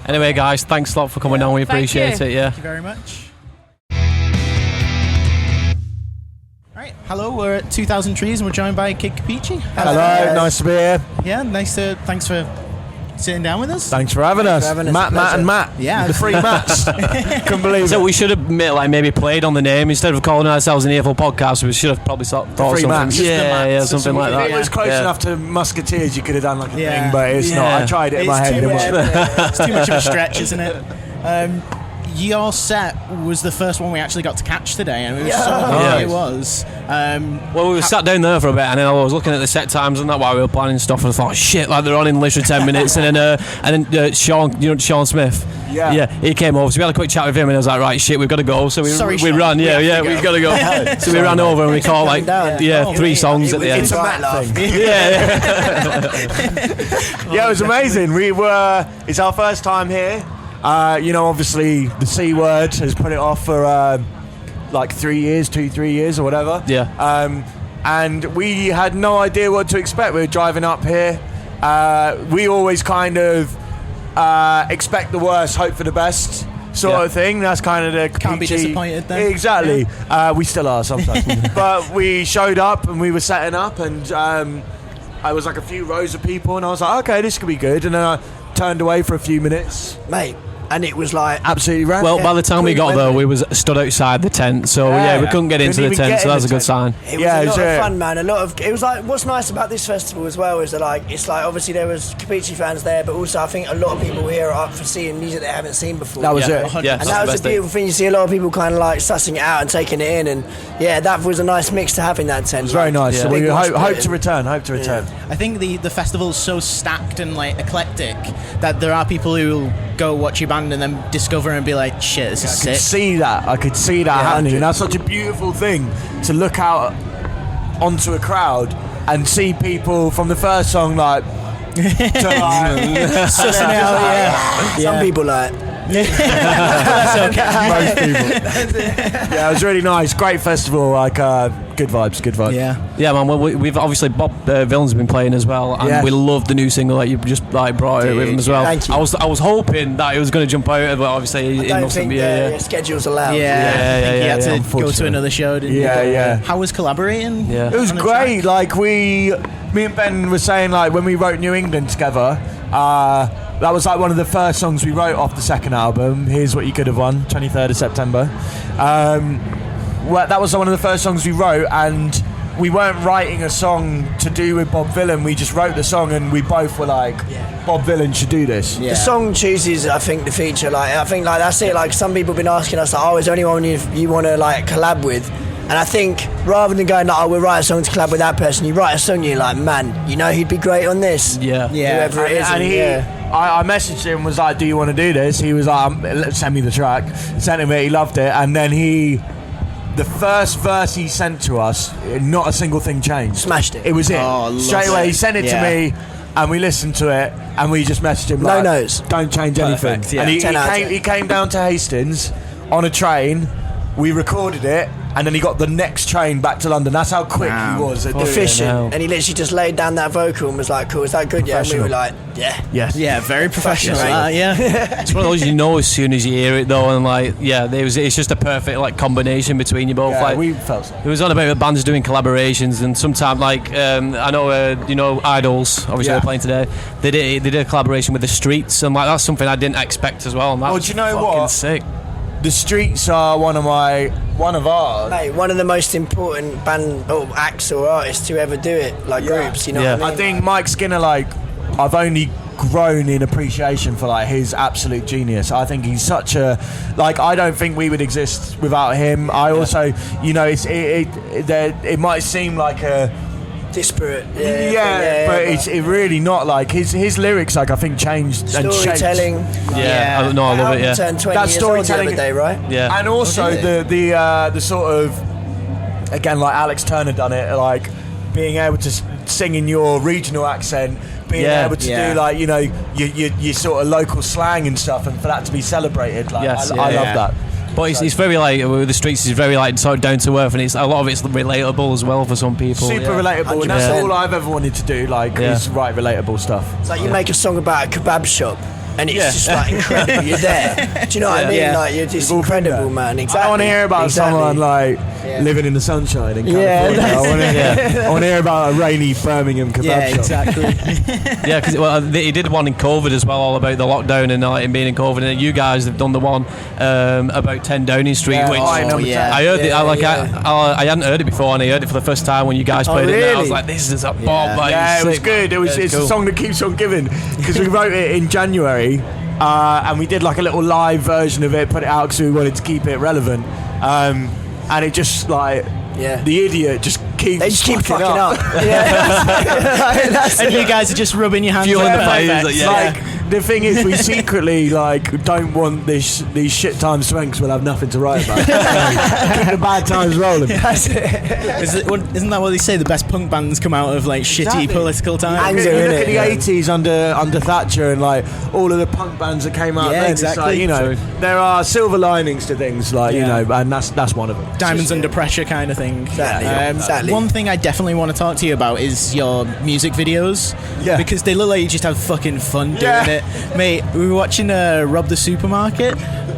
Speaker 2: Anyway, guys, thanks a lot for coming on. We appreciate it. Yeah.
Speaker 3: Thank you very much. Right, hello. We're at 2,000 Trees, and we're joined by Kid Kapichi.
Speaker 8: Hello, nice to be here.
Speaker 3: Yeah, thanks for sitting down with us.
Speaker 8: Thanks for having us. Matt, and Matt.
Speaker 3: Yeah,
Speaker 8: the three Matts. Couldn't believe it.
Speaker 2: So we should have maybe played on the name instead of calling ourselves an Earful podcast. We should have probably thought
Speaker 8: three
Speaker 2: something.
Speaker 8: Matts.
Speaker 2: Yeah, something like that.
Speaker 8: If it was close enough to Musketeers, you could have done like a thing, but it's not. I tried it in my head.
Speaker 3: It's too much of a stretch, isn't it? Your set was the first one we actually got to catch today, and it was so good. It was.
Speaker 2: Well, we sat down there for a bit, and then I was looking at the set times and that while we were planning stuff, and I thought, shit, like they're on in literally 10 minutes. And then Sean, Sean Smith, he came over, so we had a quick chat with him, and I was like, right, shit, we've got to go. So we ran, we've got to go. So we ran over and we caught like 3 songs at the end.
Speaker 8: It's a Matt thing.
Speaker 2: Yeah,
Speaker 8: it was amazing. It's our first time here. Obviously the C word has put it off for like 3 years, 2-3 years or whatever.
Speaker 2: Yeah.
Speaker 8: And we had no idea what to expect. We were driving up here. We always kind of expect the worst, hope for the best sort of thing. That's kind of the
Speaker 3: Can't be disappointed then.
Speaker 8: Exactly. We still are sometimes. But we showed up and we were setting up, and I was like a few rows of people, and I was like, okay, this could be good. And then I turned away for a few minutes,
Speaker 22: mate, and it was like
Speaker 8: absolutely random.
Speaker 2: Well, by the time we got there, we was stood outside the tent, so we couldn't get into the tent, so that's a good sign.
Speaker 22: It was a lot of fun, man. It was like, what's nice about this festival as well is that it's like obviously there was Kapichi fans there, but also I think a lot of people here are up for seeing music they haven't seen before.
Speaker 8: That was it.
Speaker 22: And that was the beautiful thing. You see a lot of people kind of like sussing it out and taking it in, and that was a nice mix to have in that tent.
Speaker 8: It was very nice.
Speaker 22: Yeah.
Speaker 8: So we hope to return.
Speaker 22: Yeah.
Speaker 3: I think the festival's so stacked and like eclectic that there are people who go watch your band and then discover and be like, shit, this is sick.
Speaker 8: I could see that happening. And that's such a beautiful thing to look out onto a crowd and see people from the first song like
Speaker 22: Some people like
Speaker 8: that's okay. Most people. Yeah, it was really nice. Great festival. Like good vibes.
Speaker 2: Yeah, man. Well, we've obviously Bob Villain's been playing as well, and we love the new single that you just like brought out with him as well.
Speaker 22: Thank you.
Speaker 2: I was hoping that it was going to jump out, but obviously
Speaker 22: I don't think the schedule's allowed.
Speaker 3: He had to go to another show. Didn't he? How was collaborating?
Speaker 2: Yeah,
Speaker 8: it was great. Like me and Ben were saying, like when we wrote New England together. That was like one of the first songs we wrote off the second album. Here's What You Could Have Won, 23rd of September. That was one of the first songs we wrote, and we weren't writing a song to do with Bob Vylan. We just wrote the song, and we both were like, Bob Vylan should do this.
Speaker 22: The song chooses, I think, the feature. Like, I think, like, that's it. Like, some people have been asking us, like, is there anyone you want to like collab with? And I think rather than going, like, we'll write a song to collab with that person, you write a song, you're like, man, you know, he'd be great on this. Whoever it is.
Speaker 8: I messaged him, was like, do you want to do this? He was like, send me the track. Sent him it, he loved it, and then the first verse he sent to us, not a single thing changed.
Speaker 22: Smashed it.
Speaker 8: It was it. Straight away, he sent it to me, and we listened to it, and we just messaged him like,
Speaker 22: no notes.
Speaker 8: Don't change anything.
Speaker 22: Yeah.
Speaker 8: And he came down to Hastings on a train, we recorded it, and then he got the next train back to London. That's how quick he was at doing
Speaker 22: efficient. And he literally just laid down that vocal and was like, cool, is that good? Yeah. And we were like,
Speaker 8: yes.
Speaker 3: Yeah, very professional.
Speaker 2: It's one of those you know as soon as you hear it though, and like it's just a perfect like combination between you both. Like
Speaker 8: we felt so.
Speaker 2: It was on about the bands doing collaborations, and sometimes like I know Idols, obviously they're playing today. They did a collaboration with the Streets, and like that's something I didn't expect as well. And that was
Speaker 8: do you know
Speaker 2: fucking
Speaker 8: what?
Speaker 2: Sick.
Speaker 8: The Streets are one of ours.
Speaker 22: Mate, one of the most important band or acts or artists to ever do it, like groups, you know what I mean?
Speaker 8: I think Mike Skinner, like, I've only grown in appreciation for like his absolute genius. I think he's such a, like, I don't think we would exist without him. I also, you know, it might seem like a
Speaker 22: disparate,
Speaker 8: but it's really not. Like his lyrics, like I think changed and shaped.
Speaker 22: Storytelling,
Speaker 2: I love it. Yeah,
Speaker 22: turned 20
Speaker 8: that
Speaker 22: years
Speaker 8: storytelling
Speaker 22: old the other day, right?
Speaker 2: Yeah,
Speaker 8: and also the sort of, again, like Alex Turner done it, like being able to sing in your regional accent, being able to do like, you know, your sort of local slang and stuff, and for that to be celebrated, like I love that.
Speaker 2: But it's very like with the Streets. It's very like sort of down to earth, and it's a lot of it's relatable as well for some people.
Speaker 8: Super relatable, and that's all I've ever wanted to do. Like, is write relatable stuff.
Speaker 22: It's like you make a song about a kebab shop, and it's just like incredible. You're there. Do you know what I mean? Like, you're just incredible, man. Exactly.
Speaker 8: I want to hear about someone like living in the sunshine in California. I want to hear about a rainy Birmingham kebab shop.
Speaker 22: Exactly.
Speaker 2: Because he did one in COVID as well, all about the lockdown and him being in COVID. And then you guys have done the one about 10 Downing Street, which I heard. I hadn't heard it before, and I heard it for the first time when you guys played it. And I was like, this is a bomb.
Speaker 8: It was good. It's a song that keeps on giving, because we wrote it in January. And we did like a little live version of it, put it out because we wanted to keep it relevant, and it just like the idiot just keeps
Speaker 22: fucking up.
Speaker 3: And you guys are just rubbing your hands on the
Speaker 8: like the thing is, we secretly like don't want these shit times swanks. We'll have nothing to write about. Keep the bad times rolling.
Speaker 3: Isn't that what they say? The best punk bands come out of like shitty political times.
Speaker 8: You look at the 80s under Thatcher, and like all of the punk bands that came out then.
Speaker 3: Exactly.
Speaker 8: It's like, you know, there are silver linings to things, like you know, and that's one of them.
Speaker 3: Diamonds under pressure kind of thing.
Speaker 22: Exactly.
Speaker 3: One thing I definitely want to talk to you about is your music videos. Yeah. Because they look like you just have fucking fun doing it. Mate, we were watching Rob the Supermarket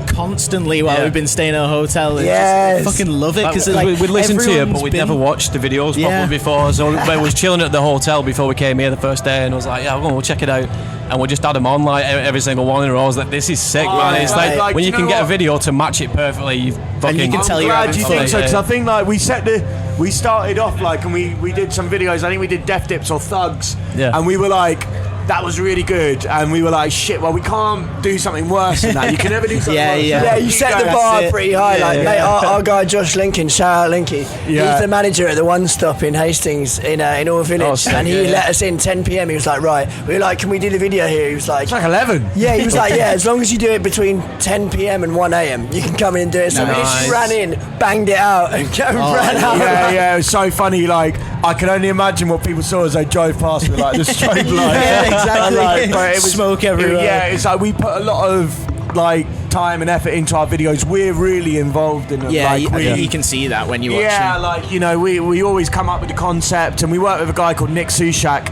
Speaker 3: constantly while we've been staying at a hotel, and just fucking love it, because like,
Speaker 2: we'd listen to it, but we'd never watched the videos properly before. So I was chilling at the hotel before we came here the first day, and I was like, we'll check it out, and we'll just add them on like every single one in a row. I was like, this is sick, man. It's like when you can get a video to match it perfectly, you can tell
Speaker 8: I'm glad you think so, because I think like we started off like, and we did some videos. I think we did Death Dips or Thugs, and we were like, that was really good, and we were like, shit, well, we can't do something worse than that. You can never do something worse.
Speaker 22: Yeah, you set the bar pretty high. Mate, our guy Josh Lincoln, shout out Linky, he's the manager at the One Stop in Hastings in Orr Village, and he let us in 10 PM. He was like, right, we were like, can we do the video here? He was like,
Speaker 8: it's like 11.
Speaker 22: Yeah, he was like, as long as you do it between 10 PM and 1 AM, you can come in and do it. So we just ran in, banged it out, and ran out.
Speaker 8: Yeah, it was so funny. Like, I can only imagine what people saw as they drove past with like the strobe lights.
Speaker 3: Exactly.
Speaker 8: But it was
Speaker 3: smoke everywhere.
Speaker 8: It's like we put a lot of like time and effort into our videos. We're really involved in them.
Speaker 3: You can see that when you watch them.
Speaker 8: Like, you know, we always come up with the concept, and we work with a guy called Nick Sushak,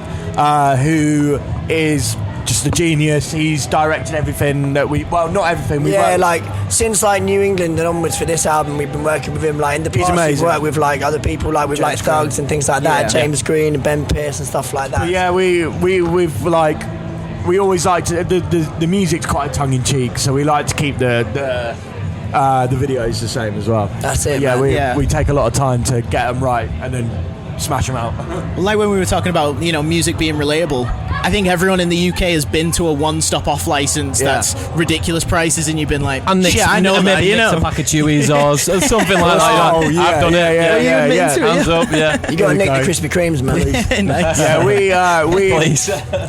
Speaker 8: who is just a genius. He's directed everything that not everything.
Speaker 22: Like since like New England and onwards for this album, we've been working with him. Like in the past, we've worked with like other people, like with James like Thugs and things like that, James Green and Ben Pierce and stuff like that.
Speaker 8: But we've like, we always like to the music's quite tongue in cheek, so we like to keep the videos the same as well.
Speaker 22: That's it.
Speaker 8: We take a lot of time to get them right, and then smash them out.
Speaker 3: Like when we were talking about, music being relatable, I think everyone in the UK has been to a one-stop off license that's ridiculous prices, and you've been like,
Speaker 2: and
Speaker 3: shit, I know that,
Speaker 2: maybe a pack of Chewies or something like that.
Speaker 8: Oh, yeah,
Speaker 2: I've done it.
Speaker 8: Yeah.
Speaker 2: Hands up, yeah.
Speaker 22: You got to nick the Krispy Kremes, man.
Speaker 3: Nice.
Speaker 8: Yeah,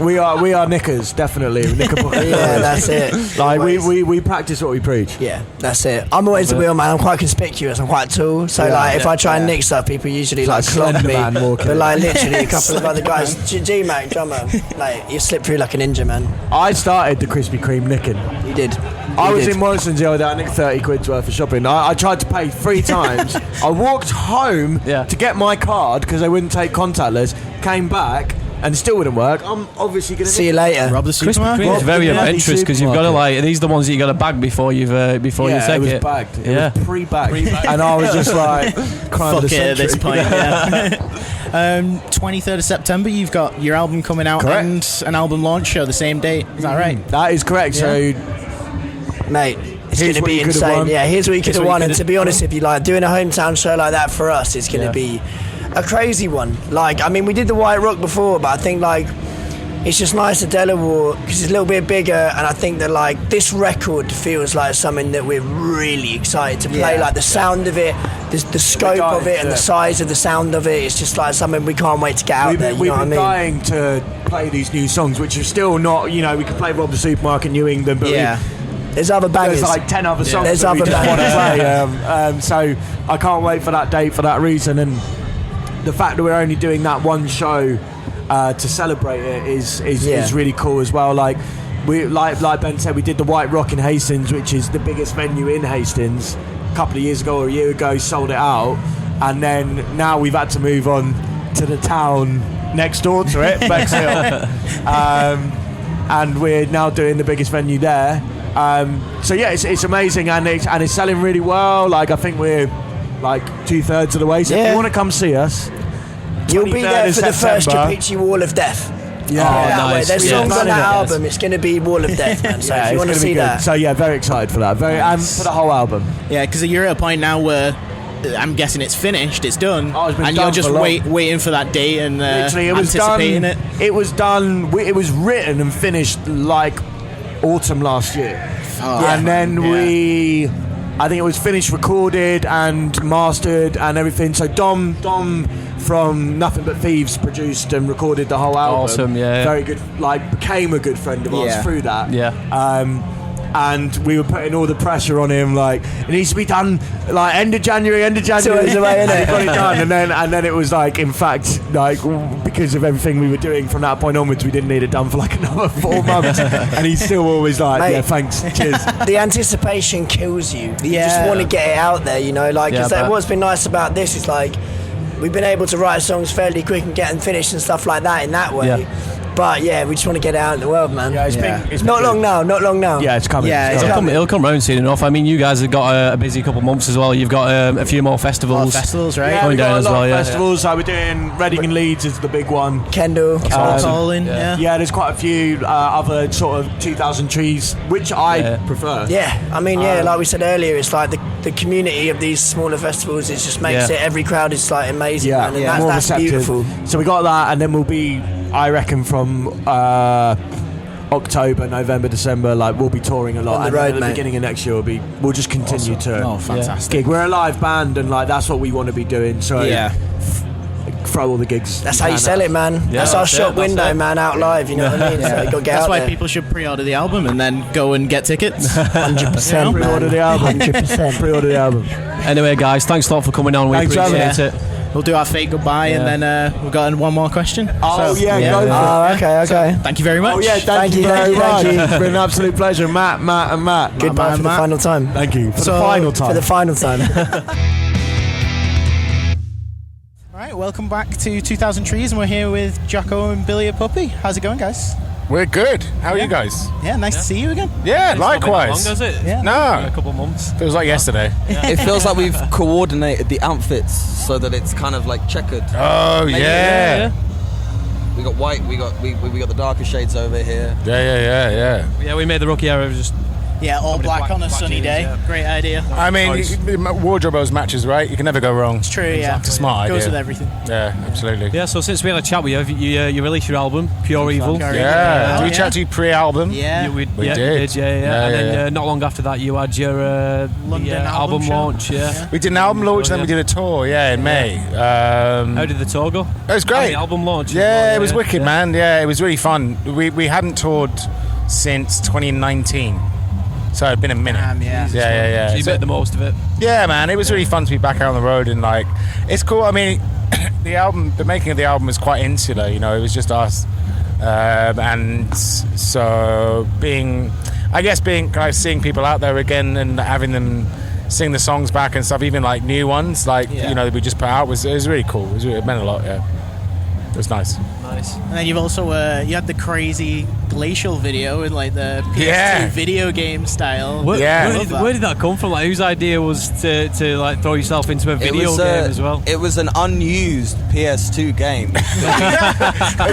Speaker 8: we are knickers, definitely. Knickerbockers.
Speaker 22: Yeah, that's it.
Speaker 8: Like we practice what we preach.
Speaker 22: Yeah, that's it. I'm always the wheel man. I'm quite conspicuous. I'm quite tall, so if I try and nick stuff, people usually clog me. But literally, a couple of other guys, G-Mac drummer, you slip through like a ninja, man.
Speaker 8: I started the Krispy Kreme nicking.
Speaker 22: You did.
Speaker 8: I was in Morrison's the other day. I nicked 30 quid's worth of shopping. I tried to pay 3 times. I walked home to get my card because they wouldn't take contactless. Came back. And it still wouldn't work. I'm obviously going to
Speaker 22: see you later.
Speaker 3: Rob the supermarket.
Speaker 2: Krispy Kreme is very adventurous because you've got to these are the ones that you got to bag before you take it.
Speaker 8: It was bagged. It was pre-bagged. And I was just like,
Speaker 3: fuck it at this point. 23rd of September, you've got your album coming out and an album launch show the same date. Is that right?
Speaker 8: That is correct. So,
Speaker 22: mate, it's going to be insane. Yeah, here's what you could have won. And to be honest, if you doing a hometown show like that for us, it's going to be a crazy one. We did the White Rock before, but I think it's just nice to Delaware because it's a little bit bigger, and I think that this record feels like something that we're really excited to play. The sound of it, the scope of it, and the size of the sound of it. It's just something we can't wait to get out there.
Speaker 8: We've been dying to play these new songs, which are still not. We could play Rob the Supermarket, New England, but
Speaker 22: there's other bangers.
Speaker 8: There's 10 other songs
Speaker 22: There's
Speaker 8: that we
Speaker 22: other
Speaker 8: just want to
Speaker 22: bangers.
Speaker 8: play. So I can't wait for that date for that reason, and the fact that we're only doing that one show to celebrate it is really cool as well. Like Ben said, we did the White Rock in Hastings, which is the biggest venue in Hastings, a couple of years ago or a year ago, sold it out, and then now we've had to move on to the town next door to it, Bexhill, and we're now doing the biggest venue there. It's amazing, and it's selling really well. I think we're 2/3 of the way. So if you want to come see us,
Speaker 22: you'll be there for the first Kapichi Wall of Death.
Speaker 2: Nice.
Speaker 22: There's songs on that album. It's going to be Wall of Death, man. So if you want to see that,
Speaker 8: so very excited for that. And for the whole album.
Speaker 3: Yeah, because you're at a point now where I'm guessing it's finished, it's done, and you're just waiting for that date and
Speaker 8: literally it was
Speaker 3: anticipating
Speaker 8: done. It was done. It was written and finished autumn last year, and then I think it was finished, recorded and mastered and everything. So Dom from Nothing But Thieves produced and recorded the whole album.
Speaker 2: Awesome, yeah.
Speaker 8: Very good, became a good friend of ours through that.
Speaker 2: Yeah.
Speaker 8: And we were putting all the pressure on him, it needs to be done end of January.
Speaker 22: So it was
Speaker 8: and he got it done, and then it was in fact, because of everything we were doing from that point onwards, we didn't need it done for another 4 months. And he's still always
Speaker 22: mate,
Speaker 8: thanks, cheers.
Speaker 22: The anticipation kills you. You just want to get it out there, what's been nice about this is we've been able to write songs fairly quick and get them finished and stuff like that in that way.
Speaker 8: Yeah.
Speaker 22: But we just want to get it out in the world, man.
Speaker 8: Yeah, it's
Speaker 22: not long now.
Speaker 8: Yeah, it's coming.
Speaker 22: Yeah,
Speaker 2: it'll come round soon enough. I mean, you guys have got a busy couple of months as well. You've got a few more festivals.
Speaker 3: Right?
Speaker 8: Yeah,
Speaker 2: going down as well.
Speaker 8: Festivals. We're doing Reading and Leeds is the big one.
Speaker 22: Kendall.
Speaker 3: Calling.
Speaker 8: Yeah, there's quite a few other sort of 2,000 trees, which I prefer.
Speaker 22: Yeah, I mean, like we said earlier, it's the community of these smaller festivals. It just makes it. Every crowd is amazing.
Speaker 8: Yeah,
Speaker 22: man, and that's beautiful.
Speaker 8: So we got that, and then we'll be, I reckon, from October, November, December, we'll be touring a lot.
Speaker 22: On the road,
Speaker 8: and at the beginning of next year, we'll just continue to
Speaker 3: fantastic.
Speaker 8: gig. We're a live band, and that's what we want to be doing. So throw all the gigs.
Speaker 22: That's how you sell it, man. That's our shop window, man. Out live, you know what I mean? So you got to get
Speaker 3: That's
Speaker 22: out
Speaker 3: why
Speaker 22: there.
Speaker 3: people should pre-order the album and then go and get tickets.
Speaker 22: 100%.
Speaker 8: Pre-order the album.
Speaker 22: 100%.
Speaker 8: Pre-order the album.
Speaker 2: Anyway, guys, thanks a lot for coming on. We appreciate it.
Speaker 3: We'll do our fake goodbye and then we've got one more question.
Speaker 8: Go for it.
Speaker 22: Okay.
Speaker 3: So, thank you very much.
Speaker 8: Oh yeah, thank you very much. It's been an absolute pleasure, Matt.
Speaker 22: Goodbye for the final time.
Speaker 8: Thank you. For the final time.
Speaker 3: Alright, welcome back to 2000 Trees, and we're here with Jocko and Billy and Puppy. How's it going, guys?
Speaker 1: We're good. How are you guys?
Speaker 3: Yeah, nice to see you again.
Speaker 1: Yeah,
Speaker 2: It's
Speaker 1: likewise.
Speaker 2: not been long, does it?
Speaker 3: Yeah.
Speaker 1: No.
Speaker 2: A couple of months.
Speaker 1: Feels like yesterday.
Speaker 9: It feels like we've coordinated the outfits so that it's kind of checkered.
Speaker 1: Oh, yeah.
Speaker 9: We got white. We got the darker shades over here.
Speaker 1: Yeah.
Speaker 2: Yeah, we made the rookie error of just
Speaker 3: Yeah, all black on a sunny day. Yeah. Great idea.
Speaker 1: I mean, wardrobe those matches, right? You can never go wrong.
Speaker 3: It's true, yeah.
Speaker 1: It's a smart idea.
Speaker 3: Goes with everything.
Speaker 1: Yeah, absolutely.
Speaker 2: Yeah, so since we had a chat with you released your album, Pure Evil.
Speaker 1: Yeah. Did we chat to you pre-album?
Speaker 3: Yeah.
Speaker 2: We
Speaker 1: did.
Speaker 2: And then not long after that, you had your
Speaker 3: London
Speaker 2: album launch. Yeah.
Speaker 1: We did an album launch, then we did a tour. Yeah, in May.
Speaker 2: How did the tour go?
Speaker 1: It was great.
Speaker 2: The album launch.
Speaker 1: Yeah, it was wicked, man. Yeah, it was really fun. We hadn't toured since 2019. So it'd been a minute. Yeah.
Speaker 2: So you made the most of it.
Speaker 1: Yeah, man. It was really fun to be back out on the road and like, it's cool. I mean, the making of the album was quite insular. You know, it was just us, and so being seeing people out there again and having them sing the songs back and stuff, even like new ones, like you know, that we just put out it was really cool. It meant a lot. Yeah, it was nice.
Speaker 3: And then you've also you had the crazy glacial video in like the PS2 video game style.
Speaker 2: Where did that come from? Like, whose idea was to like throw yourself into a video game as well?
Speaker 9: It was an unused PS2 game.
Speaker 1: They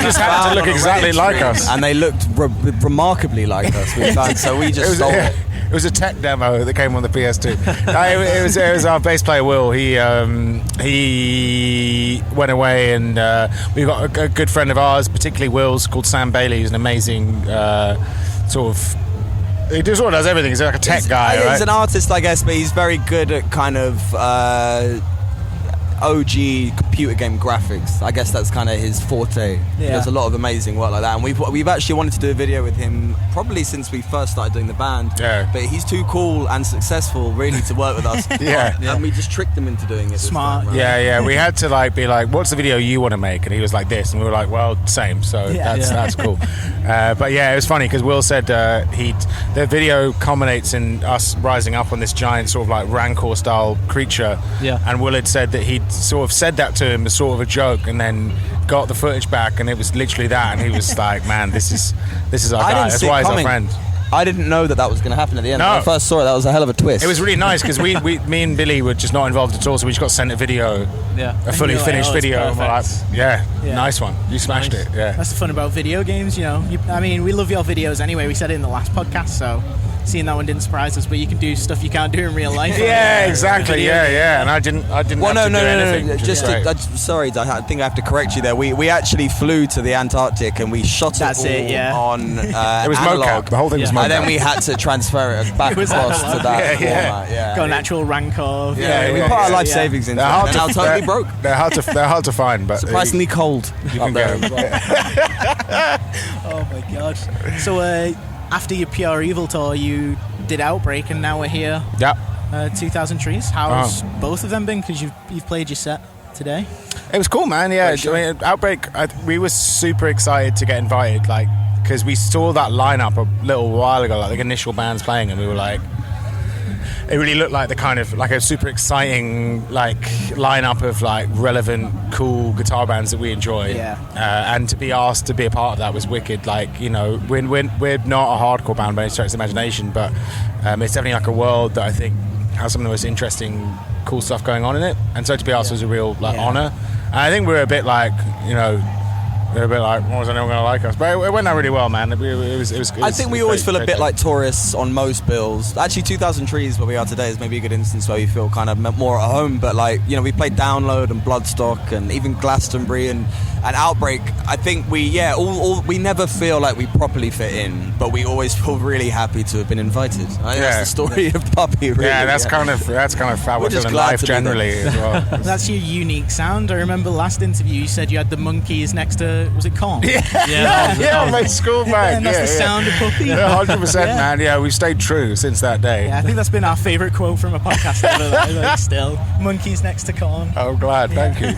Speaker 1: just happened to look exactly like us,
Speaker 9: and they looked remarkably like us. We stole it.
Speaker 1: It was a tech demo that came on the PS2. It was our bass player Will. He went away, and we got a good friend of ours, particularly Will's, called Sam Bailey. He's an amazing sort of. He sort of does everything. He's like a tech guy, right?
Speaker 9: He's an artist, I guess, but he's very good at kind of OG computer game graphics. I guess that's kind of his forte. He does a lot of amazing work like that, and we've actually wanted to do a video with him probably since we first started doing the band.
Speaker 1: Yeah.
Speaker 9: But he's too cool and successful really to work with us. And we just tricked him into doing it.
Speaker 3: Smart.
Speaker 1: Yeah. We had to be like, what's the video you want to make? And he was like this, and we were like, well, same. So that's cool. But yeah, it was funny because Will said the video culminates in us rising up on this giant sort of like Rancor style creature.
Speaker 2: Yeah.
Speaker 1: And Will had said that he'd sort of said that to him as sort of a joke, and then got the footage back, and it was literally that, and he was like, man, this is our guy. That's why he's our friend.
Speaker 9: I didn't know that was going to happen at the end.
Speaker 1: No.
Speaker 9: When I first saw it, that was a hell of a twist.
Speaker 1: It was really nice because me and Billy were just not involved at all, so we just got sent a video, a fully finished video, and we're like, nice one, you smashed it. Yeah,
Speaker 3: that's the fun about video games, you know. I mean, we love your videos anyway. We said it in the last podcast, so seeing that one didn't surprise us. But you can do stuff you can't do in real life.
Speaker 1: Yeah, exactly. Yeah. And I didn't.
Speaker 9: Well,
Speaker 1: have to do anything.
Speaker 9: No. Sorry, I think I have to correct you there. We actually flew to the Antarctic and we shot on.
Speaker 1: It was
Speaker 9: analog.
Speaker 1: mocap. The whole thing was mocap.
Speaker 9: And then we had to transfer it back across to that format. Yeah.
Speaker 3: Got an actual Rancor.
Speaker 9: We put our life savings into it, and now totally broke.
Speaker 1: They're hard to find, but
Speaker 9: surprisingly cold.
Speaker 1: You can get them.
Speaker 3: Oh my god! So after your Pure Evil tour, you did Outbreak, and now we're here.
Speaker 1: Yeah.
Speaker 3: 2000 Trees. How's both of them been? Because you've played your set today.
Speaker 1: It was cool, man. Yeah, I mean, Outbreak. We were super excited to get invited, because we saw that lineup a little while ago, like the initial bands playing, and we were like, it really looked like the kind of like a super exciting lineup of relevant, cool guitar bands that we enjoy. And to be asked to be a part of that was wicked. We're not a hardcore band by any stretch of the imagination, but it's definitely like a world that I think has some of the most interesting, cool stuff going on in it. And so to be asked was a real honour. And I think we're a bit like, was anyone going to like us? But it went out really well, man. It was
Speaker 9: I think we always feel a bit like tourists on most bills. Actually, 2000 Trees, where we are today, is maybe a good instance where we feel kind of more at home. But we played Download and Bloodstock and even Glastonbury and Outbreak. I think we never feel like we properly fit in, but we always feel really happy to have been invited. I think that's the story of Puppy. Really.
Speaker 1: Yeah, that's kind of how we're feeling life generally as well.
Speaker 3: That's your unique sound. I remember last interview you said you had the monkeys next to. Was it Con?
Speaker 1: Yeah, my school bag.
Speaker 3: And that's the sound of Puppy.
Speaker 1: 100%, man. Yeah, we've stayed true since that day.
Speaker 3: Yeah, I think that's been our favourite quote from a podcast ever. Still, monkeys next to Con.
Speaker 1: Oh, glad. Thank you.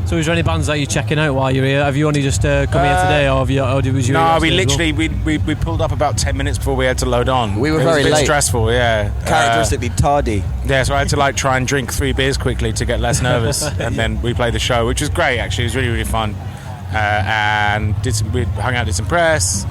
Speaker 2: So, is there any bands that you're checking out while you're here? Have you only just come here today, or was you?
Speaker 1: No, we literally we pulled up about 10 minutes before we had to load on.
Speaker 9: We were very
Speaker 1: late.
Speaker 9: It was
Speaker 1: stressful, yeah.
Speaker 9: Characteristically tardy.
Speaker 1: Yeah, so I had to try and drink 3 beers quickly to get less nervous, and then we played the show, which was great. Actually, it was really, really fun. And we hung out, did some press,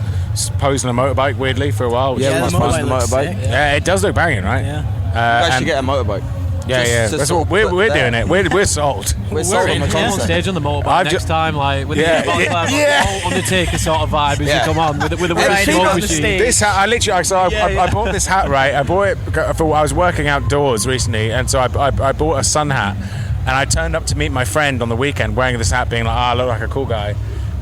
Speaker 1: posed on a motorbike weirdly for a while.
Speaker 9: Yeah, we posed on the motorbike.
Speaker 1: Yeah, it does look banging, right?
Speaker 9: Yeah. You actually get a motorbike.
Speaker 1: Yeah, that's what we're doing it. We're sold.
Speaker 2: We're sold on the concept. On stage on the motorbike next time, like with the whole Undertaker sort of vibe as you come on with a smoke machine.
Speaker 1: This hat, I bought this hat, right? I bought it for I was working outdoors recently, and so I bought a sun hat, and I turned up to meet my friend on the weekend wearing this hat, being like, I look like a cool guy.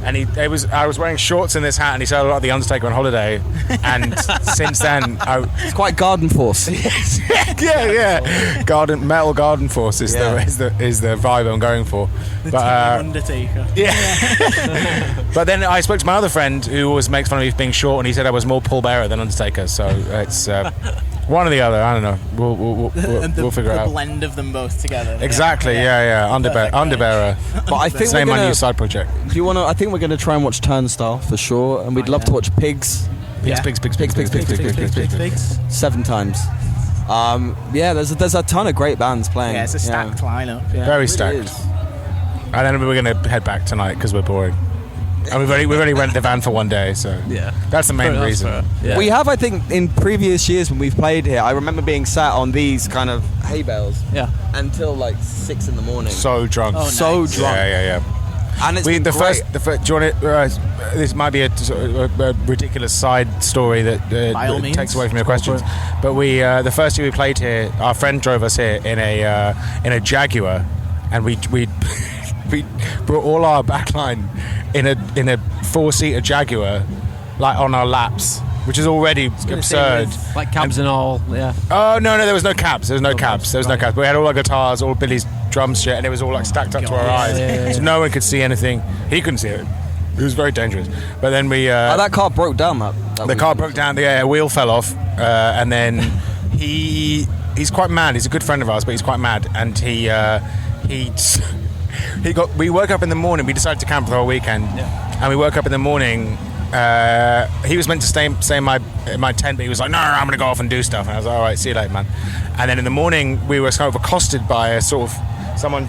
Speaker 1: And I was wearing shorts in this hat, and he said I look like the Undertaker on holiday. And since then,
Speaker 9: it's quite Garden Force.
Speaker 1: yeah. Metal Garden Force is the vibe I'm going for.
Speaker 3: Undertaker.
Speaker 1: Yeah. But then I spoke to my other friend who always makes fun of me for being short, and he said I was more Paul Bearer than Undertaker. So it's one or the other. I don't know. We'll figure it out.
Speaker 3: The blend of them both together.
Speaker 1: Exactly. Yeah. Underbearer.
Speaker 9: But I think
Speaker 1: it's my new side project.
Speaker 9: Do you want to? I think we're going to try and watch Turnstile for sure, and we'd love to watch Pigs.
Speaker 1: Pigs.
Speaker 9: 7 times. There's a ton of great bands playing.
Speaker 3: Yeah, it's a stacked lineup. Yeah.
Speaker 1: Very stacked. And then we're going to head back tonight because we're boring. And we've only rented the van for one day, so that's the main reason.
Speaker 9: Yeah. We have, I think, in previous years when we've played here, I remember being sat on these kind of hay bales until like 6 in the morning.
Speaker 1: So drunk.
Speaker 9: Drunk.
Speaker 1: Yeah. And it's the first. Do you want this might be a ridiculous side story that takes away from your questions. But we the first year we played here, our friend drove us here in a Jaguar, and we brought all our backline in a 4-seater Jaguar, like on our laps, which is already absurd.
Speaker 2: Like cabs and all, yeah.
Speaker 1: Oh no, there was no cabs. There was no cabs. But we had all our guitars, all Billy's drum shit, and it was all like stacked up to our eyes, so no one could see anything. He couldn't see it. It was very dangerous. But then we
Speaker 9: that car broke down.
Speaker 1: The car broke down. A wheel fell off, and then he's quite mad. He's a good friend of ours, but he's quite mad, and we woke up in the morning. We decided to camp for the whole weekend, and we woke up in the morning. He was meant to stay in my tent, but he was like, no, I'm going to go off and do stuff. And I was like, all right, see you later, man. And then in the morning, we were kind of accosted by a sort of someone,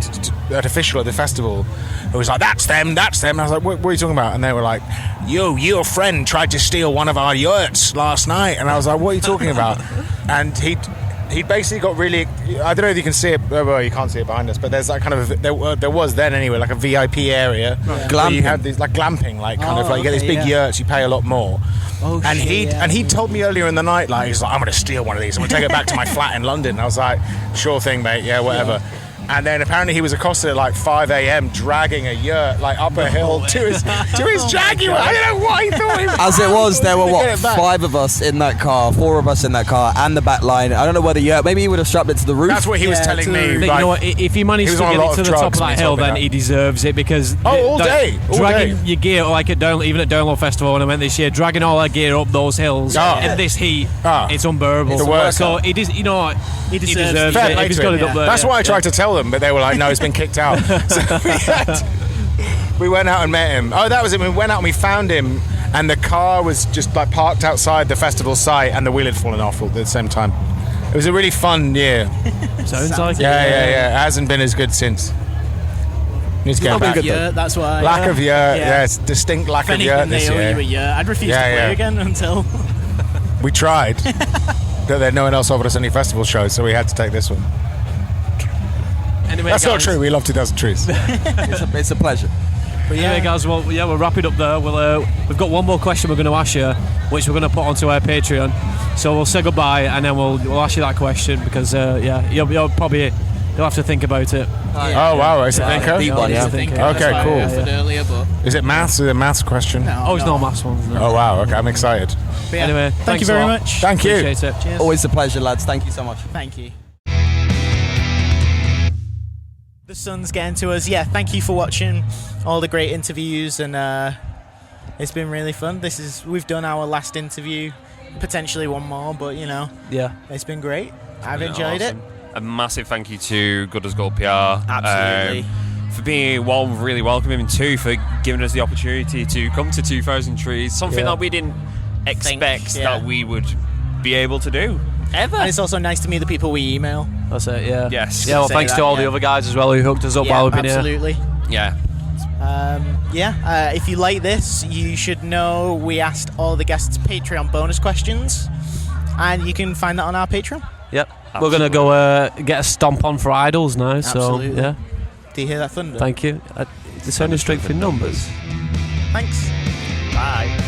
Speaker 1: an official at the festival, who was like, that's them. And I was like, what are you talking about? And they were like, your friend tried to steal one of our yurts last night. And I was like, what are you talking about? And he basically got really, I don't know if you can see it, well, you can't see it behind us, but there's that kind of, there was then anyway, like a VIP area. Glamping. You have these, like glamping, like kind of like you get these big yurts, you pay a lot more. And he told me earlier in the night, like, he's like, I'm going to steal one of these, I'm going to take it back to my flat in London. And I was like, sure thing, mate, yeah, whatever. Yeah. And then apparently he was accosted at like 5 a.m. dragging a yurt like up a hill to his Jaguar. I don't know what he thought he was.
Speaker 9: As it was, there were 5 of us in that car, 4 of us in that car, and the back line. I don't know whether maybe he would have strapped it to the roof.
Speaker 1: That's what he was telling me.
Speaker 2: But you know what? If he managed to get it to the top of that hill, then he deserves it because
Speaker 1: all day
Speaker 2: dragging your gear like even at Download Festival when I went this year, dragging all our gear up those hills in this heat, it's unbearable.
Speaker 1: It's the worst.
Speaker 2: So he deserves it. If he's got it up there.
Speaker 1: That's why I tried to tell them, but they were like, no, it's been kicked out. So we went out and met him. Oh, that was it. We went out and we found him, and the car was just like parked outside the festival site, and the wheel had fallen off at the same time. It was a really fun year.
Speaker 2: Sounds like
Speaker 1: it hasn't been as good since. Needs to get back.
Speaker 3: That's why.
Speaker 1: Lack of yurt. Yes, distinct lack of yurt this year.
Speaker 3: I'd refuse to play again until
Speaker 1: we tried. But then no one else offered us any festival shows, so we had to take this one.
Speaker 2: Anyway,
Speaker 1: that's not true. We love 2000 Trees.
Speaker 9: It's a pleasure.
Speaker 2: But anyway, guys, we'll wrap it up there. We've got one more question we're going to ask you, which we're going to put onto our Patreon. So we'll say goodbye, and then we'll ask you that question because you'll have to think about it.
Speaker 1: Oh wow, it's a thinker. Okay, cool.
Speaker 3: Earlier, but
Speaker 1: is it maths? Is it a maths question?
Speaker 2: No, it's not a maths one. No.
Speaker 1: Oh wow, okay, I'm excited.
Speaker 3: But
Speaker 2: anyway,
Speaker 3: thank you very much.
Speaker 1: Thank you.
Speaker 2: Appreciate it.
Speaker 3: Cheers.
Speaker 9: Always a pleasure, lads. Thank you so much.
Speaker 3: Thank you. The sun's getting to us. Yeah, thank you for watching all the great interviews, and it's been really fun. We've done our last interview, potentially one more, but it's been great. I've enjoyed it.
Speaker 12: A massive thank you to Good as Gold PR.
Speaker 3: Absolutely.
Speaker 12: For being really welcoming, and 2 for giving us the opportunity to come to 2000 Trees, something that we didn't expect that we would be able to do.
Speaker 3: Ever. And it's also nice to meet the people we email.
Speaker 2: That's it, yeah.
Speaker 12: Yes.
Speaker 2: Yeah, well, thanks to all the other guys as well who hooked us up while we've been
Speaker 3: absolutely.
Speaker 2: here.
Speaker 12: Yeah.
Speaker 3: If you like this, you should know we asked all the guests Patreon bonus questions, and you can find that on our Patreon.
Speaker 2: Yep. We're going to go get a stomp on for Idols now.
Speaker 3: Absolutely.
Speaker 2: So, yeah.
Speaker 3: Do you hear that thunder?
Speaker 2: Thank you. The sounding straight for numbers.
Speaker 3: Thanks.
Speaker 8: Bye.